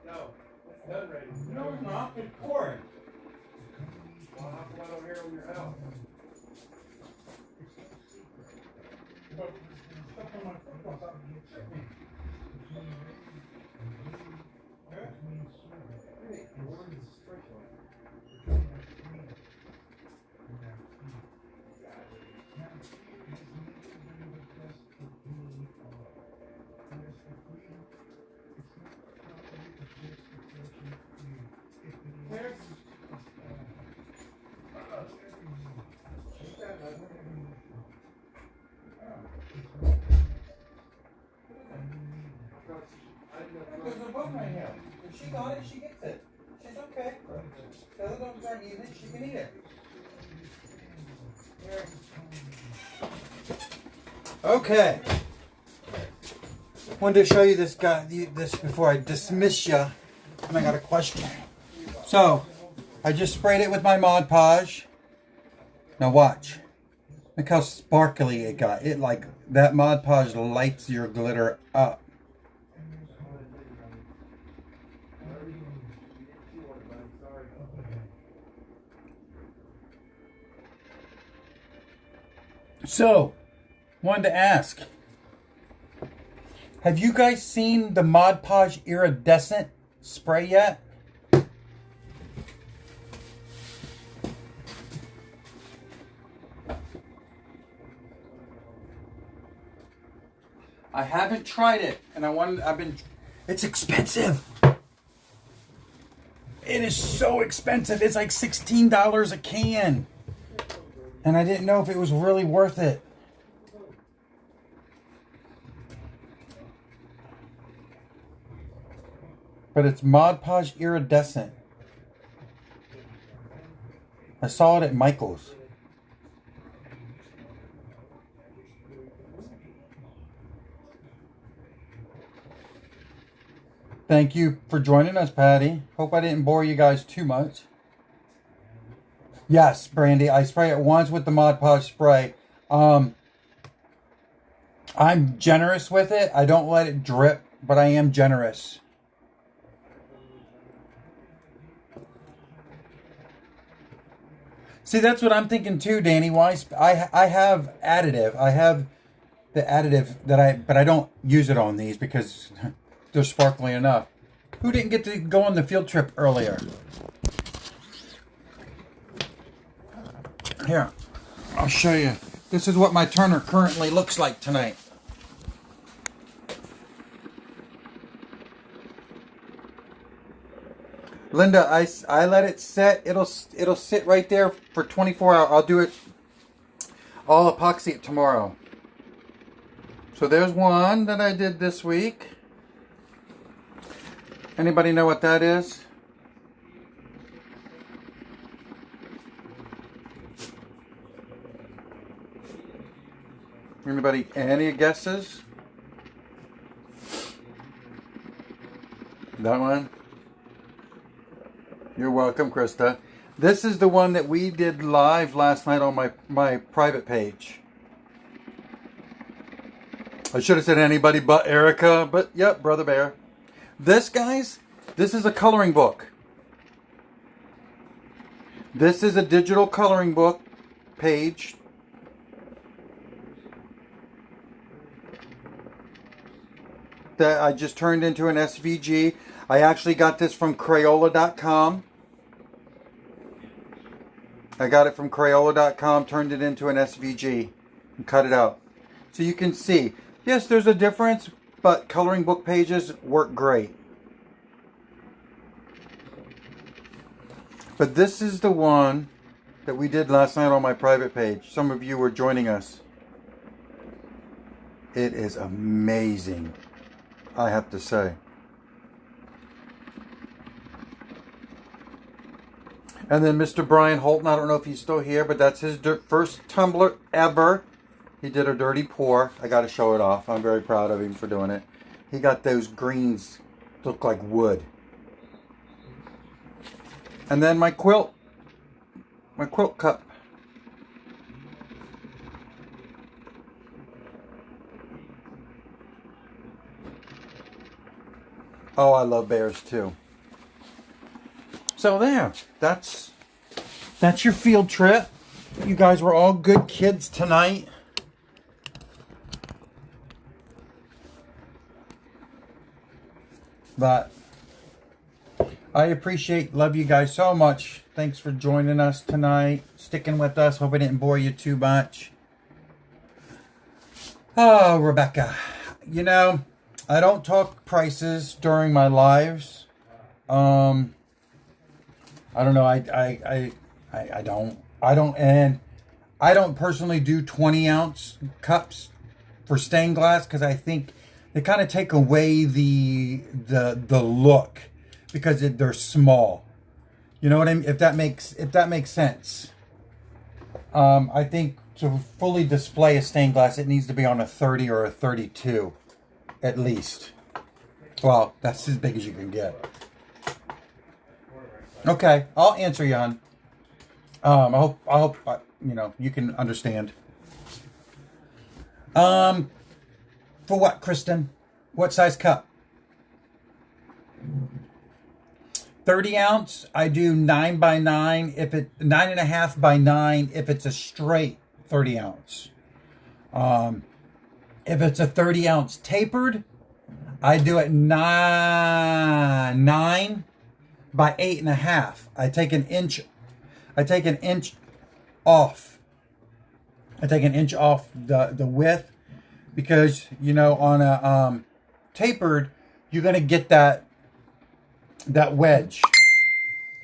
No, it's done ready. No, it's not. It's pouring. Well, I'll have to wait over here on your house. she got it. She gets it. She's okay. The other dogs aren't eating it. She can eat it. Here. Okay. Wanted to show you this before I dismiss you. And I got a question. So, I just sprayed it with my Mod Podge. Now watch. Look how sparkly it got. It like, that Mod Podge lights your glitter up. So, wanted to ask, have you guys seen the Mod Podge iridescent spray yet? I haven't tried it, and it's expensive. It is so expensive. It's like $16 a can. And I didn't know if it was really worth it. But it's Mod Podge iridescent. I saw it at Michael's. Thank you for joining us, Patty. Hope I didn't bore you guys too much. Yes, Brandy, I spray it once with the Mod Podge spray. I'm generous with it. I don't let it drip, but I am generous. See, that's what I'm thinking too, Danny. Why I have additive. I have the additive but I don't use it on these because they're sparkly enough. Who didn't get to go on the field trip earlier? Here, I'll show you. This is what my Turner currently looks like tonight. Linda, I let it set. It'll sit right there for 24 hours. I'll do it all epoxy tomorrow. So there's one that I did this week. Anybody know what that is? Anybody, any guesses? That one? You're welcome, Krista. This is the one that we did live last night on my private page. I should have said anybody but Erica, but yep, Brother Bear. This, guys, this is a coloring book. This is a digital coloring book page. That I just turned into an SVG. I actually got this from Crayola.com. I got it from Crayola.com, turned it into an SVG, and cut it out. So you can see, yes, there's a difference, but coloring book pages work great. But this is the one that we did last night on my private page. Some of you were joining us. It is amazing, I have to say. And then Mr. Brian Holton, I don't know if he's still here, but that's his first tumbler ever. He did a dirty pour. I got to show it off. I'm very proud of him for doing it. He got those greens look like wood. And then my quilt cup. Oh, I love bears too. So there, that's your field trip. You guys were all good kids tonight. But I love you guys so much. Thanks for joining us tonight, sticking with us. Hope I didn't bore you too much. Oh, Rebecca, you know, I don't talk prices during my lives. I don't know. I don't, and I don't personally do 20-ounce cups for stained glass because I think they kind of take away the look. because they're small. You know what I mean? If that makes sense. I think to fully display a stained glass, it needs to be on a 30 or a 32, at least. Well, that's as big as you can get. Okay, I'll answer you, hon. I hope you know, you can understand. For what, Kristen? What size cup? 30 ounce. I do 9 by 9. If it 9.5 by 9, if it's a straight 30 ounce. If it's a 30 ounce tapered, I do it 9 by 8.5. I take an inch off. I take an inch off the width, because, you know, on a tapered, you're gonna get that wedge.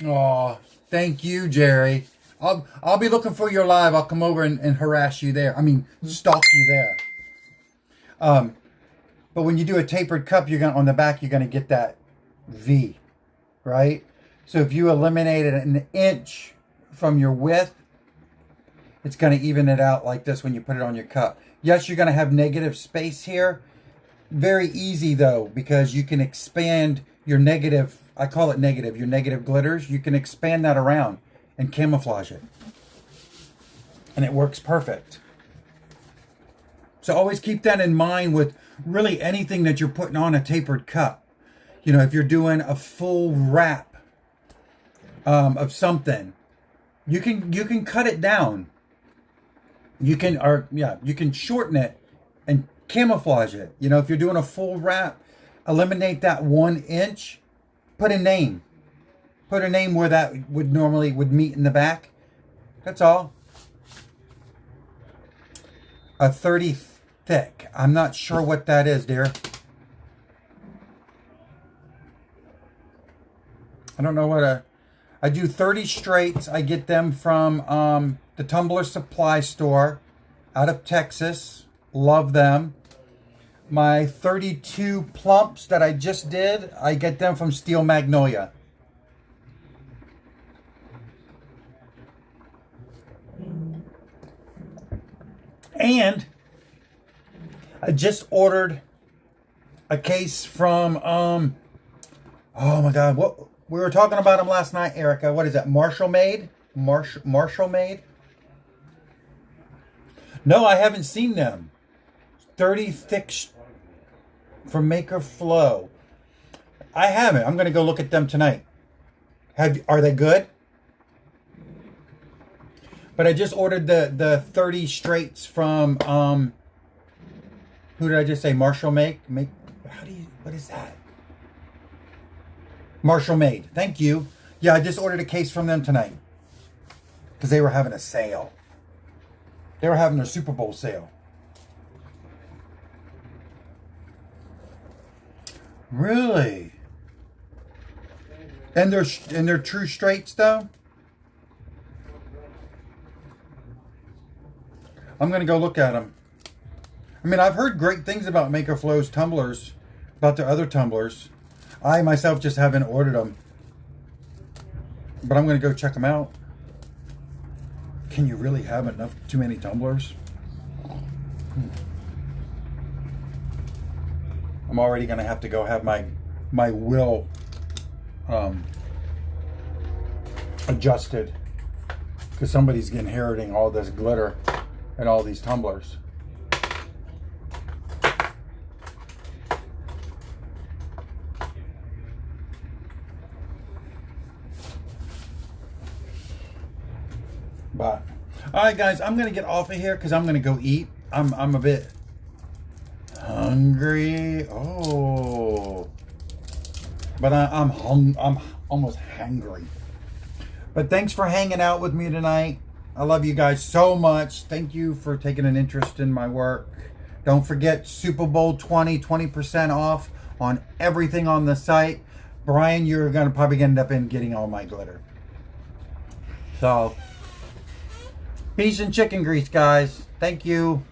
Oh, thank you, Jerry. I'll be looking for your live. I'll come over and harass you there. I mean, stalk you there. But when you do a tapered cup, you're gonna, on the back, you're gonna get that V, right? So if you eliminated an inch from your width, it's gonna even it out like this when you put it on your cup. Yes, you're gonna have negative space here. Very easy though, because you can expand your negative, I call it negative, your negative glitters. You can expand that around and camouflage it. And it works perfect. So always keep that in mind with really anything that you're putting on a tapered cup. You know, if you're doing a full wrap of something, you can cut it down. You can shorten it and camouflage it. You know, if you're doing a full wrap, eliminate that 1 inch, put a name. Put a name where that would normally meet in the back. That's all. A 30 thick. I'm not sure what that is, dear. I don't know what I do 30 straights. I get them from the Tumbler Supply Store out of Texas. Love them. My 32 plumps that I just did, I get them from Steel Magnolia. And I just ordered a case from, oh my God, what we were talking about them last night, Erica. What is that? Marshall Made? Marshall Made? No, I haven't seen them. 30 thick from Maker Flow. I haven't. I'm going to go look at them tonight. Are they good? But I just ordered the 30 straights from, who did I just say? Marshall What is that? Marshall Made. Thank you. Yeah, I just ordered a case from them tonight. Because they were having a sale. They were having their Super Bowl sale. Really? And they're true straights though? I'm going to go look at them. I mean, I've heard great things about Maker Flow's tumblers, about their other tumblers. I myself just haven't ordered them. But I'm going to go check them out. Can you really have too many tumblers? I'm already going to have to go have my will adjusted. Because somebody's inheriting all this glitter and all these tumblers. But all right, guys, I'm gonna get off of here because I'm gonna go eat. I'm a bit hungry. Oh, but I'm almost hungry. But thanks for hanging out with me tonight. I love you guys so much. Thank you for taking an interest in my work. Don't forget Super Bowl 20% off on everything on the site. Brian, you're gonna probably end up getting all my glitter. So, peace and chicken grease, guys. Thank you.